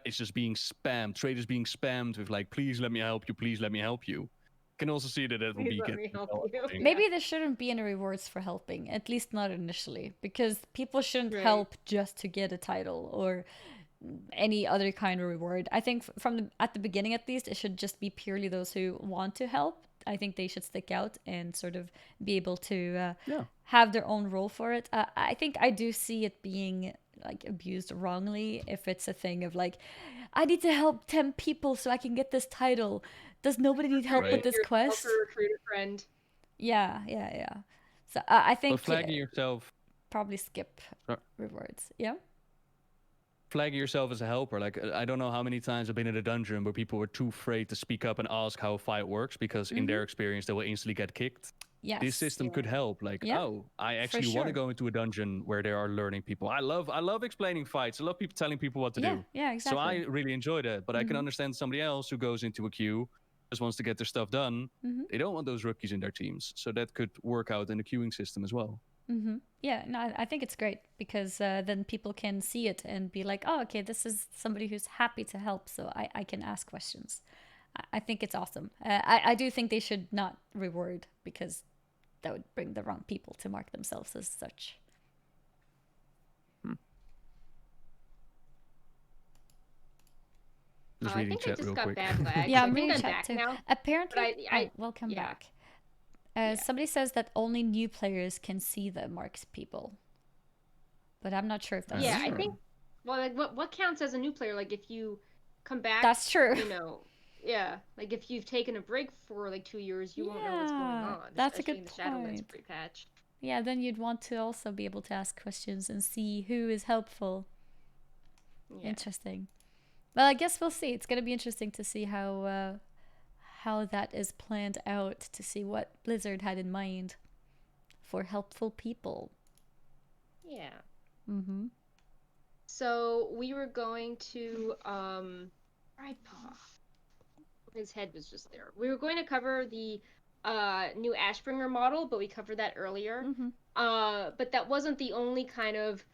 it's just being spammed. Traders being spammed with like, please let me help you, please let me help you. Can also see that will be let me help you. Maybe there shouldn't be any rewards for helping, at least not initially, because people shouldn't help just to get a title or any other kind of reward. I think at the beginning, at least, it should just be purely those who want to help. I think they should stick out and sort of be able to have their own role for it. I think I do see it being like abused wrongly if it's a thing of like, I need to help 10 people so I can get this title. Does nobody need help with this quest? Recruit a friend. Yeah. So I think flagging yourself, probably skip rewards. Yeah. Flagging yourself as a helper. Like, I don't know how many times I've been in a dungeon where people were too afraid to speak up and ask how a fight works because in their experience they will instantly get kicked. Yes. This system could help. Like, I actually want to go into a dungeon where there are learning people. I love explaining fights. I love people telling people what to do. Yeah, exactly. So I really enjoy that. But I can understand somebody else who goes into a queue, just wants to get their stuff done. They don't want those rookies in their teams. So that could work out in the queuing system as well. Yeah, no, I think it's great because then people can see it and be like, oh, okay, this is somebody who's happy to help, so I can ask questions. I think it's awesome. I do think they should not reward because that would bring the wrong people to mark themselves as such. Just I reading think I chat just real got quick. bad lag. Yeah, I I'm think reading I'm chat back too. now. Apparently, welcome back. Somebody says that only new players can see the marked people, but I'm not sure if that's true. I think. Well, like, what counts as a new player? Like, if you come back, that's true. Like if you've taken a break for like 2 years, you won't know what's going on. That's a good in the Shadowlands pre-patch. Yeah, then you'd want to also be able to ask questions and see who is helpful. Yeah. Interesting. Well, I guess we'll see. It's gonna be interesting to see how that is planned out, to see what Blizzard had in mind for helpful people. Yeah. So we were going to right paw. His head was just there. We were going to cover the new Ashbringer model, but we covered that earlier. But that wasn't the only kind of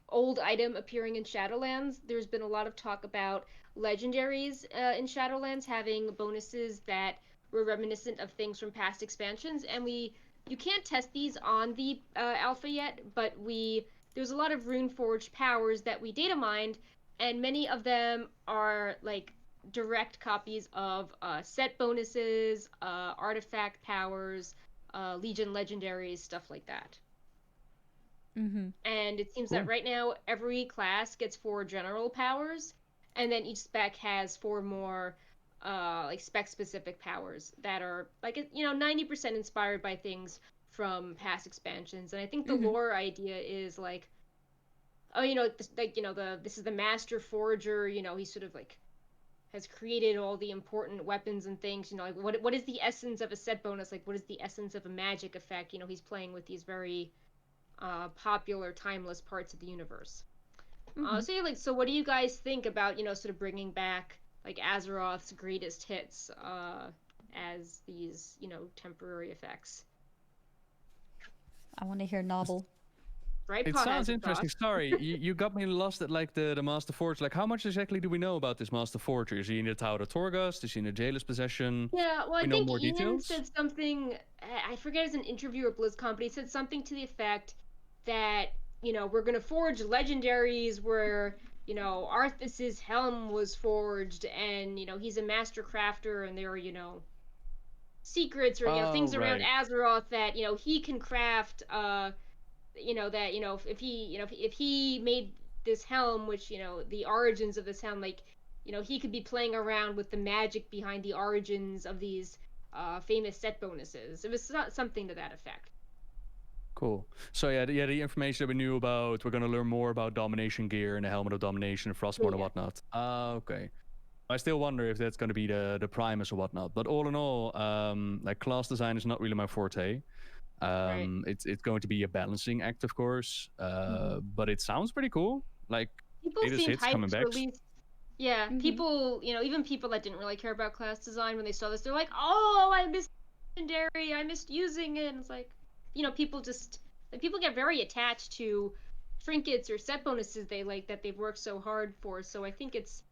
old item appearing in Shadowlands. There's been a lot of talk about legendaries in Shadowlands having bonuses that were reminiscent of things from past expansions, and you can't test these on the alpha yet, but there's a lot of rune-forged powers that we data mined, and many of them are like direct copies of set bonuses, artifact powers, Legion legendaries, stuff like that. And it seems that right now every class gets 4 general powers, and then each spec has 4 more like spec-specific powers that are like 90% inspired by things from past expansions. And I think the lore idea is like, this is the master forger. He sort of like has created all the important weapons and things. Like what is the essence of a set bonus? Like what is the essence of a magic effect? He's playing with these very popular, timeless parts of the universe. So what do you guys think about sort of bringing back like Azeroth's greatest hits as these temporary effects? I want to hear novel. Right, it sounds interesting. Sorry, you got me lost at like the Master Forge. Like, how much exactly do we know about this Master Forger? Is he in the Tower of Torghast? Is he in the Jailer's possession? Yeah, well, I know think more Ian details? said something. I forget, as an interview at BlizzCon, but he said something to the effect that we're gonna forge legendaries where Arthas's helm was forged, and he's a master crafter, and there are secrets or things around Azeroth that he can craft. If he made this helm, which the origins of this helm, like he could be playing around with the magic behind the origins of these famous set bonuses. It was something to that effect. Cool. So the information that we knew about, we're going to learn more about domination gear and the helmet of domination and frostmourne and whatnot. Okay. I still wonder if that's going to be the Primus or whatnot. But all in all, like class design is not really my forte. It's going to be a balancing act, of course. But it sounds pretty cool. Like people seem hyped to release. Yeah, people, even people that didn't really care about class design, when they saw this, they're like, "Oh, I missed legendary. I missed using it." And it's like, people get very attached to trinkets or set bonuses they like that they've worked so hard for. So I think it's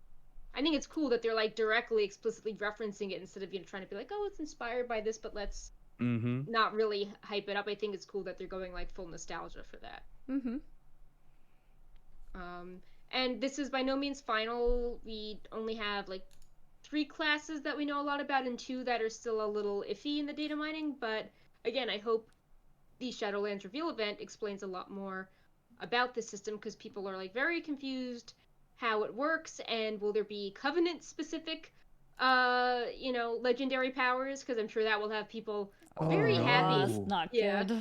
cool that they're like directly, explicitly referencing it instead of trying to be like, "Oh, it's inspired by this, but let's not really hype it up." I think it's cool that they're going like full nostalgia for that. And this is by no means final. We only have like 3 classes that we know a lot about, and 2 that are still a little iffy in the data mining. But again, I hope the Shadowlands reveal event explains a lot more about the system, because people are like very confused how it works, and will there be Covenant specific legendary powers, because I'm sure that will have people very happy. That's not good.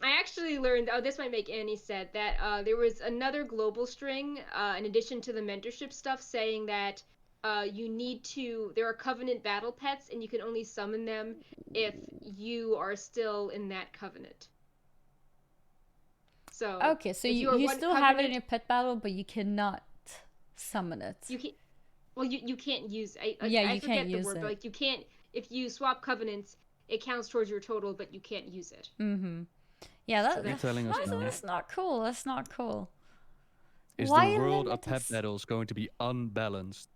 I actually learned, this might make Annie sad, that there was another global string in addition to the mentorship stuff saying that there are Covenant battle pets, and you can only summon them if you are still in that Covenant. So okay, so you still have it in your pet battle, but you cannot summon it. You can't. Well, you can't use. I can't forget use the word, it. but like you can't. If you swap Covenants, it counts towards your total, but you can't use it. Yeah, that's not cool. That's not cool. Is the world of pet battles going to be unbalanced?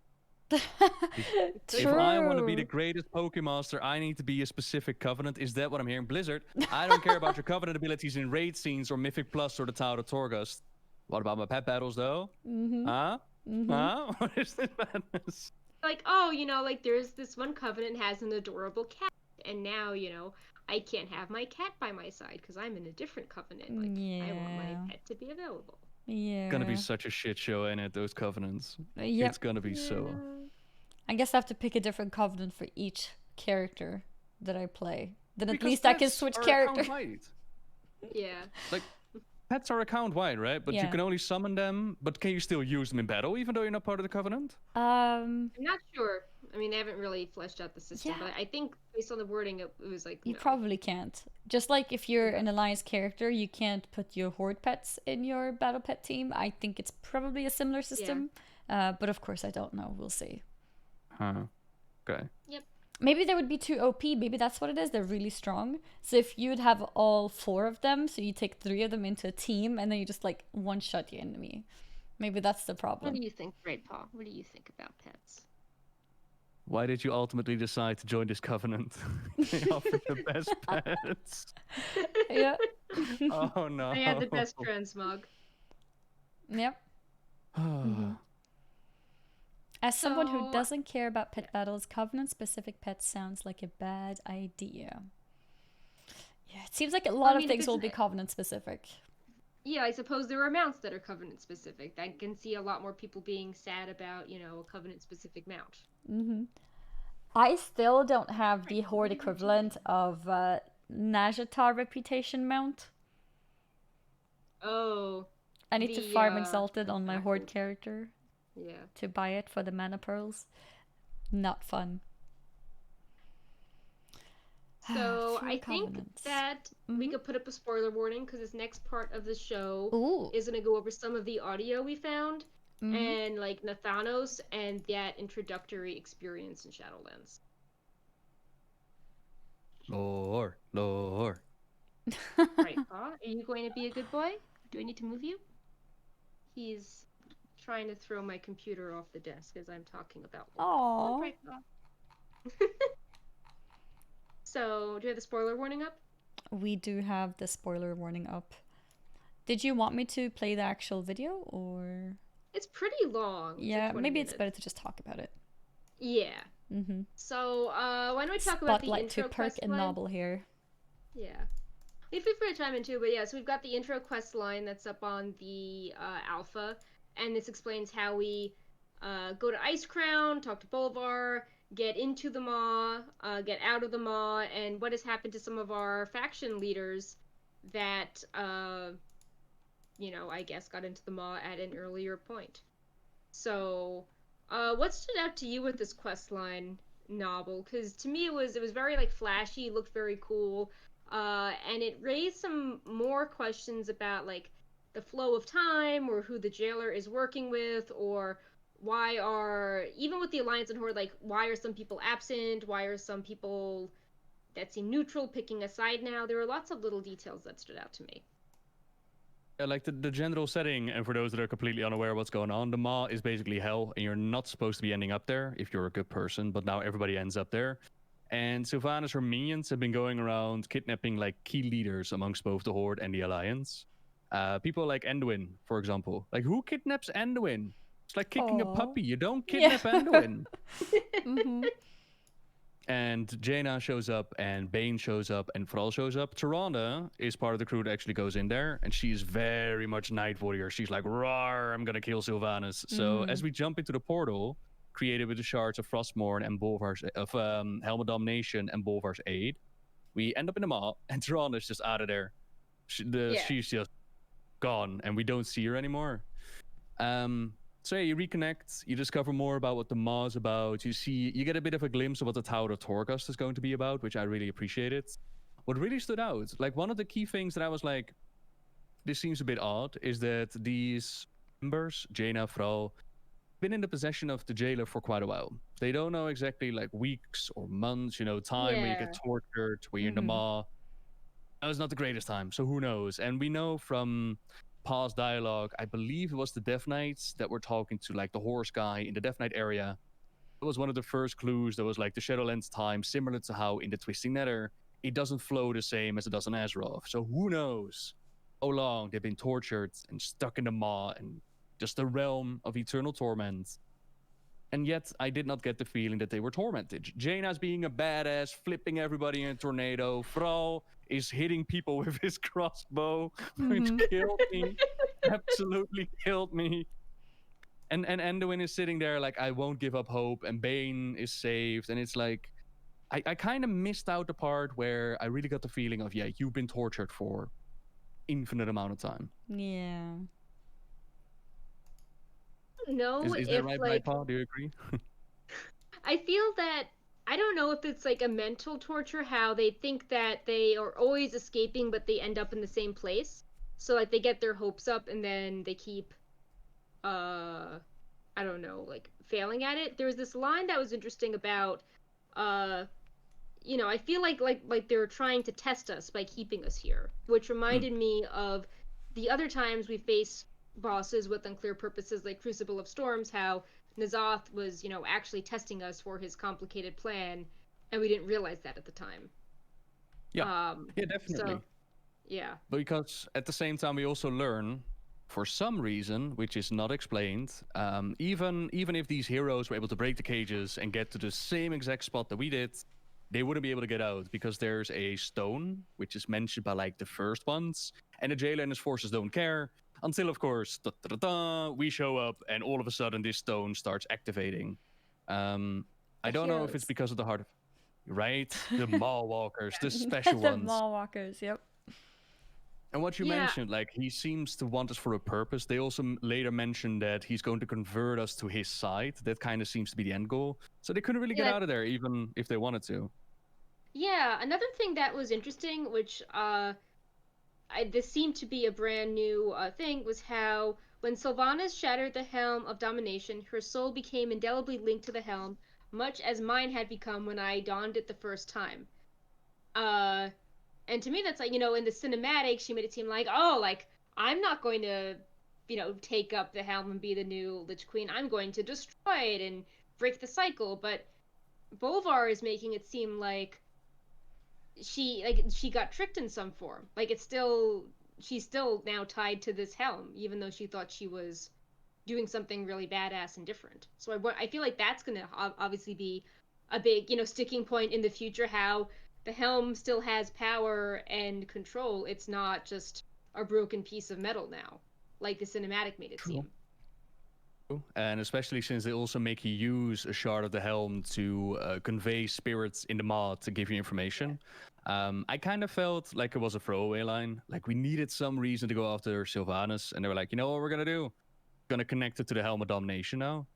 If I want to be the greatest Pokemaster, I need to be a specific Covenant. Is that what I'm hearing? Blizzard, I don't care about your Covenant abilities in raid scenes or Mythic Plus or the Tower of Torghast. What about my pet battles, though? Huh? What is this madness? Like, like there's this one Covenant has an adorable cat, and now, I can't have my cat by my side because I'm in a different Covenant. Like, I want my pet to be available. Yeah. It's gonna be such a shit show, ain't it? Those Covenants. Yep. It's gonna be so. I guess I have to pick a different Covenant for each character that I play. Then at least I can switch character. Yeah. Like, pets are account-wide, right? But you can only summon them, but can you still use them in battle, even though you're not part of the Covenant? I'm not sure. I mean, they haven't really fleshed out the system, but I think based on the wording, it was like, You probably can't. Just like if you're an Alliance character, you can't put your Horde pets in your battle pet team. I think it's probably a similar system. But of course, I don't know. We'll see. Huh. Okay. Yep. Maybe they would be too OP. Maybe that's what it is. They're really strong. So if you'd have all 4 of them, so you take 3 of them into a team, and then you just like one-shot your enemy. Maybe that's the What problem. do you think, Great Paw? What do you think about pets? Why did you ultimately decide to join this covenant? They offer the best pets. Yeah. Oh no. I had the best transmog. Yep. Mm-hmm. As someone who So- doesn't care about pet battles, covenant-specific pets sounds like a bad idea. Yeah, it seems like a lot I mean, of if things it's will be covenant-specific. Yeah, I suppose there are mounts that are covenant specific. I can see a lot more people being sad about, you know, a covenant specific mount. I still don't have the horde equivalent of Najata reputation mount. Oh, I need to The, farm exalted on my Unshackled. horde character yeah. to buy it for the mana pearls. Not fun. So True I think covenants. that we could put up a spoiler warning because this next part of the show Ooh. is going to go over some of the audio we found and like Nathanos and that introductory experience in Shadowlands. Lore. Right, Paw? Are you going to be a good boy? Do I need to move you? He's trying to throw my computer off the desk as I'm talking about lore. Aww. Right, Paw. So, do you have the spoiler warning up? We do have the spoiler warning up. Did you want me to play the actual video or? It's pretty long. It's like Yeah, 20 maybe it's minutes. better to just talk about it. Yeah. So, why don't we talk about the Spotlight to intro Perk quest and line? Nobble here. Yeah. Feel free to chime in too, but yeah, so we've got the intro quest line that's up on the alpha, and this explains how we go to Ice Crown, talk to Bolvar, get into the Maw, get out of the Maw, and what has happened to some of our faction leaders that, you know, I guess got into the Maw at an earlier point. So, what stood out to you with this quest line, Nobble? Because to me it was very like flashy, looked very cool, and it raised some more questions about like the flow of time or who the jailer is working with, or why are, even with the Alliance and Horde, like why are some people absent? Why are some people that seem neutral picking a side now? There were lots of little details that stood out to me. Yeah, like the general setting, and for those that are completely unaware of what's going on, the Maw is basically hell, and you're not supposed to be ending up there if you're a good person, but now everybody ends up there. And Sylvanas, her minions, have been going around kidnapping like key leaders amongst both the Horde and the Alliance. People like Anduin, for example. Like, who kidnaps Anduin? It's like kicking a Aw. puppy. You don't kidnap Yeah. Anduin. And Jaina shows up, and Bane shows up, and Thrall shows up. Tyrande is part of the crew that actually goes in there, and she's very much Night Warrior. She's like, "Roar, I'm gonna kill Sylvanas." So as we jump into the portal, created with the shards of Frostmourne and Bolvar's of Helm of Domination and Bolvar's aid, we end up in the Maw, and Tyrande's just out of there. She's just gone, and we don't see her anymore. So yeah, you reconnect, you discover more about what the Maw is about. You get a bit of a glimpse of what the Tower of Torghast is going to be about, which I really appreciated. What really stood out, like one of the key things that I was like, this seems a bit odd, is that these members, Jaina, Thrall, been in the possession of the jailer for quite a while. They don't know exactly like weeks or months, time where you get tortured, where you're in the Maw. That was not the greatest time, so who knows? And we know from past dialogue, I believe it was the Death Knights that were talking to like the horse guy in the Death Knight area. It was one of the first clues that was like the Shadowlands time, similar to how in the Twisting Nether, it doesn't flow the same as it does in Azeroth. So who knows how long they've been tortured and stuck in the Maw and just the realm of eternal torment. And yet, I did not get the feeling that they were tormented. Jaina's being a badass, flipping everybody in a tornado. Thrall is hitting people with his crossbow, which killed me. Absolutely killed me. And Anduin is sitting there like, I won't give up hope, and Bane is saved. And it's like, I kind of missed out the part where I really got the feeling of, yeah, you've been tortured for infinite amount of time. Yeah. No, Is if that right, like Paul? Do you agree? I feel that I don't know if it's like a mental torture, how they think that they are always escaping, but they end up in the same place. So like they get their hopes up and then they keep, I I don't know, like failing at it. There was this line that was interesting about I feel like they're trying to test us by keeping us here, which reminded me of the other times we faced bosses with unclear purposes like Crucible of Storms, how N'Zoth was, actually testing us for his complicated plan, and we didn't realize that at the time. Yeah, yeah, definitely. So, yeah. Because at the same time, we also learn, for some reason, which is not explained, even if these heroes were able to break the cages and get to the same exact spot that we did, they wouldn't be able to get out because there's a stone, which is mentioned by like the first ones, and the jailer and his forces don't care until, of course, we show up and all of a sudden this stone starts activating. I don't know if it's because of the heart of... Right? The mall walkers, the special The ones. mall walkers, yep. And what you mentioned, like, he seems to want us for a purpose. They also later mentioned that he's going to convert us to his side. That kind of seems to be the end goal. So they couldn't really get out of there, even if they wanted to. Yeah, another thing that was interesting, which this seemed to be a brand new thing, was how when Sylvanas shattered the helm of domination, her soul became indelibly linked to the helm, much as mine had become when I donned it the first time. And to me, that's like, in the cinematic, she made it seem like, oh, like, I'm not going to, take up the helm and be the new Lich Queen. I'm going to destroy it and break the cycle. But Bolvar is making it seem like she got tricked in some form. Like, she's still now tied to this helm, even though she thought she was doing something really badass and different. So I feel like that's going to obviously be a big, sticking point in the future, how the helm still has power and control. It's not just a broken piece of metal now, like the cinematic made it seem. And especially since they also make you use a shard of the helm to convey spirits in the mod to give you information. I kind of felt like it was a throwaway line. Like, we needed some reason to go after Sylvanas, and they were like, you know what we're gonna do? Gonna connect it to the Helm of Domination now.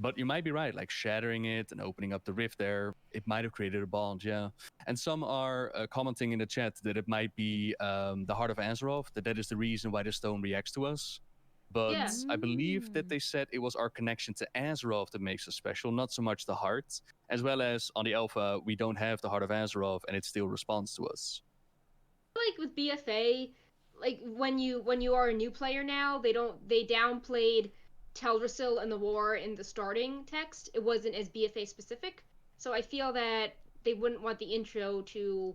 But you might be right, like shattering it and opening up the rift there, it might have created a bond, yeah. And some are commenting in the chat that it might be the Heart of Azeroth, that is the reason why the stone reacts to us. But I believe that they said it was our connection to Azeroth that makes us special, not so much the heart. As well as on the alpha, we don't have the Heart of Azeroth and it still responds to us. Like with BFA, like when you are a new player now, they downplayed Teldrassil and the war in the starting text. It wasn't as BFA specific. So I feel that they wouldn't want the intro to,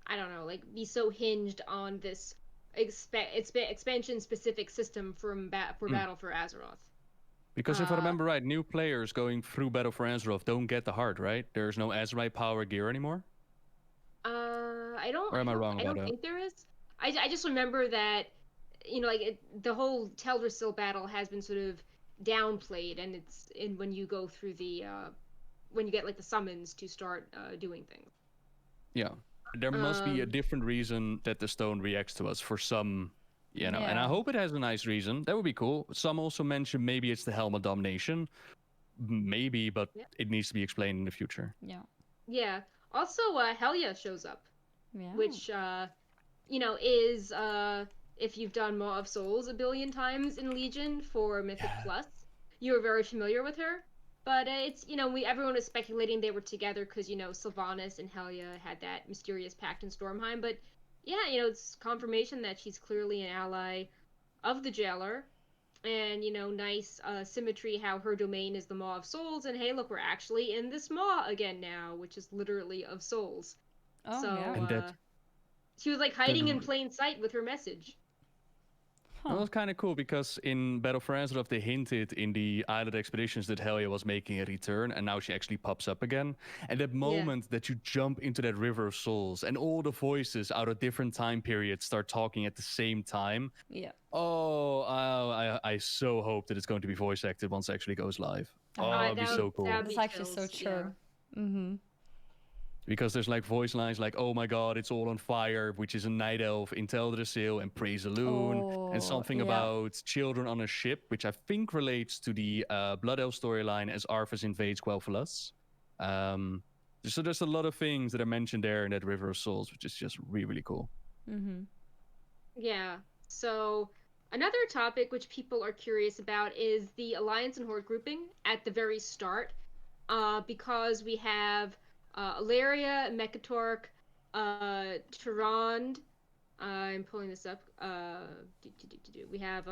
I don't know, like be so hinged on this expansion specific system for Battle for Azeroth. Because if I remember right, new players going through Battle for Azeroth don't get the heart, right? There's no Azerite power gear anymore? I don't. Or am I wrong I about don't that? think there is. I just remember that, the whole Teldrassil battle has been sort of downplayed, and it's when you go through the when you get like the summons to start doing things. Yeah, there must be a different reason that the stone reacts to us for some, and I hope it has a nice reason. That would be cool. Some also mention maybe it's the Helm of Domination. Maybe, but it needs to be explained in the future. Yeah. Yeah. Also, Helya shows up, which is if you've done Maw of Souls a billion times in Legion for Mythic Plus, you're very familiar with her. But it's everyone was speculating they were together because Sylvanas and Helya had that mysterious pact in Stormheim. But yeah, it's confirmation that she's clearly an ally of the Jailer, and nice symmetry how her domain is the Maw of Souls, and hey, look, we're actually in this Maw again now, which is literally of souls. Oh, so yeah. she was like hiding in plain sight with her message. That was kind of cool because in Battle for Azeroth they hinted in the Island Expeditions that Helya was making a return, and now she actually pops up again. And that moment that you jump into that River of Souls and all the voices out of different time periods start talking at the same time. Yeah. I so hope that it's going to be voice acted once it actually goes live. It'd be so cool. That's actually so true. Yeah. Because there's like voice lines like, oh my god, it's all on fire, which is a night elf in Teldrassil, and praise the loon, and something about children on a ship, which I think relates to the Blood Elf storyline as Arthas invades Quel'Thalas. So there's a lot of things that are mentioned there in that River of Souls, which is just really, really cool. Yeah. So Another topic which people are curious about is the Alliance and Horde grouping at the very start, because we have Ilaria, Mekatork, Tyrande. I'm pulling this up. We have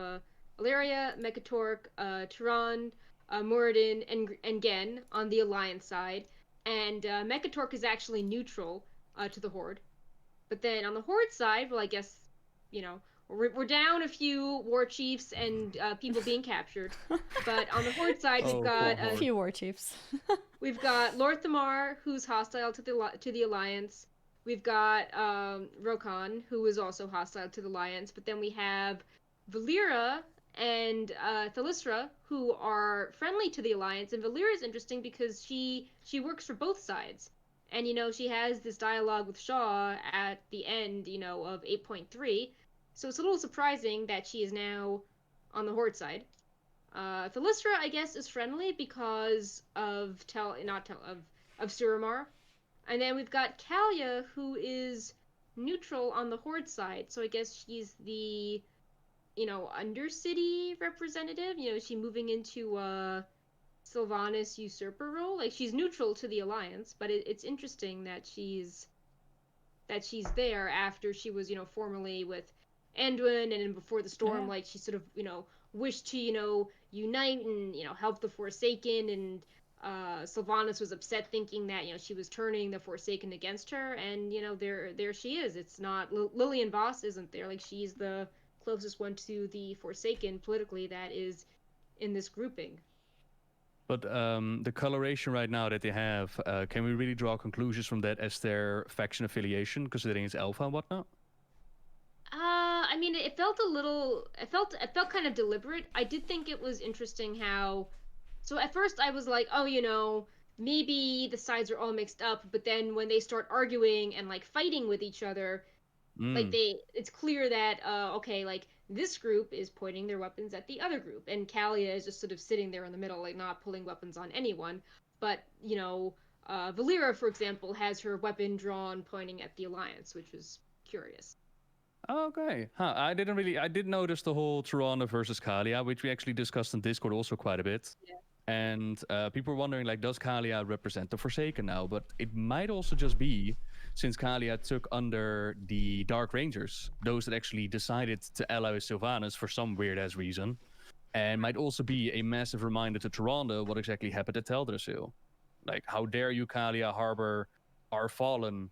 Ilaria, Mekatork, Tyrande, Moradin, and Gen on the Alliance side, and Mekatork is actually neutral to the Horde. But then on the Horde side, well, I guess, you know, we're down a few war chiefs and people being captured. But on the Horde side, we've got a few war chiefs. we've got Lord Thamar, who's hostile to the Alliance. We've got Rokan, who is also hostile to the Alliance. But then we have Valera and Thalyssra, who are friendly to the Alliance. And Valera is interesting because she works for both sides. And, you know, she has this dialogue with Shaw at the end, you know, of 8.3. So it's a little surprising that she is now on the Horde side. Thalyssra, I guess, is friendly because of Suramar. And then we've got Kalia, who is neutral on the Horde side. So I guess she's the, you know, Undercity representative. You know, is she moving into Sylvanas usurper role? Like, she's neutral to the Alliance, but it's interesting that she's there after she was, you know, formerly with Anduin, and before the storm, like, she sort of, you know, wished to, you know, unite and, you know, help the Forsaken, and Sylvanas was upset thinking that, you know, she was turning the Forsaken against her, and, you know, there she is. It's not Lillian Voss isn't there. Like, she's the closest one to the Forsaken politically that is in this grouping. But the coloration right now that they have, can we really draw conclusions from that as their faction affiliation, considering it's alpha and whatnot? I mean, it felt a little. It felt kind of deliberate. I did think it was interesting how. So at first I was like, oh, you know, maybe the sides are all mixed up. But then when they start arguing and like fighting with each other, like it's clear that okay, like this group is pointing their weapons at the other group, and Kalia is just sort of sitting there in the middle, like not pulling weapons on anyone. But you know, Valera, for example, has her weapon drawn pointing at the Alliance, which was curious. Okay. Huh. I did notice the whole Tyrande versus Kalia, which we actually discussed in Discord also quite a bit. Yeah. And people were wondering, like, does Kalia represent the Forsaken now? But it might also just be, since Kalia took under the Dark Rangers, those that actually decided to ally with Sylvanas for some weird-ass reason. And might also be a massive reminder to Tyrande what exactly happened at Teldrassil. Like, how dare you, Kalia, harbor our fallen?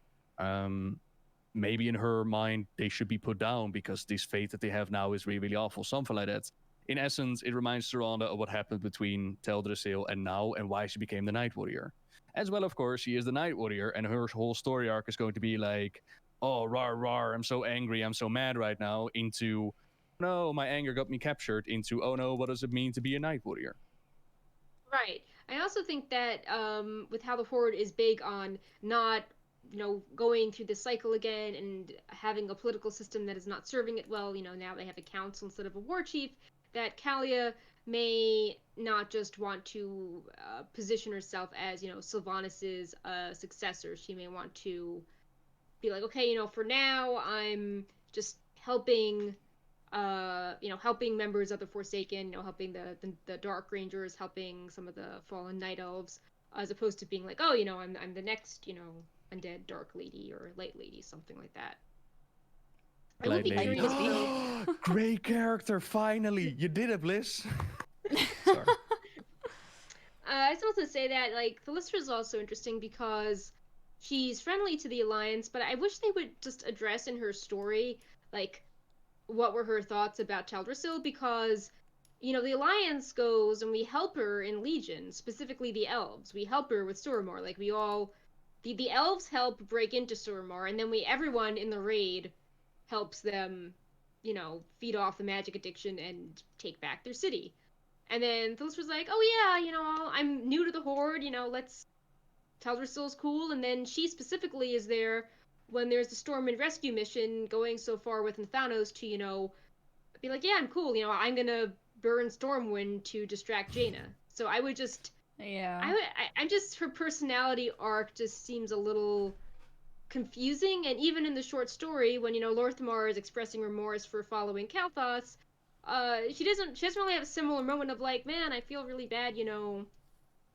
Maybe in her mind, they should be put down because this fate that they have now is really, really awful. Something like that. In essence, it reminds Tyrande of what happened between Teldrassil and now, and why she became the Night Warrior. As well, of course, she is the Night Warrior, and her whole story arc is going to be like, oh, rar, rar, I'm so angry, I'm so mad right now, into, no, my anger got me captured, into, oh no, what does it mean to be a Night Warrior? Right. I also think that with how the Horde is big on not, you know, going through this cycle again and having a political system that is not serving it well, you know, now they have a council instead of a war chief, that Kalia may not just want to position herself as, you know, Sylvanas' successor. She may want to be like, okay, you know, for now I'm just helping, you know, helping members of the Forsaken, you know, helping the Dark Rangers, helping some of the fallen Night Elves, as opposed to being like, oh, you know, I'm the next, you know, undead Dark Lady or Light Lady, something like that. I would be curious though. Great character, finally! You did it, Bliss! Sorry. I just also say that, like, Thalyssra is also interesting because she's friendly to the Alliance, but I wish they would just address in her story, like, what were her thoughts about Teldrassil, because, you know, the Alliance goes and we help her in Legion, specifically the Elves. We help her with Suramar. Like, we all... The Elves help break into Suramar, and then everyone in the raid helps them, you know, feed off the magic addiction and take back their city. And then Thalyssra's like, oh yeah, you know, I'm new to the Horde, you know, let's... Teldrassil's cool, and then she specifically is there when there's the storm and rescue mission going so far with Nathanos to, you know, be like, yeah, I'm cool, you know, I'm gonna burn Stormwind to distract Jaina. So I would just... Yeah. I'm just... Her personality arc just seems a little confusing, and even in the short story, when, you know, Lorthamar is expressing remorse for following Kel'thuzad, she doesn't really have a similar moment of like, man, I feel really bad,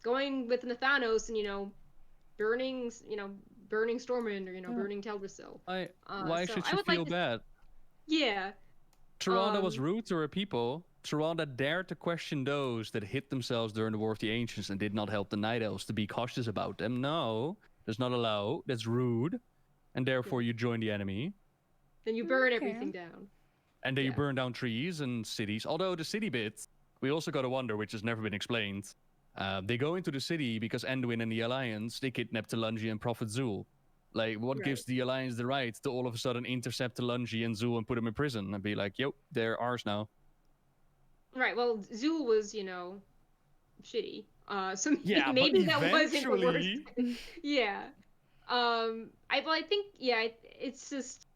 going with Nathanos and burning burning Stormwind or burning Teldrassil. Why So should I she would like feel to, bad? yeah. Tyrande was rude to her people. Tyrande dared to question those that hid themselves during the War of the Ancients and did not help the Night Elves to be cautious about them. No, that's not allowed. That's rude. And therefore you join the enemy. Then you burn everything down. And then you burn down trees and cities. Although the city bit, we also got to wonder, which has never been explained. They go into the city because Anduin and the Alliance, they kidnapped Telungi and Prophet Zul. Like, what gives the Alliance the right to all of a sudden intercept Telungi and Zul and put them in prison and be like, yo, they're ours now? Right, well, Zul was, shitty. So yeah, maybe but that wasn't the worst. Yeah. I think, it's just,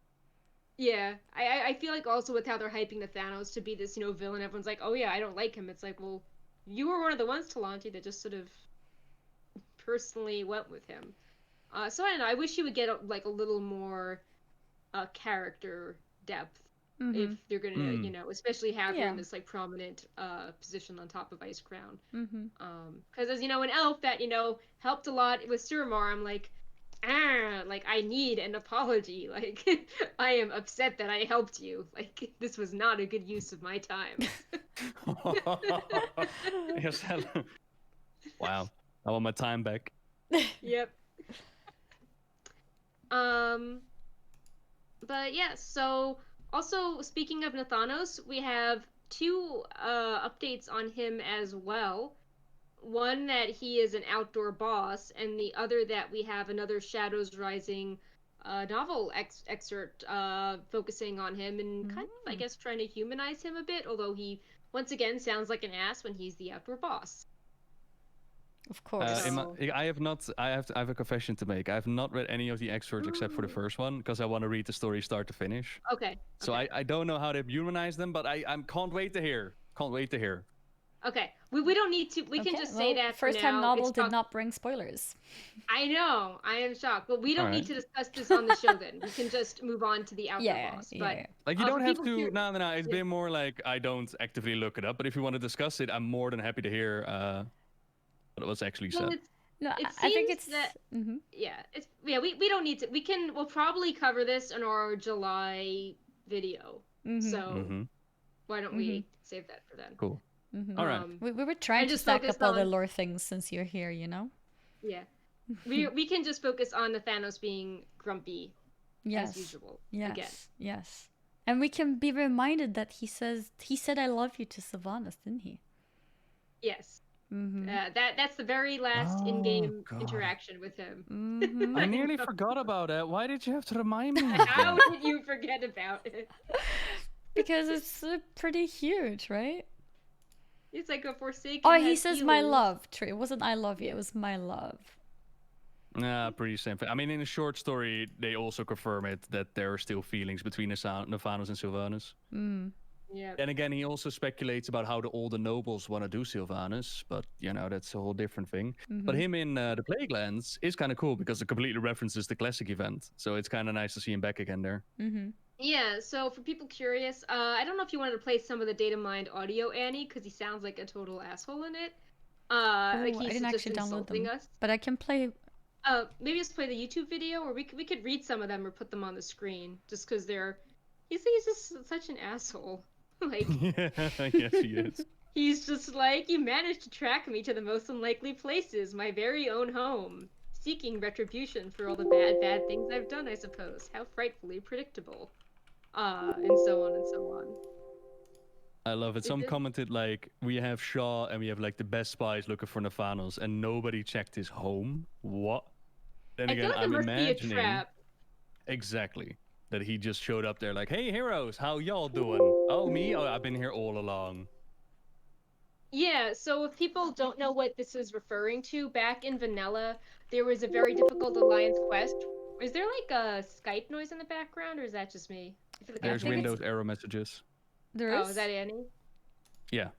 I feel like also with how they're hyping Nathanos to be this, villain, everyone's like, oh yeah, I don't like him. It's like, well, you were one of the ones, Talante, that just sort of personally went with him. So I don't know, I wish he would get like a little more character depth if they're gonna, especially have her in this like prominent position on top of Ice Crown. Because as you know, an elf that helped a lot with Suramar, I'm like, like I need an apology. Like I am upset that I helped you. Like this was not a good use of my time. Yes, wow, I want my time back. Yep. But yeah, so also speaking of Nathanos, we have two updates on him as well. One that he is an outdoor boss, and the other that we have another Shadows Rising novel excerpt focusing on him and kind of, I guess, trying to humanize him a bit, although he once again sounds like an ass when he's the outdoor boss. Of course. I have a confession to make. I have not read any of the excerpts except for the first one because I want to read the story start to finish. Okay. So I don't know how they humanize them, but I can't wait to hear. Can't wait to hear. Okay, we don't need to. We can just say that for now. First time novel did not bring spoilers. I know. I am shocked, but we don't need to discuss this on the show. Then we can just move on to the outdoor boss. But like you don't have to. No. It's been more like I don't actively look it up, but if you want to discuss it, I'm more than happy to hear what was actually said. I think it's that. We don't need to. We'll probably cover this in our July video. So why don't we save that for then? Cool. All right. We were trying to stack up all the lore things since you're here, Yeah. we can just focus on Nathanos being grumpy as usual. Yes. Again. Yes. And we can be reminded that he said I love you to Sylvanas, didn't he? Yes. That's the very last in-game interaction with him. I nearly forgot about that. Why did you have to remind me? How did you forget about it? Because it's pretty huge, right? It's like a Forsaken. Oh, he says my love. It wasn't I love you, it was my love. Pretty simple. I mean, in a short story, they also confirm it that there are still feelings between Nathanos and Sylvanas. Yeah. And again, he also speculates about how all the nobles want to do Sylvanas, but that's a whole different thing. But him in the Plaguelands is kind of cool because it completely references the classic event, so it's kind of nice to see him back again there. Yeah, so for people curious, I don't know if you wanted to play some of the data mined audio, Annie, because he sounds like a total asshole in it. Like he's I didn't actually download them, but I can play. Maybe just play the YouTube video, or we could read some of them or put them on the screen, just because he's just such an asshole. Like, yes, he is. He's just like, you managed to track me to the most unlikely places, my very own home, seeking retribution for all the bad things I've done, I suppose. How frightfully predictable. And so on and so on. I love it. Some commented like, we have Shaw and we have like the best spies looking for Nathanos and nobody checked his home. What? Then again, I'm imagining a trap. Exactly. That he just showed up there like, hey heroes, how y'all doing? Oh, me? Oh, I've been here all along. Yeah, so if people don't know what this is referring to, back in Vanilla, there was a very difficult Alliance quest. Is there like a Skype noise in the background, or is that just me? There's Windows error messages. There is? Oh, is that Annie? Yeah.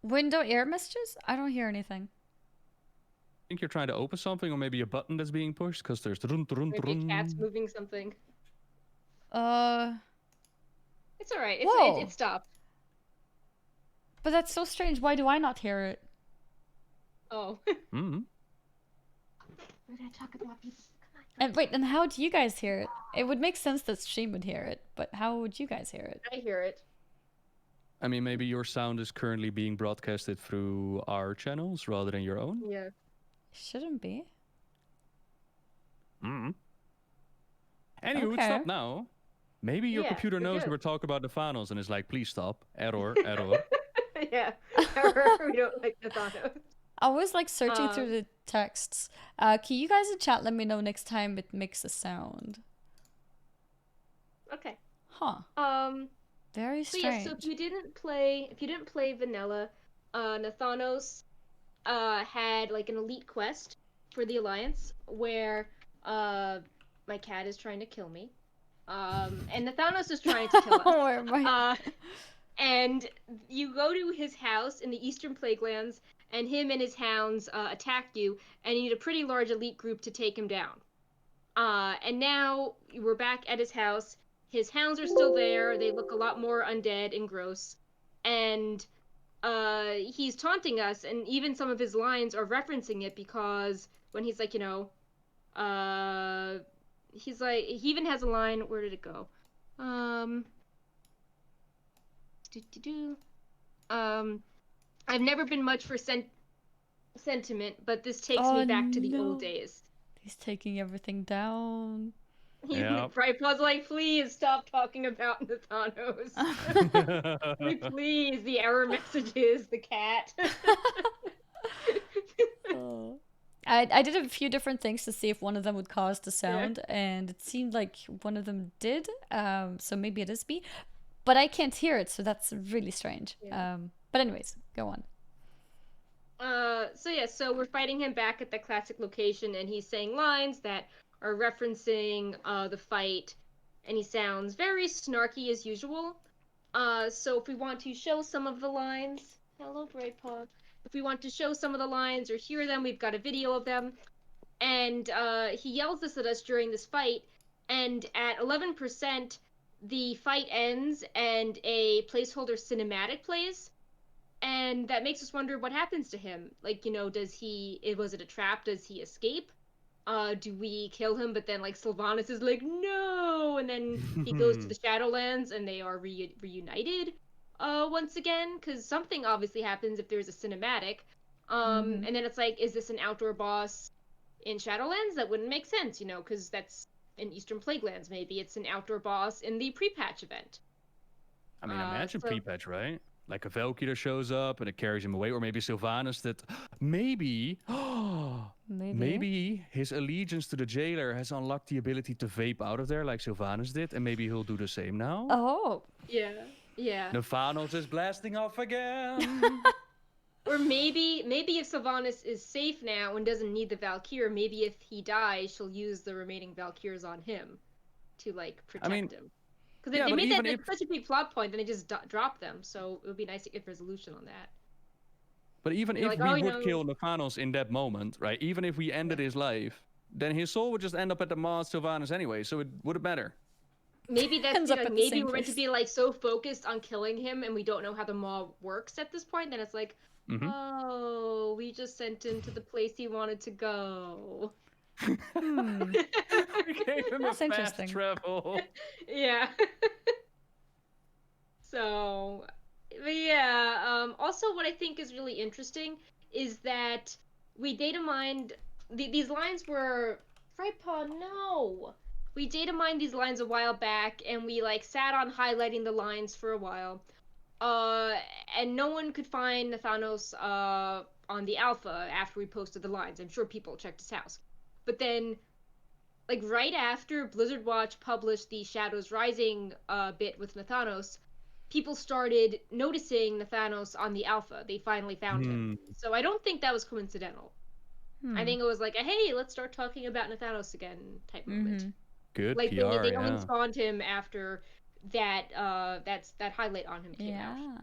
Window error messages? I don't hear anything. I think you're trying to open something, or maybe a button that's being pushed, because there's maybe a cat's moving something. It's alright. It stopped. But that's so strange. Why do I not hear it? Oh. Mm-hmm. We're gonna talk about people. And wait, and how do you guys hear it? It would make sense that Stream would hear it, but how would you guys hear it? I hear it. I mean, maybe your sound is currently being broadcasted through our channels rather than your own. Yeah. Shouldn't be. Mm-hmm. Anywho, Okay. stop now. Maybe your Yeah, computer we're knows good. we're talking about Nathanos and is like, please stop. Error, error. Yeah. We don't like Nathanos. I was like searching through the texts. Can you guys in chat let me know next time it makes a sound? Okay. Huh. Very So strange. yeah, so if you didn't play vanilla, Nathanos had like an elite quest for the Alliance where my cat is trying to kill me. And Nathanos is trying to kill us. Oh, am I- And you go to his house in the Eastern Plaguelands, and him and his hounds attack you, and you need a pretty large elite group to take him down. And now we're back at his house. His hounds are still there. They look a lot more undead and gross. And he's taunting us, and even some of his lines are referencing it because when he's like, he's like, he even has a line. Where did it go? I've never been much for sentiment, but this takes me back to the old days. He's taking everything down. Brightpaws like, please stop talking about Nathanos. Please, the error messages, the cat. I did a few different things to see if one of them would cause the sound, and it seemed like one of them did. So maybe it is me, but I can't hear it, so that's really strange. Yeah. But anyways, go on. So we're fighting him back at the classic location, and he's saying lines that are referencing the fight, and he sounds very snarky as usual. So if we want to show some of the lines, hello Brightpaw. If we want to show some of the lines or hear them, we've got a video of them. And he yells this at us during this fight, and at 11%, the fight ends and a placeholder cinematic plays. And that makes us wonder what happens to him. Like, was it a trap? Does he escape? Do we kill him? But then, like, Sylvanas is like, no! And then he goes to the Shadowlands and they are reunited once again. Because something obviously happens if there's a cinematic. And then it's like, is this an outdoor boss in Shadowlands? That wouldn't make sense, because that's in Eastern Plaguelands. Maybe it's an outdoor boss in the pre-patch event. I mean, imagine pre-patch, right? Like a Valkyrie that shows up and it carries him away, or maybe Sylvanas that maybe his allegiance to the jailer has unlocked the ability to vape out of there like Sylvanas did, and maybe he'll do the same now. Oh. Yeah. Nathanos is blasting off again. Or maybe if Sylvanas is safe now and doesn't need the Valkyrie, maybe if he dies, she'll use the remaining Valkyries on him to like protect him. Because they made that such a big plot point, then they just dropped them. So it would be nice to get resolution on that. But even if we would kill Nathanos in that moment, right? Even if we ended his life, then his soul would just end up at the Maw Sylvanas anyway. So it wouldn't matter. Maybe that's maybe we're meant to be like so focused on killing him, and we don't know how the Maw works at this point. Then it's like, oh, we just sent him to the place he wanted to go. We gave him That's a interesting. fast travel. Yeah. So, but yeah. Also, what I think is really interesting is that we data mined these lines were Frightpaw. No, we data mined these lines a while back, and we like sat on highlighting the lines for a while. And no one could find Nathanos on the alpha after we posted the lines. I'm sure people checked his house. But then, like, right after Blizzard Watch published the Shadows Rising bit with Nathanos, people started noticing Nathanos on the alpha. They finally found him. So I don't think that was coincidental. I think it was like a, hey, let's start talking about Nathanos again type moment. Good like, PR, they only spawned him after that that highlight on him came out.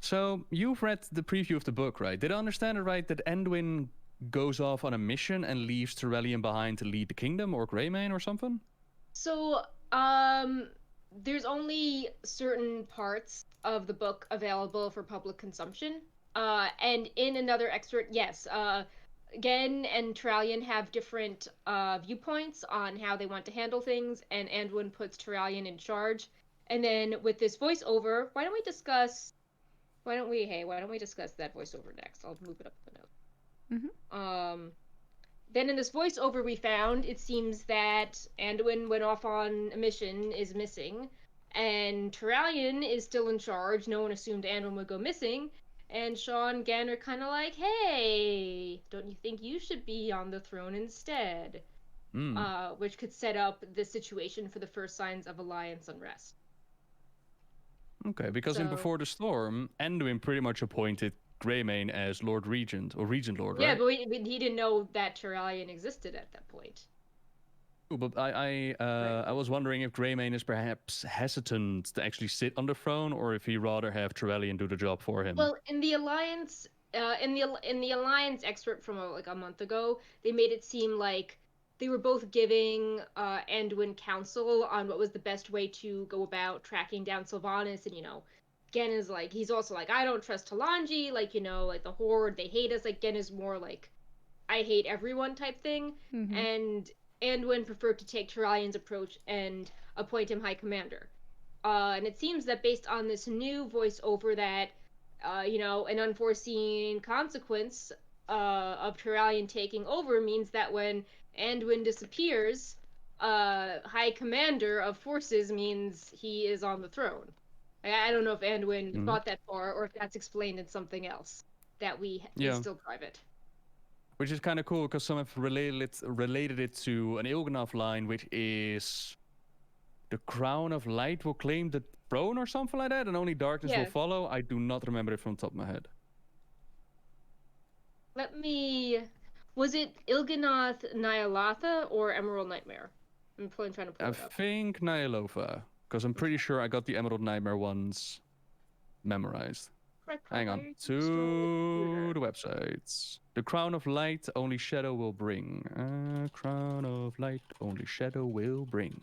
So you've read the preview of the book, right? Did I understand it right that Anduin goes off on a mission and leaves Terrellian behind to lead the kingdom or Greymane or something? So there's only certain parts of the book available for public consumption. And in another excerpt, yes, Gen and Turalyon have different viewpoints on how they want to handle things, and Anduin puts Turalyon in charge. And then with this voiceover, why don't we discuss that voiceover next? I'll move it up the note. Mm-hmm. Then in this voiceover we found, it seems that Anduin went off on a mission, is missing, and Turalyon is still in charge. No one assumed Anduin would go missing, and Shaw and Gan are kind of like, hey, don't you think you should be on the throne instead? Which could set up the situation for the first signs of alliance unrest. Okay, because in Before the Storm, Anduin pretty much appointed Greymane as Lord Regent, or Regent Lord, right? Yeah, but he didn't know that Turalyon existed at that point. But I was wondering if Greymane is perhaps hesitant to actually sit on the throne, or if he rather have Turalyon do the job for him. Well, in the Alliance, in the Alliance excerpt from a month ago, they made it seem like they were both giving Anduin counsel on what was the best way to go about tracking down Sylvanas, and Gen is like, he's also like, I don't trust Talanji, like like the Horde, they hate us. Like Gen is more like, I hate everyone type thing, and Anduin preferred to take Turalyon's approach and appoint him High Commander. And it seems that based on this new voiceover that, an unforeseen consequence of Turalyon taking over means that when Anduin disappears, High Commander of Forces means he is on the throne. I don't know if Anduin thought that far, or if that's explained in something else that is still private. Which is kind of cool, because some have related it to an Il'gynoth line, which is the Crown of Light will claim the throne or something like that, and only darkness will follow. I do not remember it from the top of my head. Was it Il'gynoth Ny'alotha or Emerald Nightmare? I'm trying to pull it up. I think Ny'alotha, because I'm pretty sure I got the Emerald Nightmare ones memorized. Hang on, to the websites. The Crown of Light, only shadow will bring. Crown of Light, only shadow will bring.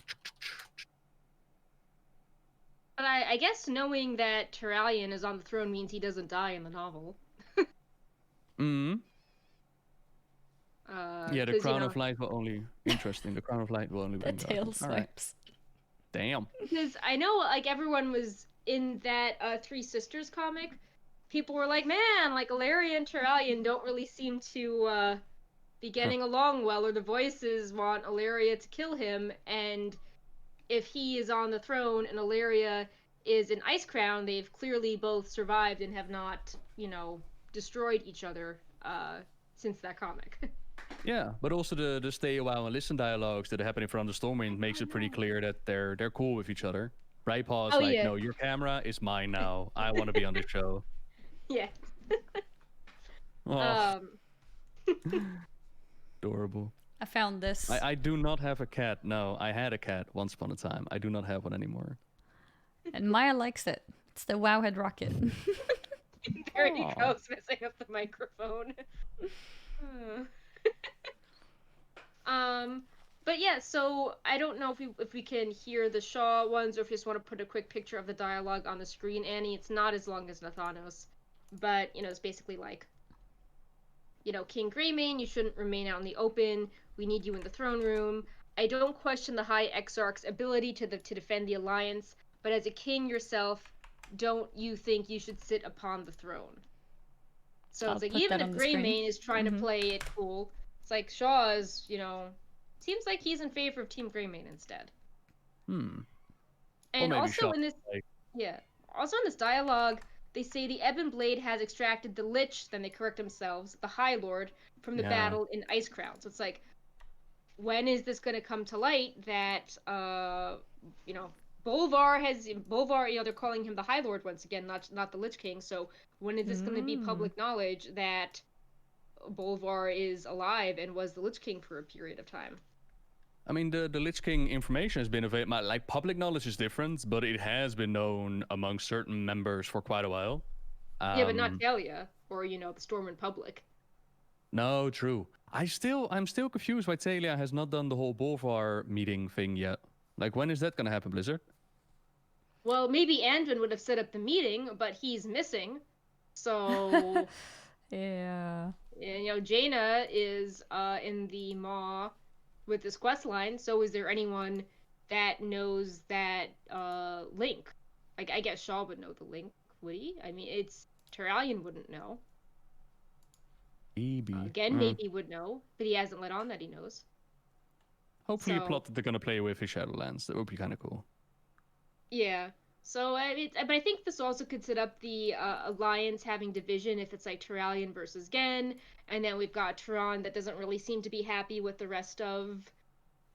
But I guess knowing that Turalyon is on the throne means he doesn't die in the novel. Yeah, the Crown of Light will only... Interesting, the Crown of Light will only bring the tail swipes. Right. Damn. Because I know, like, everyone was in that Three Sisters comic. People were like, man, like, Ilaria and Turalyon don't really seem to be getting along well, or the voices want Ilaria to kill him, and if he is on the throne and Ilaria is an Ice Crown, they've clearly both survived and have not, destroyed each other since that comic. Yeah, but also the stay a while and listen dialogues that are happening from the Stormwind makes it pretty clear that they're cool with each other. Brightpaw's no, your camera is mine now. I want to be on the show. Yeah. Adorable. I found this. I do not have a cat. No, I had a cat once upon a time. I do not have one anymore. And Maya likes it. It's the Wowhead rocket. There he goes, messing up the microphone. But yeah, so I don't know if we can hear the Shaw ones, or if you just want to put a quick picture of the dialogue on the screen, Annie. It's not as long as Nathanos, but it's basically like, King Greymane, you shouldn't remain out in the open. We need you in the throne room. I don't question the High Exarch's ability to defend the Alliance, but as a king yourself, don't you think you should sit upon the throne? So it's like, even if Greymane is trying to play it cool, it's like Shaw is, seems like he's in favor of Team Greymane instead. And also in this, also in this dialogue, they say the Ebon Blade has extracted the Lich, then they correct themselves, the High Lord, from the battle in Ice Crown. So it's like, when is this going to come to light that, Bolvar, they're calling him the High Lord once again, not the Lich King. So when is this going to be public knowledge that Bolvar is alive and was the Lich King for a period of time? I mean, the Lich King information has been available. Like, public knowledge is different, but it has been known among certain members for quite a while. Yeah, but not Talia or the Stormwind public. No, true. I'm still confused why Talia has not done the whole Bolvar meeting thing yet. Like, when is that gonna happen, Blizzard? Well, maybe Anduin would have set up the meeting, but he's missing. So, Yeah. Jaina is in the Maw with this quest line. So, is there anyone that knows that link? Like, I guess Shaw would know the link, would he? I mean, it's Terralion wouldn't know. Maybe. Again, maybe would know, but he hasn't let on that he knows. Hopefully, So, a plot that they're gonna play with is Shadowlands. That would be kind of cool. yeah. So, but I think this also could set up the alliance having division if it's like Terralion versus Gen, and then we've got Tehran that doesn't really seem to be happy with the rest of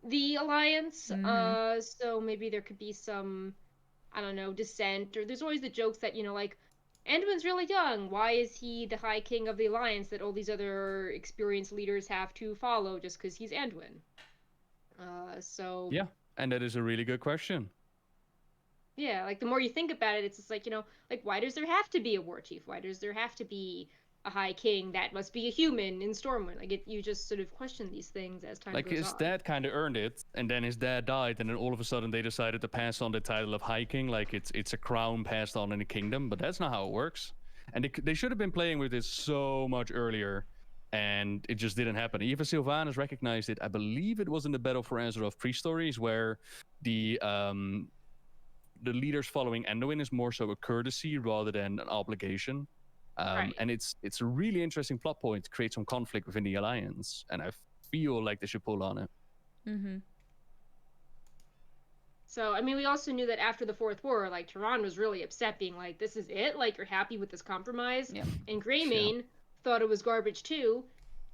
the alliance. So maybe there could be some, I don't know, dissent, or there's always the jokes that, like, Anduin's really young. Why is he the High King of the Alliance that all these other experienced leaders have to follow just because he's Anduin? So Yeah, and that is a really good question. yeah, like the more you think about it, it's just like, like why does there have to be a war chief? Why does there have to be a high king that must be a human in Stormwind? Like you just sort of question these things as time Like goes his on. dad kind of earned it, and then his dad died, and then all of a sudden they decided to pass on the title of High King, like it's a crown passed on in a kingdom. But that's not how it works. And they should have been playing with this so much earlier, and it just didn't happen. Even Sylvanas recognized it. I believe it was in the Battle for Azeroth pre-stories where the leaders following Anduin is more so a courtesy rather than an obligation. Right. And it's a really interesting plot point to create some conflict within the alliance, and I feel like they should pull on it. So, I mean, we also knew that after the Fourth War, like, Tehran was really upset, being like, this is it? Like, you're happy with this compromise? Yep. And Greymane thought it was garbage too.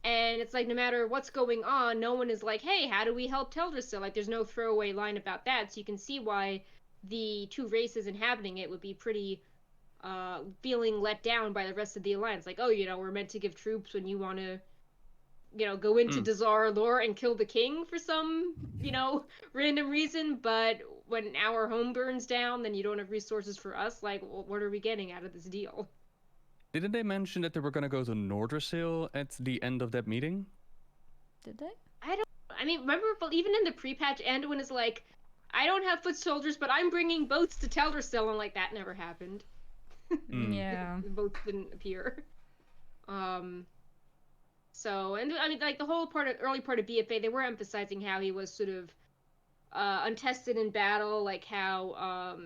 And it's like, no matter what's going on, no one is like, hey, how do we help Teldrassil? Like, there's no throwaway line about that. So you can see why the two races inhabiting it would be pretty feeling let down by the rest of the alliance. Like, oh, we're meant to give troops when you want to go into Dazar lore and kill the king for some, random reason, but when our home burns down, then you don't have resources for us. Like, what are we getting out of this deal? Didn't they mention that they were going to go to Nordrassil at the end of that meeting? Did they? I mean, remember, but even in the pre-patch, Anduin is like, I don't have foot soldiers, but I'm bringing boats to Teldrassil, and like that never happened. Yeah. The boats didn't appear. So, and I mean, like the whole early part of BFA, they were emphasizing how he was sort of untested in battle, like how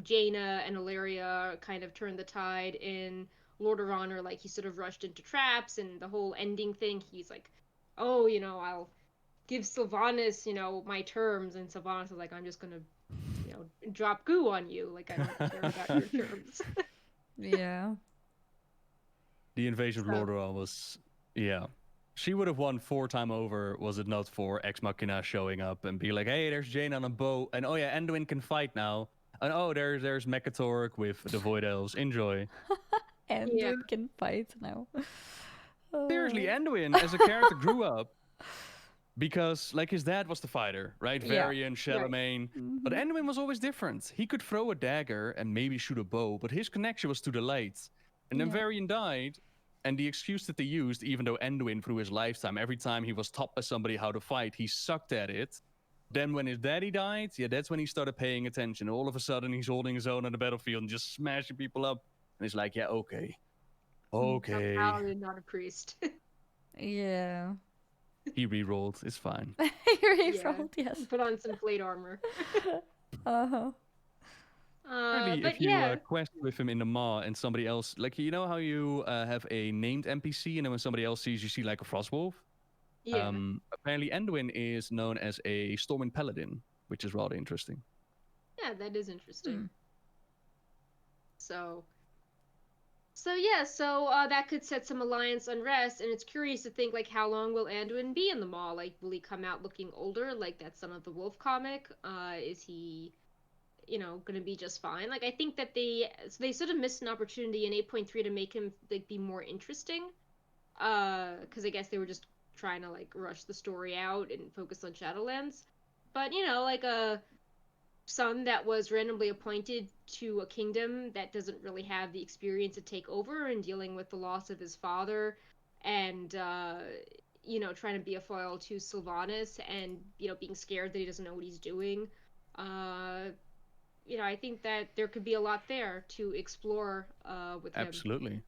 Jaina and Illyria kind of turned the tide in Lord of Honor, like he sort of rushed into traps, and the whole ending thing, he's like, oh, I'll give Sylvanas, my terms, and Sylvanas is like, I'm just gonna, drop goo on you, like I don't care about your terms. Yeah. The invasion of Lordaeron was, yeah. She would have won 4 times over, was it not for Ex Machina showing up and be like, hey, there's Jane on a boat, and oh yeah, Anduin can fight now. And oh, there's Mekatork with the Void Elves. Enjoy. Anduin can fight now. Seriously, Anduin as a character grew up because, like, his dad was the fighter, right? Yeah. Varian, Charlemagne. Right. But Anduin was always different. He could throw a dagger and maybe shoot a bow, but his connection was to the light. And then Varian died, and the excuse that they used, even though Anduin, through his lifetime, every time he was taught by somebody how to fight, he sucked at it. Then when his daddy died, that's when he started paying attention. All of a sudden, he's holding his own on the battlefield and just smashing people up. And he's like, yeah, okay. Okay. A paladin, not a priest. Yeah. He re-rolled. It's fine. He re-rolled, yes. Put on some plate armor. Uh-huh. Apparently, if you quest with him in the Maw and somebody else, like, you know how you have a named NPC and then when somebody else sees you see like a Frostwolf? Yeah. Apparently Anduin is known as a Stormwind Paladin, which is rather interesting. Yeah, that is interesting. So that could set some alliance unrest, and it's curious to think, like, how long will Anduin be in the Maw? Like, will he come out looking older, like that Son of the Wolf comic? Is he, gonna be just fine? Like, I think that they sort of missed an opportunity in 8.3 to make him, like, be more interesting. Because I guess they were just trying to, like, rush the story out and focus on Shadowlands. But, like a son that was randomly appointed to a kingdom that doesn't really have the experience to take over and dealing with the loss of his father and trying to be a foil to Sylvanas and being scared that he doesn't know what he's doing I think that there could be a lot there to explore with him. Absolutely.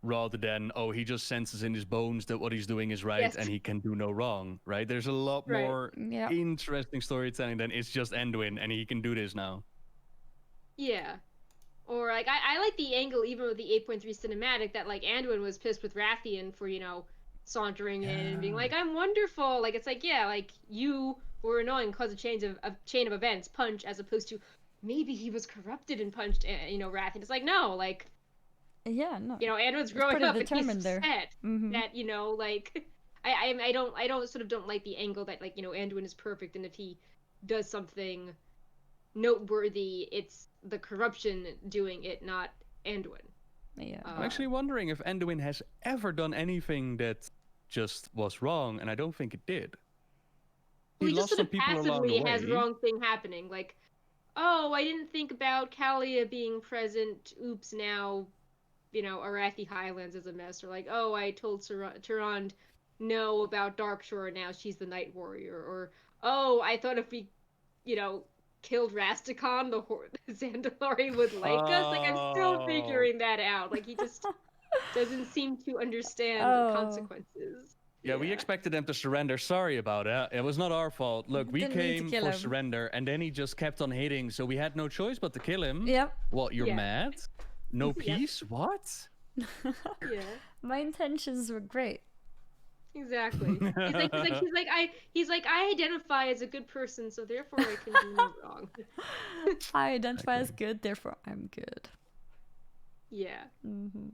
Rather than, oh, he just senses in his bones that what he's doing is right Yes. and he can do no wrong, right? There's a lot Right. more Yeah. interesting storytelling than it's just Anduin and he can do this now. Yeah. Or like I like the angle even with the 8.3 cinematic that like Anduin was pissed with Rathian for, sauntering in and being like, I'm wonderful. Like it's like, yeah, like you were annoying because of chain of events, Punch, as opposed to maybe he was corrupted and punched Rathian. It's like, no, like Yeah, no. Anduin's growing up and he's upset Mm-hmm. that, like I don't like the angle that like, Anduin is perfect and if he does something noteworthy, it's the corruption doing it, not Anduin. Yeah. I'm actually wondering if Anduin has ever done anything that just was wrong, and I don't think it did. He just lost sort some of people along passively the has way. wrong thing happening, like, oh, I didn't think about Kalia being present. Oops, now, Arathi Highlands is a mess. Or like, oh, I told Tyrande no about Darkshore, now she's the Night Warrior. Or, oh, I thought if we, killed Rastakhan, the Zandalari would like us. Like, I'm still figuring that out. Like, he just doesn't seem to understand consequences. Yeah, we expected them to surrender. Sorry about that. It was not our fault. Look, we Didn't need to came kill for him. surrender, and then he just kept on hitting, so we had no choice but to kill him. Yep. What, you're Yeah. mad? No peace? What? Yeah. My intentions were great. Exactly. He's like I identify as a good person, so therefore I can do no wrong. I identify as good, therefore I'm good. Yeah. Mm-hmm.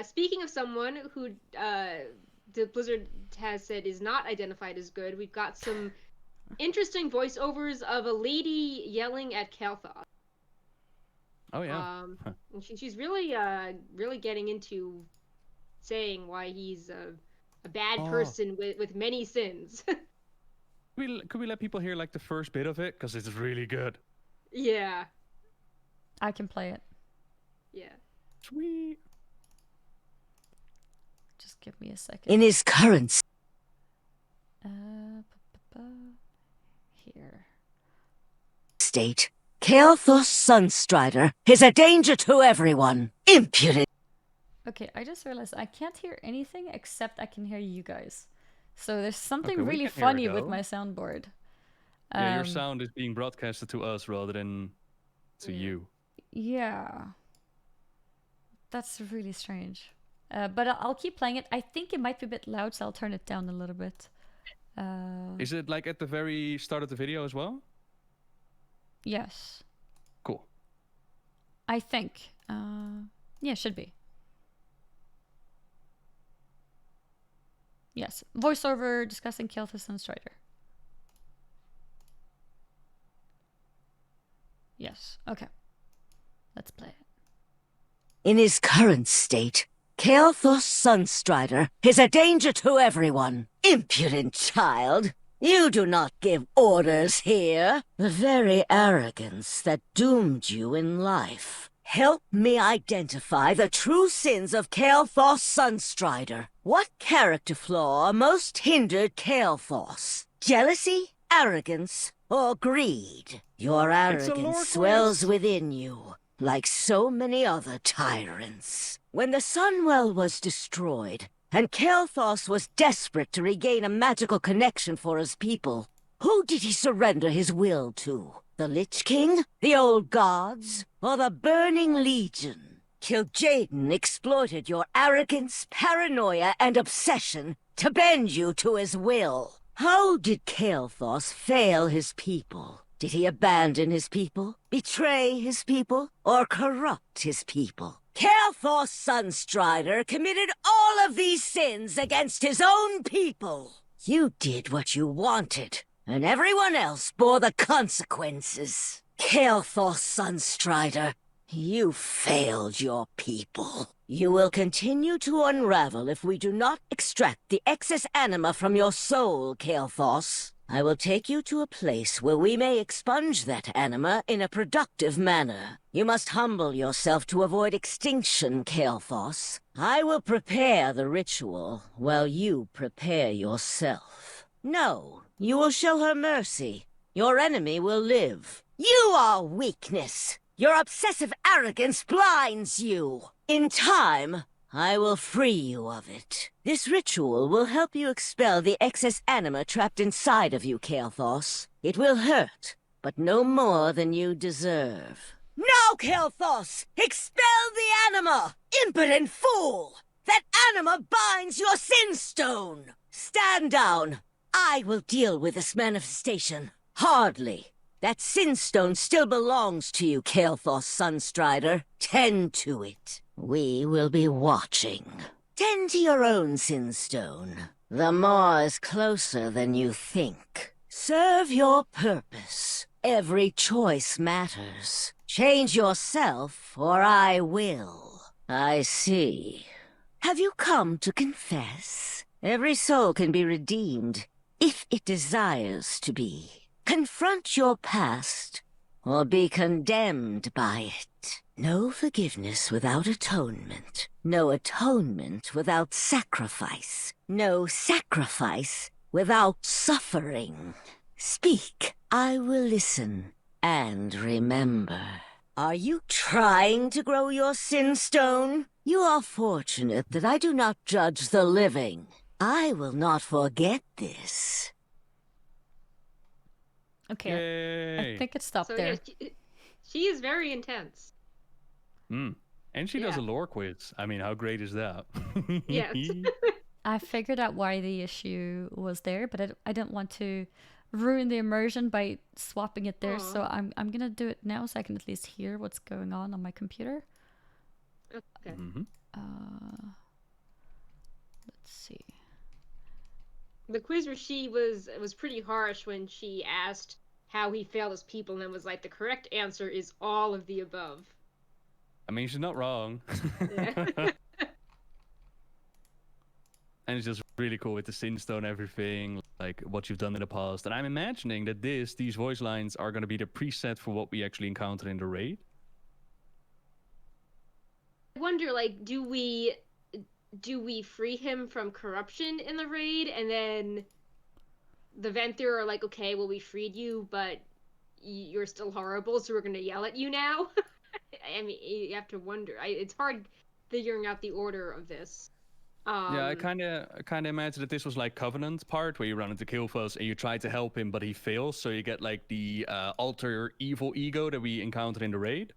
Speaking of someone who the Blizzard has said is not identified as good, we've got some interesting voiceovers of a lady yelling at Kel'thuzad. Oh yeah. And she's really getting into saying why he's a bad person with many sins. Could we let people hear like the first bit of it? Because it's really good. Yeah. I can play it. Yeah. Sweet. Just give me a second. In his current Here. state, Kel'thuzad Sunstrider is a danger to everyone. Impudent. Okay, I just realized I can't hear anything except I can hear you guys. So there's something Okay, we really can hear it, funny with though. my soundboard. Yeah, your sound is being broadcasted to us rather than to you. Yeah. That's really strange. But I'll keep playing it. I think it might be a bit loud, so I'll turn it down a little bit. Is it like at the very start of the video as well? Yes. Cool. I think. Yeah, should be. Yes. Voiceover discussing Kel'thuzad Sunstrider. Yes. Okay. Let's play it. In his current state, Kel'thuzad Sunstrider is a danger to everyone. Impudent child. You do not give orders here. The very arrogance that doomed you in life. Help me identify the true sins of Kel'thuzad Sunstrider. What character flaw most hindered Kel'thuzad? Jealousy, arrogance, or greed? Your arrogance swells within you, like so many other tyrants. When the Sunwell was destroyed, and Kel'thuzad was desperate to regain a magical connection for his people, who did he surrender his will to? The Lich King? The Old Gods? Or the Burning Legion? Kil'jaeden exploited your arrogance, paranoia, and obsession to bend you to his will. How did Kel'thuzad fail his people? Did he abandon his people, betray his people, or corrupt his people? Kel'thuzad Sunstrider committed all of these sins against his own people. You did what you wanted, and everyone else bore the consequences. Kel'thuzad Sunstrider, you failed your people. You will continue to unravel if we do not extract the excess anima from your soul, Kel'thuzad. I will take you to a place where we may expunge that anima in a productive manner. You must humble yourself to avoid extinction, Kel'thuzad. I will prepare the ritual while you prepare yourself. No, you will show her mercy. Your enemy will live. You are weakness. Your obsessive arrogance blinds you. In time, I will free you of it. This ritual will help you expel the excess anima trapped inside of you, Kel'thuz. It will hurt, but no more than you deserve. Now, Kel'thuz! Expel the anima! Impotent fool! That anima binds your sin stone! Stand down. I will deal with this manifestation. Hardly. That sin stone still belongs to you, Kel'thuz Sunstrider. Tend to it. We will be watching. Tend to your own sin stone. The Maw is closer than you think. Serve your purpose. Every choice matters. Change yourself, or I will. I see. Have you come to confess? Every soul can be redeemed, if it desires to be. Confront your past, or be condemned by it. No forgiveness without atonement. No atonement without sacrifice. No sacrifice without suffering. Speak, I will listen. And remember, are you trying to grow your sin stone? You are fortunate that I do not judge the living. I will not forget this. Okay, Yay. I think it stopped So there. yeah, she is very intense. And she does a Yeah. lore quiz. I mean, how great is that? Yes. I figured out why the issue was there, but I didn't want to ruin the immersion by swapping it there. So Aw. I'm gonna do it now so I can at least hear what's going on my computer. Okay. Let's see. The quiz where she was pretty harsh when she asked how he failed his people and then was like, the correct answer is all of the above. I mean, she's not wrong. Yeah. And it's just really cool with the Sinstone, everything, like what you've done in the past. And I'm imagining that these voice lines are going to be the preset for what we actually encounter in the raid. I wonder, like, do we free him from corruption in the raid, and then the Venthyr are like, okay, well, we freed you, but you're still horrible, so we're gonna yell at you now? I mean, you have to wonder. It's hard figuring out the order of this. Yeah, I kind of imagine that this was like Covenant part, where you run into Kel'thuz and you try to help him, but he fails, so you get like the alter evil ego that we encountered in the raid.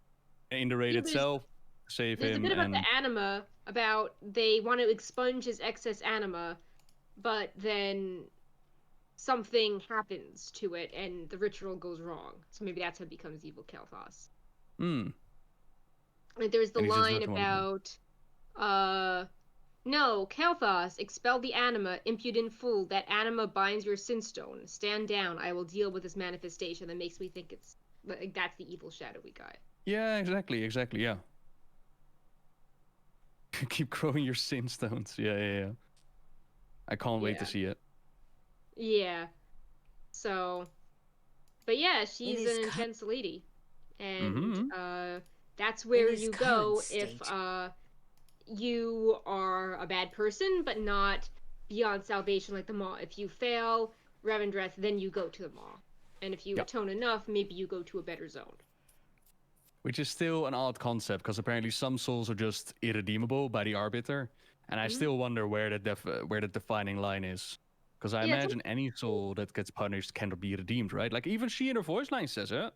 In the raid Yeah, itself, save there's him. a bit about And the anima, about they want to expunge his excess anima, but then something happens to it and the ritual goes wrong. So maybe that's how it becomes evil Kel'thuz. Like there's the And he's just line looking one about no, Kel'thuz, expel the anima, impudent fool. That anima binds your sinstone. Stand down. I will deal with this manifestation. That makes me think it's like that's the evil shadowy guy. yeah, exactly, yeah. Keep growing your sin stones. Yeah. I can't wait to see it. Yeah. So, but yeah, she's his an cu- intense lady, and Mm-hmm. that's where his you current go if state. you are a bad person, but not beyond salvation like the Maw. If you fail Revendreth, then you go to the Maw, and if you Yep. atone enough, maybe you go to a better zone. Which is still an odd concept, because apparently some souls are just irredeemable by the Arbiter, and I still wonder where the defining line is. Because I Yeah, it's imagine any soul that gets punished cannot be redeemed, right? Like even she in her voice line says it.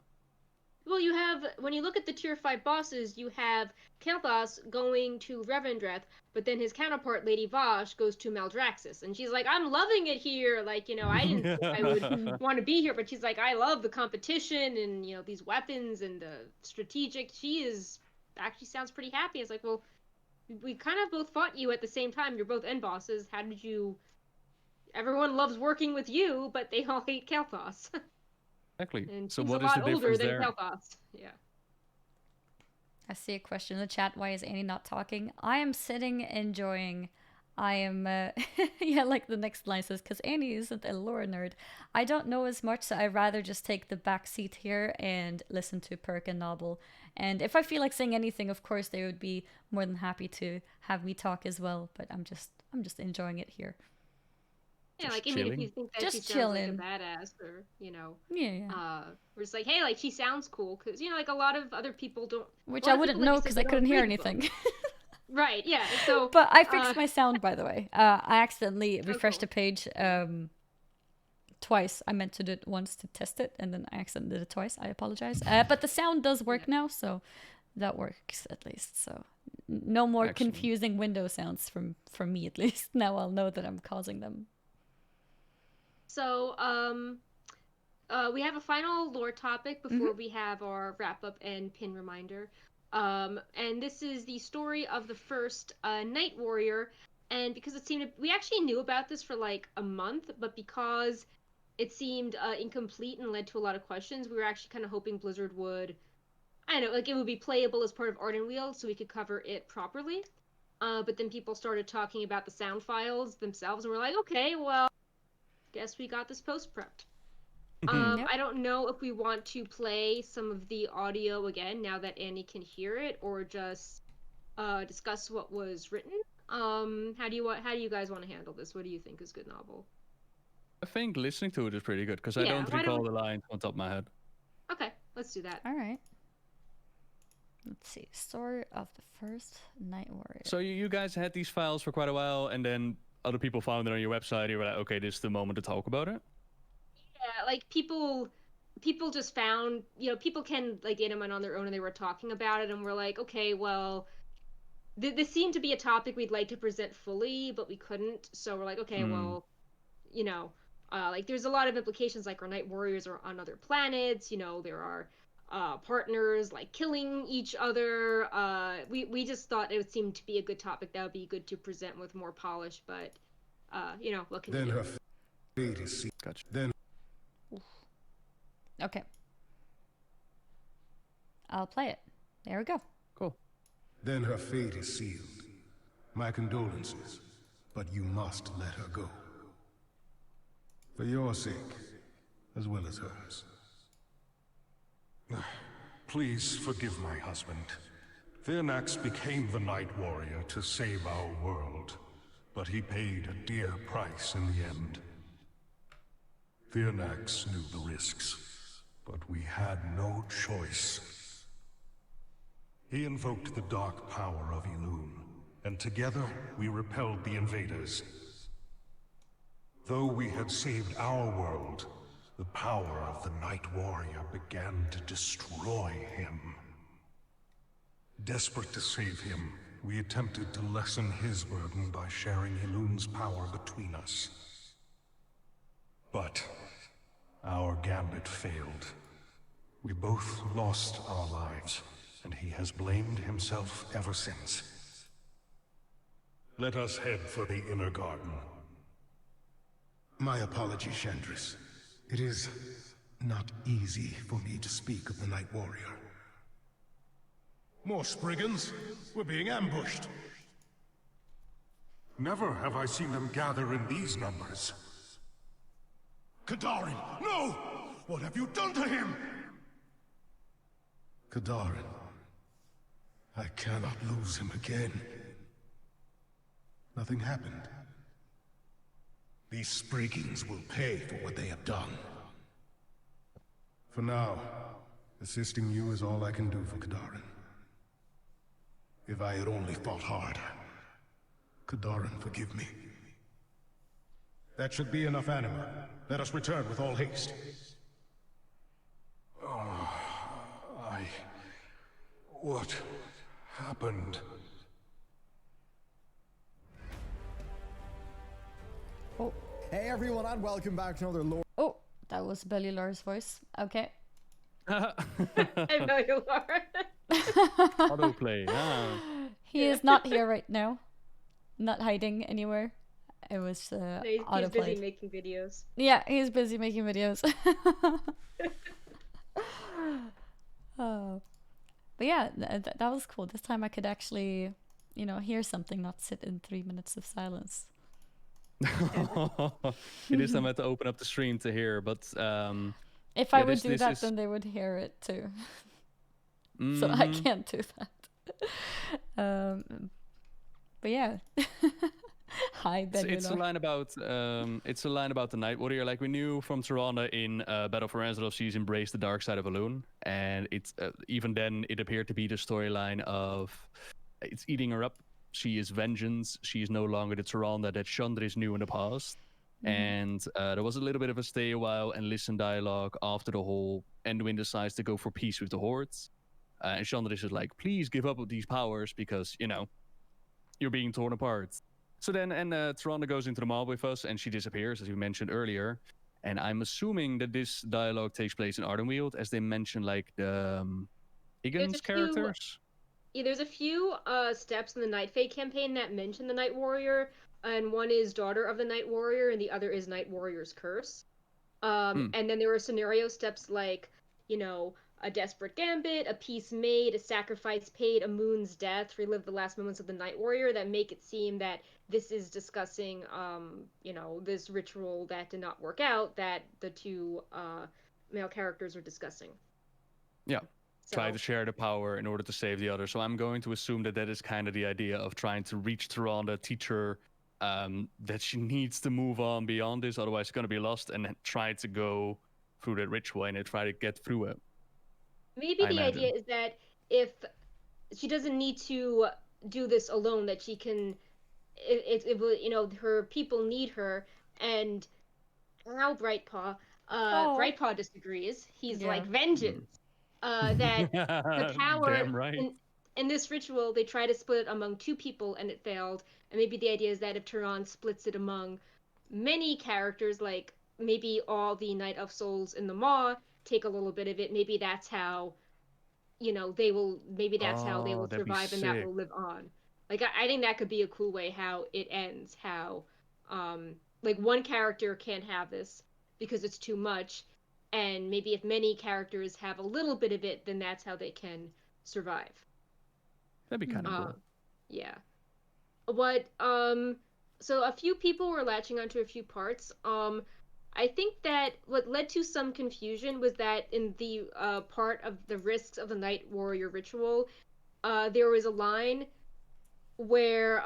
Well, you have, when you look at the tier 5 bosses, you have Kel'thuz going to Revendreth, but then his counterpart, Lady Vosh, goes to Maldraxxus. And she's like, I'm loving it here. Like, you know, I didn't think I would want to be here, but she's like, I love the competition and, you know, these weapons and the strategic. She is, actually sounds pretty happy. It's like, well, we kind of both fought you at the same time. You're both end bosses. How did you... Everyone loves working with you, but they all hate Kel'thuz. Exactly. And So she's what a is lot the older difference than there? Kel'thuz. Yeah. I see a question in the chat. Why is Annie not talking? I am sitting enjoying. I am, yeah, like the next line says, because Annie isn't a lore nerd. I don't know as much, so I'd rather just take the back seat here and listen to Perk and Nobbel. And if I feel like saying anything, of course, they would be more than happy to have me talk as well. But I'm just enjoying it here. Yeah, Just like, I mean, if you chilling. think that she Just sounds like a chilling. badass, or, Yeah. we're just like, hey, like, she sounds cool, because, like, a lot of other people don't, Which a lot I of wouldn't people, like know you said, because they I don't couldn't hear read the book. anything. Right, yeah, so, But I fixed my sound, by the way. I accidentally refreshed cool. the page twice. I meant to do it once to test it, and then I accidentally did it twice. I apologize. But the sound does work now, so that works at least. So no more Excellent. confusing window sounds from me, at least. Now I'll know that I'm causing them. So, we have a final lore topic before we have our wrap up and pin reminder. And this is the story of the first Night Warrior. And because we actually knew about this for like a month, but because it seemed incomplete and led to a lot of questions, we were actually kind of hoping Blizzard would, I don't know, like it would be playable as part of Art and Wheel so we could cover it properly. But then people started talking about the sound files themselves, and we're like, okay, well, guess we got this post prepped. Yep. I don't know if we want to play some of the audio again now that Annie can hear it, or just discuss what was written. How do you guys want to handle this? What do you think is good novel? I think listening to it is pretty good because I Yeah, don't why recall don't- the lines on top of my head. Okay, let's do that. All right. Let's see. Story of the first Night Warrior. So you guys had these files for quite a while, and then other people found it on your website. You were like, okay, this is the moment to talk about it. Yeah, like people just found, people can like get them on their own, and they were talking about it, and we're like, okay, well, this seemed to be a topic we'd like to present fully, but we couldn't. So we're like, okay, well, like there's a lot of implications, like our Night Warriors are on other planets. There are partners like killing each other. We just thought it would seem to be a good topic that would be good to present with more polish, but what can you do? Then her fate is sealed. Gotcha. Then Okay. I'll play it. There we go. Cool. Then her fate is sealed. My condolences, but you must let her go. For your sake, as well as hers. Please forgive my husband. Virnax became the Night Warrior to save our world, but he paid a dear price in the end. Virnax knew the risks, but we had no choice. He invoked the dark power of Elune, and together we repelled the invaders. Though we had saved our world, the power of the Night Warrior began to destroy him. Desperate to save him, we attempted to lessen his burden by sharing Elune's power between us. But our gambit failed. We both lost our lives, and he has blamed himself ever since. Let us head for the Inner Garden. My apologies, Chandris. It is not easy for me to speak of the Night Warrior. More Spriggans? We're being ambushed. Never have I seen them gather in these numbers. Kadarin, no! What have you done to him? Kadarin. I cannot lose him again. Nothing happened. These Spriggans will pay for what they have done. For now, assisting you is all I can do for Kadarin. If I had only fought harder. Kadarin, forgive me. That should be enough anima. Let us return with all haste. What happened? Oh, Hey everyone, and welcome back to another lore. oh, that was Bellular's voice. Okay. I know you are. Autoplay. Ah. He is not here right now. Not hiding anywhere. It was He's busy autoplayed. making videos. Yeah, he's busy making videos. Oh. But yeah, that was cool. This time I could actually, hear something, not sit in 3 minutes of silence. It is time I had to open up the stream to hear, but If I yeah, would this- do this that, is- then they would hear it too. So I Mhm. can't do that. But yeah, Hi, It's a Benula. line about the Night Warrior. Like we knew from Tyrande in Battle for Azeroth, she's embraced the dark side of Elune, and it's even then it appeared to be the storyline of it's eating her up. She is vengeance. She is no longer the Tyrande that Chandris knew in the past. And there was a little bit of a stay a while and listen dialogue after the whole Anduin decides to go for peace with the Hordes. And Chandris is like, please give up these powers because, you know, you're being torn apart. So then, Tyrande goes into the mob with us, and she disappears, as you mentioned earlier. And I'm assuming that this dialogue takes place in Ardenweald, as they mention like the Higgins characters. Yeah, there's a few steps in the Night Fae campaign that mention the Night Warrior, and one is Daughter of the Night Warrior, and the other is Night Warrior's Curse. And then there are scenario steps like, you know, a desperate gambit, a peace made, a sacrifice paid, a moon's death, relive the last moments of the Night Warrior that make it seem that this is discussing, you know, this ritual that did not work out that the two male characters are discussing. Yeah. Try to share the power in order to save the other. So I'm going to assume that that is kind of the idea of trying to reach Tyrande, teach her that she needs to move on beyond this, otherwise it's going to be lost, and then try to go through that ritual and try to get through it. Maybe the idea is that if she doesn't need to do this alone, that she can, you know, her people need her, and now Brightpaw disagrees. He's like, vengeance. That the power Damn right. in this ritual, they try to split it among two people and it failed. And maybe the idea is that if Tyrande splits it among many characters, like maybe all the Night Elf souls in the Maw take a little bit of it, maybe that's how, you know, they will survive and that will live on. Like I think that could be a cool way how it ends, how like one character can't have this because it's too much, and maybe if many characters have a little bit of it, then that's how they can survive. That'd be kind of cool. Yeah. What so a few people were latching onto a few parts. I think that what led to some confusion was that in the part of the risks of the Night Warrior ritual, there was a line where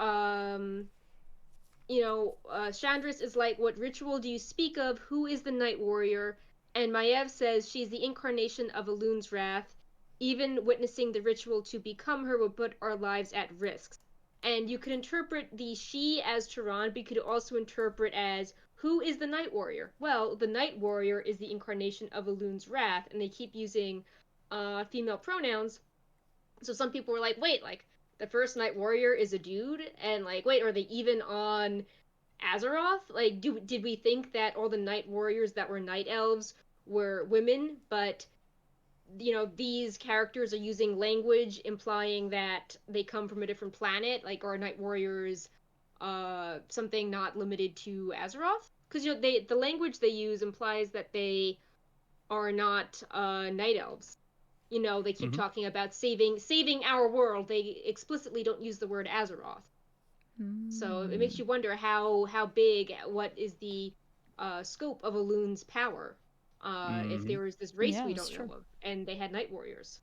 you know, Chandris is like, what ritual do you speak of? Who is the Night Warrior? And Maiev says she's the incarnation of Elune's wrath. Even witnessing the ritual to become her would put our lives at risk. And you could interpret the she as Tyrande, but you could also interpret as, who is the Night Warrior? Well, the Night Warrior is the incarnation of Elune's wrath, and they keep using female pronouns. So some people were like, wait, like, the first Night Warrior is a dude? And like, wait, are they even on Azeroth? Like, did we think that all the Night Warriors that were Night Elves were women? But, you know, these characters are using language implying that they come from a different planet. Like, are Night Warriors something not limited to Azeroth? Because, you know, the language they use implies that they are not Night Elves. You know, they keep talking about saving our world. They explicitly don't use the word Azeroth. So it makes you wonder how big, what is the scope of Elune's power if there was this race we don't know of, and they had Night Warriors.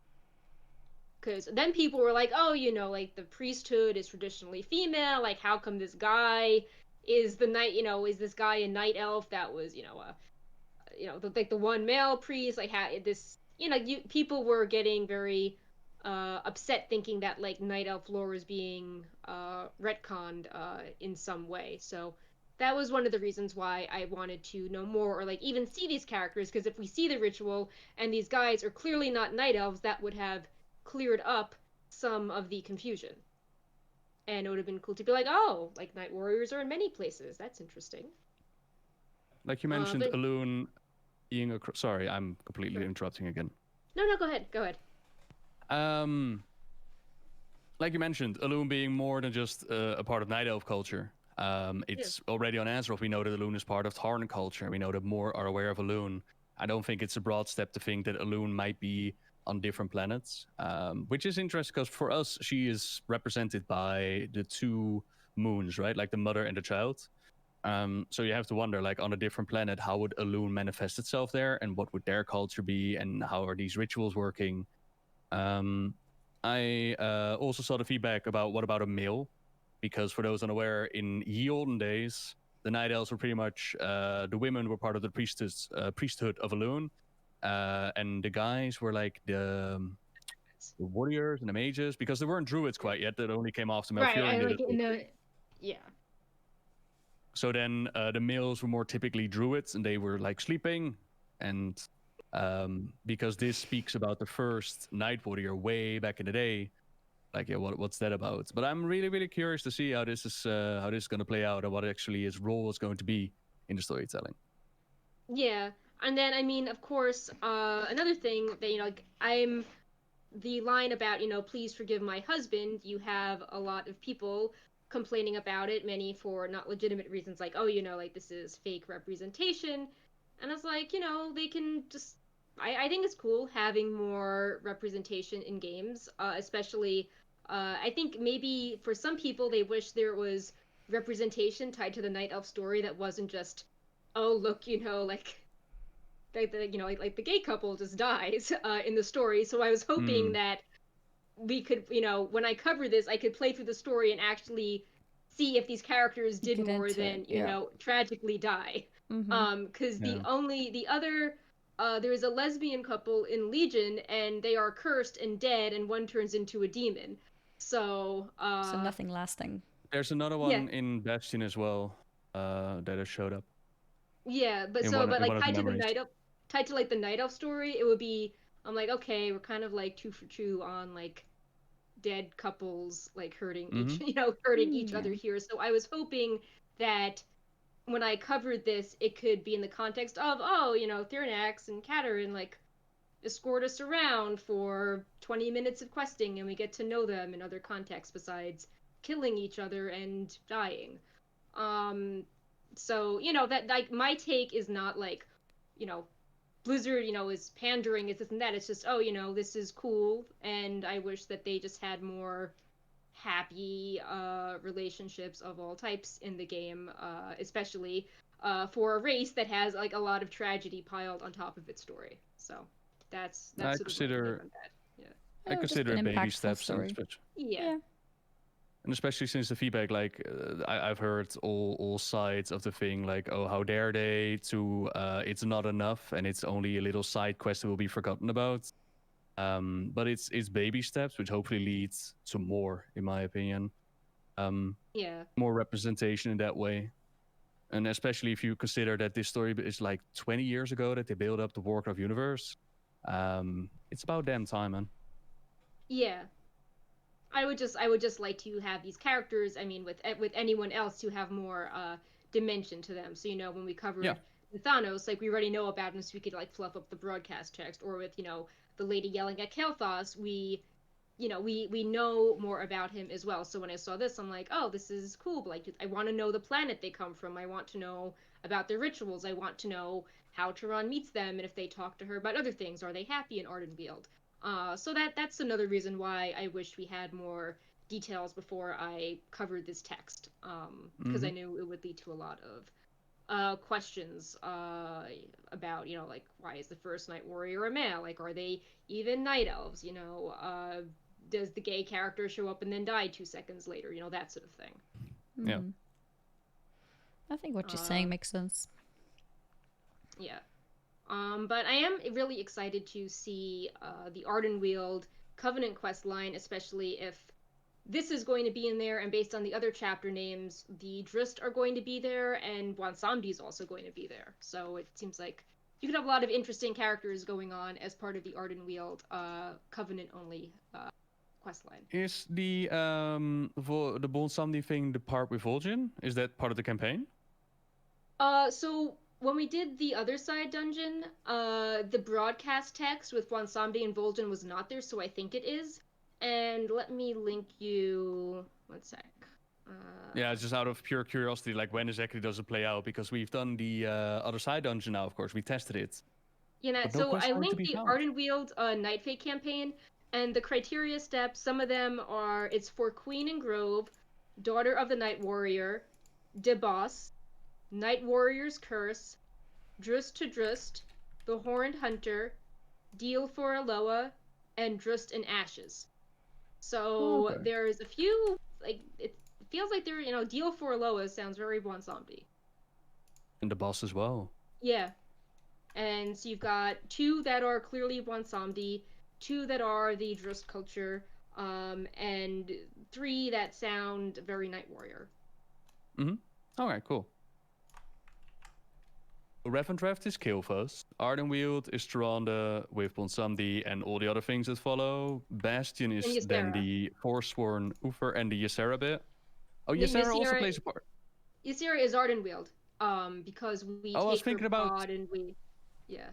Because then people were like, oh, you know, like the priesthood is traditionally female. Like, how come this guy is the night? You know, is this guy a Night Elf that was, you know, like the one male priest? Like, how this? You know, people were getting very upset, thinking that like Night Elf lore was being retconned in some way. So that was one of the reasons why I wanted to know more, or like even see these characters, because if we see the ritual and these guys are clearly not Night Elves, that would have cleared up some of the confusion. And it would have been cool to be like, oh, like Night Warriors are in many places. That's interesting. Like you mentioned, Elune being a... Sorry, I'm completely interrupting again. No, go ahead. Like you mentioned, Elune being more than just a part of Night Elf culture. It's already on Azeroth. We know that Elune is part of Tarn culture. We know that more are aware of Elune. I don't think it's a broad step to think that Elune might be on different planets, which is interesting because for us, she is represented by the two moons, right? Like the mother and the child. So you have to wonder, like on a different planet, how would Elune manifest itself there, and what would their culture be, and how are these rituals working? I also saw the feedback about what about a male because for those unaware, in ye olden days, the Night Elves were pretty much, the women were part of the priesthood of Elune, and the guys were like the warriors and the mages, because they weren't druids quite yet. That only came after Right, Malfurion I did like it. in the yeah. So then the males were more typically druids, and they were like sleeping. And because this speaks about the first Night Warrior way back in the day, like, yeah, what's that about? But I'm really, really curious to see how this is going to play out and what actually his role is going to be in the storytelling. Yeah, and then I mean, of course, another thing that like I'm the line about please forgive my husband. You have a lot of people complaining about it, many for not legitimate reasons, like like this is fake representation, and it's like they can just. I think it's cool having more representation in games, especially. I think maybe for some people they wish there was representation tied to the Night Elf story that wasn't just oh look like the gay couple just dies in the story. So I was hoping that we could when I cover this I could play through the story and actually see if these characters did Get more into than it, tragically die. Because the other there is a lesbian couple in Legion and they are cursed and dead and one turns into a demon. So so nothing lasting. There's another one in Bastion as well that has showed up. Yeah, but like tied to the tied to like the Night Elf story, it would be I'm like, okay, we're kind of like 2 for 2 on like dead couples like hurting each other here. So I was hoping that when I covered this, it could be in the context of Thyrnax and Katerin like escort us around for 20 minutes of questing and we get to know them in other contexts besides killing each other and dying. So that like my take is not like Blizzard is pandering, is this and that. It's just this is cool and I wish that they just had more happy relationships of all types in the game, especially for a race that has like a lot of tragedy piled on top of its story. So that's I sort consider of that. Yeah. I consider it baby steps, story. Yeah. And especially since the feedback, like I've heard all sides of the thing, like, oh, how dare they? To it's not enough, and it's only a little side quest that will be forgotten about. But it's baby steps, which hopefully leads to more, in my opinion. More representation in that way, and especially if you consider that this story is like 20 years ago that they built up the Warcraft universe. It's about damn time, man. Yeah. I would just like to have these characters. I mean, with anyone else to have more dimension to them. So when we covered Nathanos, like we already know about him, so we could like fluff up the broadcast text. Or with the lady yelling at Kel'Thuzad, we know more about him as well. So when I saw this, I'm like, oh, this is cool. But like, I want to know the planet they come from. I want to know about their rituals. I want to know how Tehran meets them and if they talk to her about other things. Are they happy in Ardenweald? So that's another reason why I wish we had more details before I covered this text, because I knew it would lead to a lot of questions about like why is the first Night Warrior a male? Like are they even Night Elves? Does the gay character show up and then die 2 seconds later? That sort of thing. Yeah. I think what you're saying makes sense. Yeah. But I am really excited to see the Ardenweald Covenant quest line, especially if this is going to be in there, and based on the other chapter names, the Drist are going to be there, and Bwonsamdi is also going to be there. So it seems like you could have a lot of interesting characters going on as part of the Ardenweald Covenant-only quest line. Is the Bwonsamdi thing the part with Vol'jin? Is that part of the campaign? So when we did the other side dungeon, the broadcast text with Bwonsamdi and Vol'jin was not there, so I think it is. And let me link you. 1 sec. Yeah, just out of pure curiosity, like when exactly does it play out? Because we've done the other side dungeon now, of course. We tested it. So I linked the Ardenweald Nightfate campaign, and the criteria steps, some of them are, it's for Queen and Grove, Daughter of the Night Warrior, Deboss, Night Warrior's Curse, Drust to Drust, The Horned Hunter, Deal for Aloa, and Drust in Ashes. So there's a few, like, it feels like they're, deal 4 Lois sounds very Bonsomdi. And the boss as well. Yeah. And so you've got 2 that are clearly Bonsomdi, 2 that are the Drust culture, and 3 that sound very Night Warrior. Alright, cool. Revendreth is Kel'thuzad. Ardenweald is Tyrande with Bonsomdi and all the other things that follow. Bastion is And then Ysera. the Forsworn Uther and the Ysera bit. Oh, The Ysera also Ysera- plays a part. Ysera is Ardenweald, because we I was take her thinking about- pod and we... Yeah.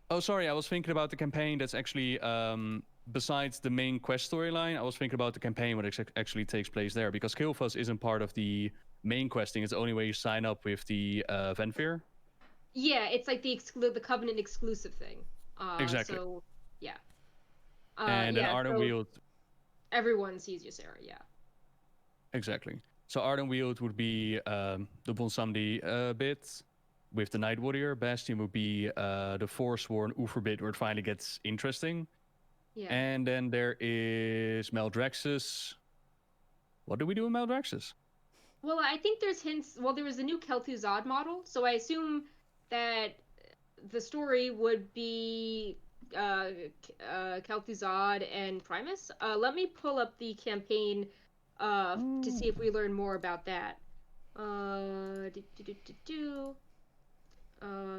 Oh, sorry, I was thinking about the campaign that's actually, besides the main quest storyline, I was thinking about the campaign what actually takes place there, because Kel'thuzad isn't part of the main questing, it's the only way you sign up with the Venfir. Yeah, it's like the Covenant exclusive thing. Exactly. So, yeah. And then Ardenweald... everyone sees Ysera, yeah. Exactly. So Ardenweald would be the Bonsomdi bit with the Night Warrior. Bastion would be the Forsworn Uther bit where it finally gets interesting. Yeah. And then there is Maldraxxus. What do we do with Maldraxxus? Well, I think there's hints. Well, there was a new Kel'Thuzad model, so I assume that the story would be Kel'Thuzad and Primus. Let me pull up the campaign to see if we learn more about that.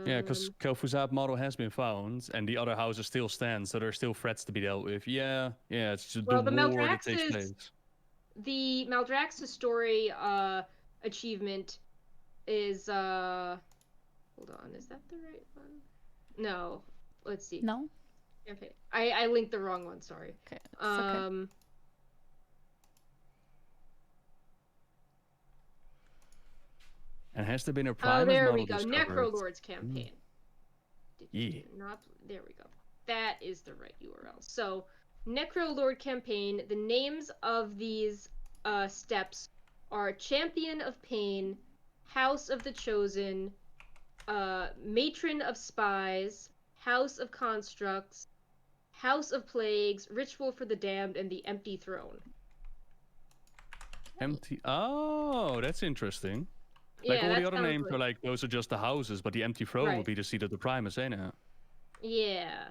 Yeah, because Kel'Thuzad model has been found, and the other houses still stand, so there's still threats to be dealt with. Yeah, it's just Well, the the war that takes Maldraxxus- place. The Maldraxxus story achievement is hold on, is that the right one? No. Let's see. No? Okay. I linked the wrong one, sorry. Okay. It's okay. And has there been a Primus Oh, there model we go. discovered? Necrolord's campaign. Yeah. There we go. That is the right URL. So, Necrolord campaign, the names of these steps are Champion of Pain, House of the Chosen, Matron of Spies, House of Constructs, House of Plagues, Ritual for the Damned, and the Empty Throne. Empty. Oh, that's interesting. Like Yeah, all the that other sounds names like- are like those are just the houses, but the Empty Throne Right. would be the seat of the Primus, ain't it? Yeah.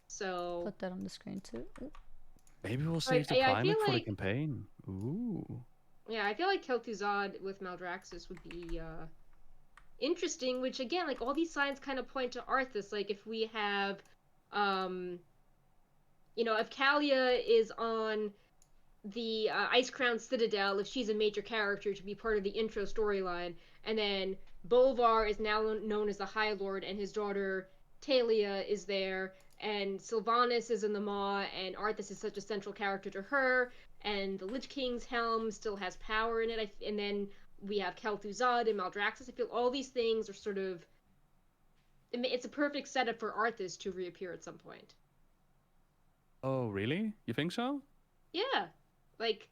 So Put that on the screen too. Ooh. Maybe we'll Like, save the I Primus feel for the like- campaign. Ooh. yeah, I feel like Kel'Thuzad with Maldraxxus would be interesting, which again, like all these signs kind of point to Arthas. Like if we have if Kalia is on the Ice Crown Citadel, if she's a major character to be part of the intro storyline, and then Bolvar is now known as the High Lord, and his daughter Talia is there, and Sylvanas is in the Maw, and Arthas is such a central character to her, and the Lich King's helm still has power in it, and then we have Kel'Thuzad and Maldraxxus. I feel all these things are sort of... it's a perfect setup for Arthas to reappear at some point. Oh, really? You think so? Yeah. Like,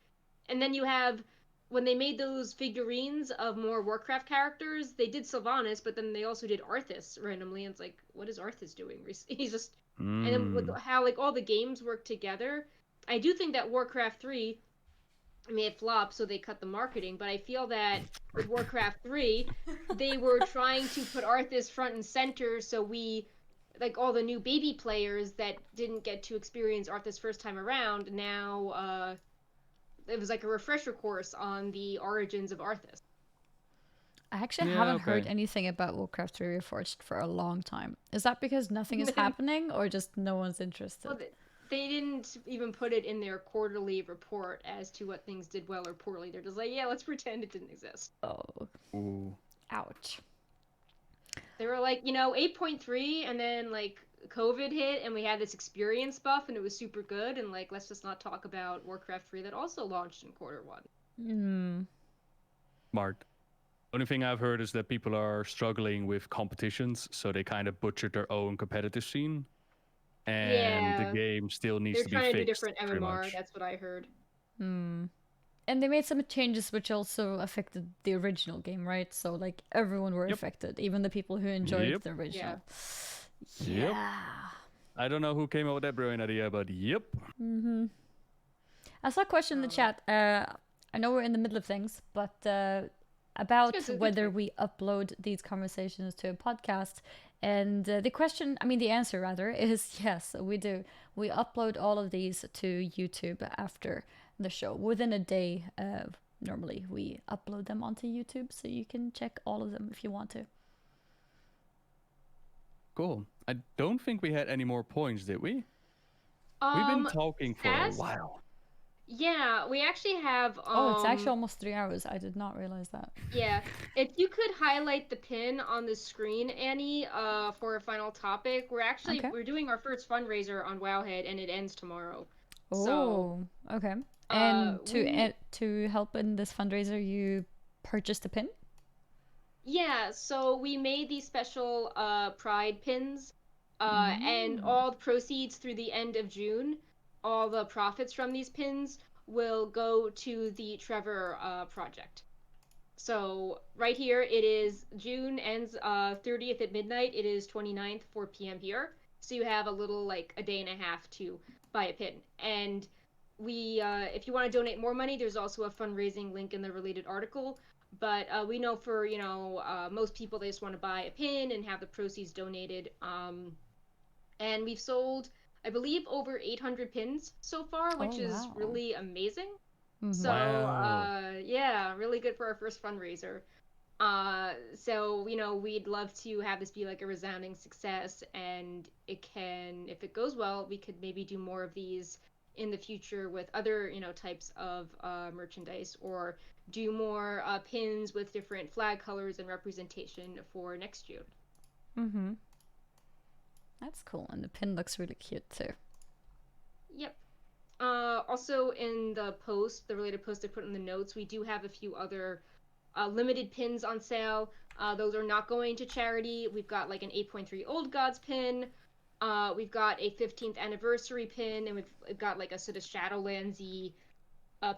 and then you have, when they made those figurines of more Warcraft characters, they did Sylvanas, but then they also did Arthas randomly, and it's like, what is Arthas doing? He's just... And then with how, like, all the games work together, I do think that Warcraft 3, I mean, it flopped, so they cut the marketing, but I feel that with Warcraft 3, they were trying to put Arthas front and center, so we... like all the new baby players that didn't get to experience Arthas first time around, now it was like a refresher course on the origins of Arthas. I actually Yeah, haven't heard okay. anything about Warcraft 3 Reforged for a long time. Is that because nothing is happening or just no one's interested? Well, they didn't even put it in their quarterly report as to what things did well or poorly. They're just like, yeah, let's pretend it didn't exist. Oh, Ooh. ouch. They were like, 8.3, and then like COVID hit, and we had this experience buff, and it was super good, and like, let's just not talk about Warcraft 3 that also launched in quarter 1. Hmm. Smart. Only thing I've heard is that people are struggling with competitions, so they kind of butchered their own competitive scene. And Yeah. the game still needs They're to be trying to do fixed. different pretty MMR, much. that's what I heard. Hmm. And they made some changes which also affected the original game, right? So like everyone were Yep. affected, even the people who enjoyed Yep. the original. Yep. Yeah. I don't know who came up with that brilliant idea, but yep. Mm-hmm. I saw a question in the chat. I know we're in the middle of things, but about It's good, whether we upload these conversations to a podcast. And the question, I mean, the answer rather, is yes, we do. We upload all of these to YouTube after the show. Within a day, normally we upload them onto YouTube, so you can check all of them if you want to. Cool. I don't think we had any more points, did we? We've been talking for a while. Yeah, we actually have. Oh, it's actually almost 3 hours. I did not realize that. Yeah, if you could highlight the pin on the screen, Annie, for a final topic. We're doing our first fundraiser on Wowhead, and it ends tomorrow. Oh, okay. And to help in this fundraiser, you purchased a pin? Yeah, so we made these special Pride pins, and all the proceeds through the end of June, all the profits from these pins will go to the Trevor project. So right here, it is June ends 30th at midnight. It is 29th, 4 p.m. here. So you have a little, like, a day and a half to buy a pin. And we, if you want to donate more money, there's also a fundraising link in the related article. But we know for, most people, they just want to buy a pin and have the proceeds donated. And we've sold, I believe, over 800 pins so far, which is really amazing. So, yeah, really good for our first fundraiser. So, we'd love to have this be like a resounding success, and if it goes well, we could maybe do more of these in the future with other, types of merchandise, or do more pins with different flag colors and representation for next June. Mm-hmm. That's cool, and the pin looks really cute too. Yep. Also in the related post I put in the notes, we do have a few other limited pins on sale. Those are not going to charity. We've got like an 8.3 Old Gods pin. We've got a 15th anniversary pin, and we've got like a sort of Shadowlands-y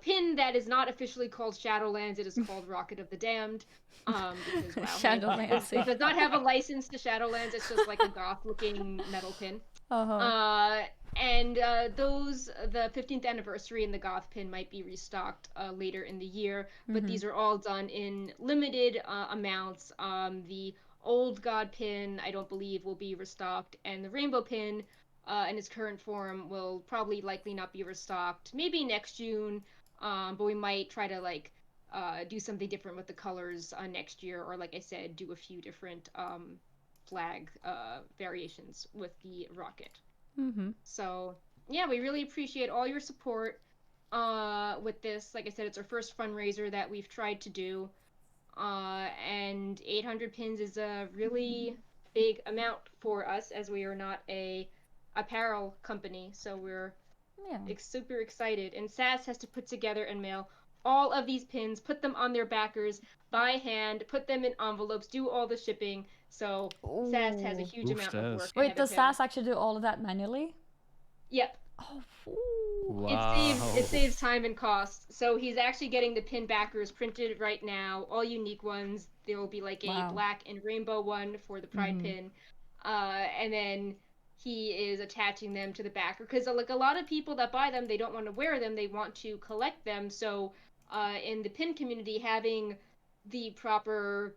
pin that is not officially called Shadowlands. It is called Rocket of the Damned. Because Shadowlands. It does not have a license to Shadowlands. It's just like a goth-looking metal pin. And the 15th anniversary and the goth pin might be restocked later in the year, but these are all done in limited amounts. The Old God pin, I don't believe, will be restocked, and the Rainbow pin in its current form will likely not be restocked. Maybe next June, but we might try to do something different with the colors next year, or like I said, do a few different flag variations with the rocket. So yeah, we really appreciate all your support with this. Like I said, it's our first fundraiser that we've tried to do, and 800 pins is a really big amount for us, as we are not a apparel company. So we're super excited. And SAS has to put together and mail all of these pins, put them on their backers by hand, put them in envelopes, do all the shipping. So SAS has a huge amount of work. Wait, does SAS actually do all of that manually? Yep. Oh, wow. It saves time and cost. So he's actually getting the pin backers printed right now, all unique ones. There will be like a black and rainbow one for the Pride pin. And then he is attaching them to the backer, because like a lot of people that buy them, they don't want to wear them, they want to collect them. So in the pin community, having the proper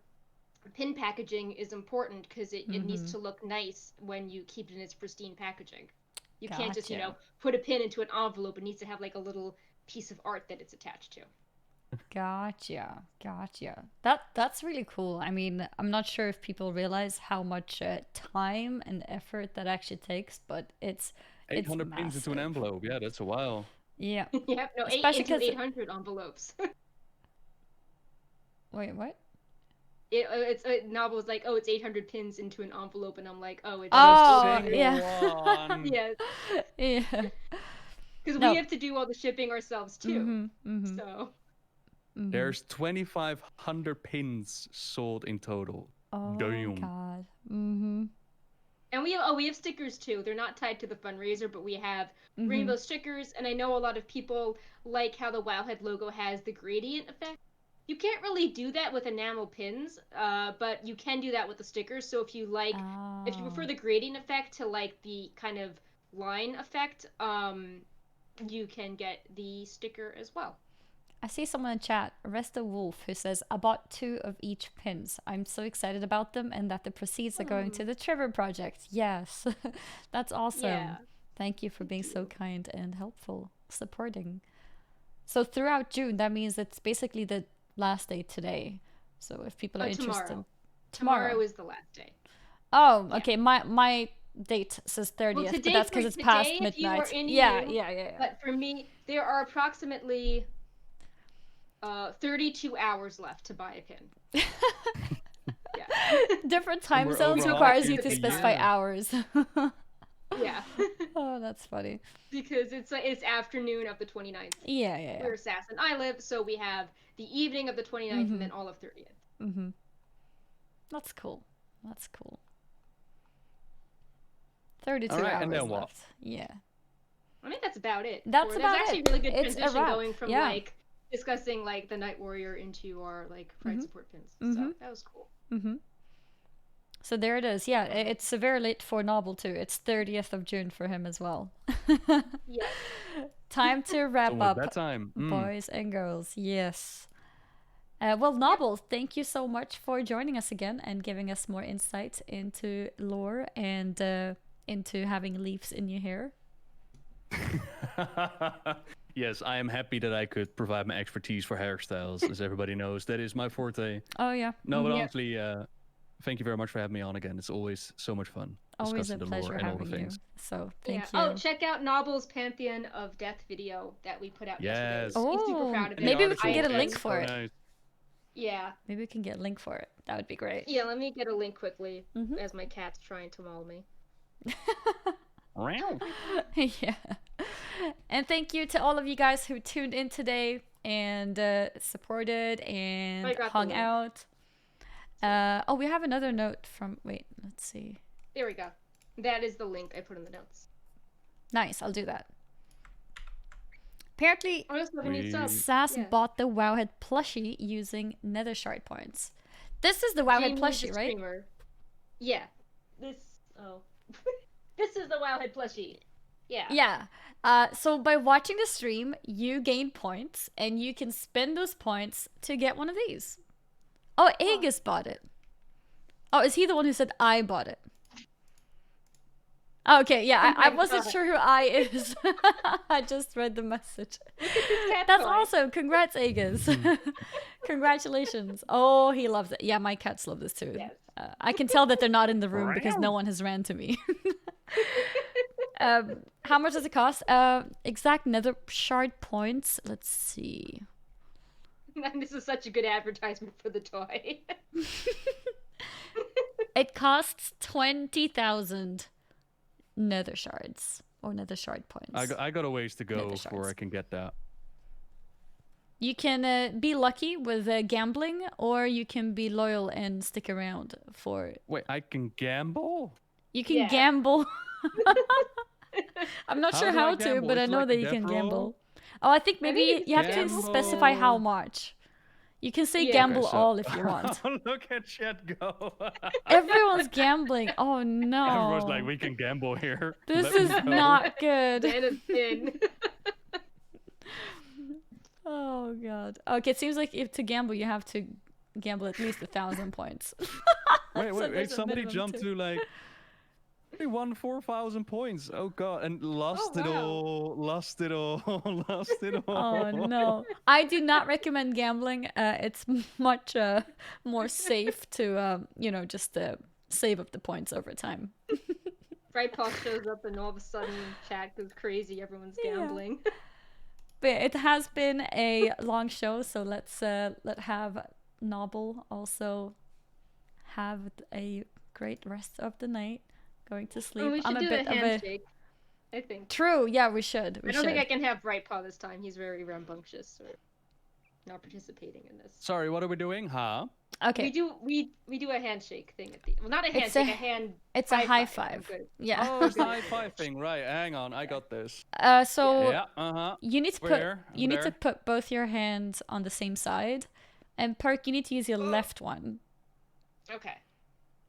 pin packaging is important, because it needs to look nice when you keep it in its pristine packaging. You can't just, put a pin into an envelope. It needs to have like a little piece of art that it's attached to. Gotcha. That's really cool. I mean, I'm not sure if people realize how much time and effort that actually takes, but it's 800 pins into an envelope. Yeah, that's a while. Yeah. Yep. No, Especially 800 envelopes. Wait, what? It's Novel was like, oh, it's 800 pins into an envelope, and I'm like, oh, it's yeah. Yes. Yeah. Because we have to do all the shipping ourselves too. So there's 2,500 pins sold in total. Oh damn. God. And we have stickers too. They're not tied to the fundraiser, but we have rainbow stickers. And I know a lot of people like how the Wowhead logo has the gradient effect. You can't really do that with enamel pins, but you can do that with the stickers. So if you prefer the gradient effect to like the kind of line effect, you can get the sticker as well. I see someone in chat, Resta Wolf, who says, I bought 2 of each pins. I'm so excited about them and that the proceeds are going to the Trevor Project. Yes, that's awesome. Yeah. Thank you for being so kind and helpful, supporting. So throughout June, that means it's basically the last day today. So if people are interested. Tomorrow is the last day. Oh, okay. My date says 30th, but that's because it's past midnight. Yeah. But for me, there are approximately 32 hours left to buy a pin. Different time zones requires you to specify hours. Yeah. Oh, that's funny. Because it's afternoon of the 29th. Yeah. Where Sass and I live, so we have the evening of the 29th and then all of 30th. That's cool. 32 All right, hours and then left. what? Yeah. I think that's about it. That's about actually it. a really good It's a transition wrap. going from like discussing like the Night Warrior into our like Pride support pins. So that was cool. So there it is. Yeah, it's very late for Nobbel too. It's 30th of June for him as well. Yeah. Time to wrap up, that time. boys and girls. Yes. Well, Nobbel, thank you so much for joining us again and giving us more insight into lore and into having leaves in your hair. Yes, I am happy that I could provide my expertise for hairstyles. As everybody knows, that is my forte. Oh, yeah. No, but honestly, thank you very much for having me on again. It's always so much fun. Always a discussing the pleasure lore and all the having you. things. So, thank you. Oh, check out Nobbel's Pantheon of Death video that we put out yesterday. Yes. He's super proud of it. Maybe we can get a article link is for it. nice. Yeah. Maybe we can get a link for it. That would be great. Yeah, let me get a link quickly as my cat's trying to maul me. Yeah. And thank you to all of you guys who tuned in today and supported and hung out. Oh, we have another note from... Wait, let's see. There we go. That is the link I put in the notes. Nice, I'll do that. Apparently, Sass bought the Wowhead plushie using Nether Shard points. This is the Wowhead plushie, right? Yeah. This is the Wowhead plushie. Yeah. Yeah. So by watching the stream, you gain points, and you can spend those points to get one of these. Oh, Aegis bought it. Oh, is he the one who said I bought it? Okay, yeah, I wasn't sure who I is. I just read the message. That's awesome. Congrats, Aegis. Congratulations. Oh, he loves it. Yeah, my cats love this too. Yes. I can tell that they're not in the room because no one has ran to me. How much does it cost? Exact Nether Shard points. Let's see. This is such a good advertisement for the toy. It costs 20,000 Nether Shards or Nether Shard points. I got a ways to go before I can get that. You can be lucky with gambling, or you can be loyal and stick around for... Wait, I can gamble? You can gamble. I'm not sure how to, but I know that you can gamble. Oh, I think maybe you have to specify how much. You can say gamble all if you want. Look at chat go. Everyone's gambling. Oh no. Everyone's like, we can gamble here. This is not good. Oh god. Okay, it seems like if to gamble you have to gamble at least 1,000 points. Wait, somebody jumped to like... He won 4,000 points. Oh god, and lost it all. Oh no. I do not recommend gambling. It's much more safe to just save up the points over time. Right, Paul shows up and all of a sudden chat goes crazy, everyone's gambling. Yeah. But it has been a long show, so let's have Nobbel also have a great rest of the night. Going to sleep. We should do a handshake, I think. True, yeah, we should. I don't think I can have Right Paw this time. He's very rambunctious or not participating in this. Sorry, what are we doing? Huh? Okay. We do a handshake thing at the not a handshake, a hand. It's a high five. Yeah. Oh, it's the high five thing, right? Hang on, I got this. So you need to put both your hands on the same side, and Perk, you need to use your left one. Okay.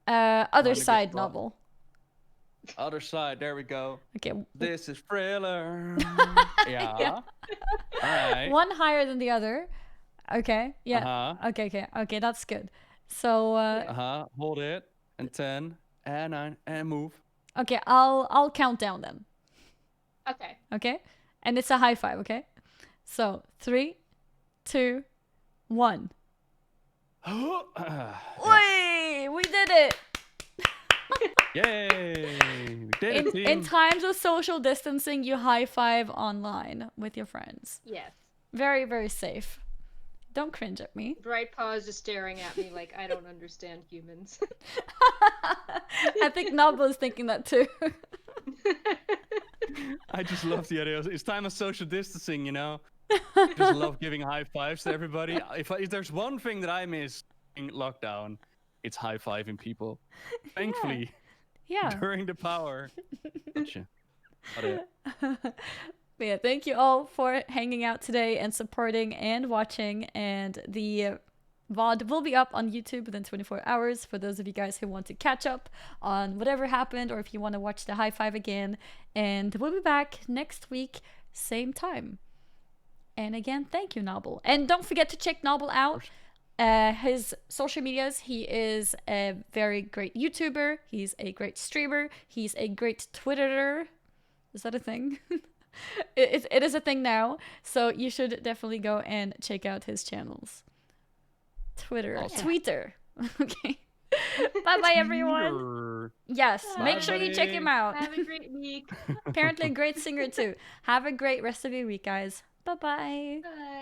Other side, Nobbel. Other side, there we go. Okay. This is Thriller. Yeah. right. One higher than the other. Okay. Yeah. Uh-huh. Okay, that's good. So Hold it. And 10 and 9 and move. okay, I'll count down then. Okay. Okay? And it's a high five, okay? So 3, 2, 1. Wait, we did it! Yay! We did it, In team. times of social distancing, you high five online with your friends. Yes. Very, very safe. Don't cringe at me. Bright Paw's just staring at me like I don't understand humans. I think Nobbel is thinking that too. I just love the idea. It's time of social distancing, you know? Just love giving high fives to everybody. If there's one thing that I miss in lockdown, it's high fiving people. Thankfully, Yeah. during the power. Gotcha. Got it. But yeah, thank you all for hanging out today and supporting and watching. And the VOD will be up on YouTube within 24 hours for those of you guys who want to catch up on whatever happened or if you want to watch the high five again. And we'll be back next week, same time. And again, thank you, Nobbel. And don't forget to check Nobbel out. His social medias, he is a very great YouTuber. He's a great streamer. He's a great Twitterer. Is that a thing? It is a thing now. So you should definitely go and check out his channels. Twitter. Okay. Bye-bye, everyone. Yes, Bye, make sure you check buddy. him out. Have a great week. Apparently a great singer too. Have a great rest of your week, guys. Bye-bye. Bye.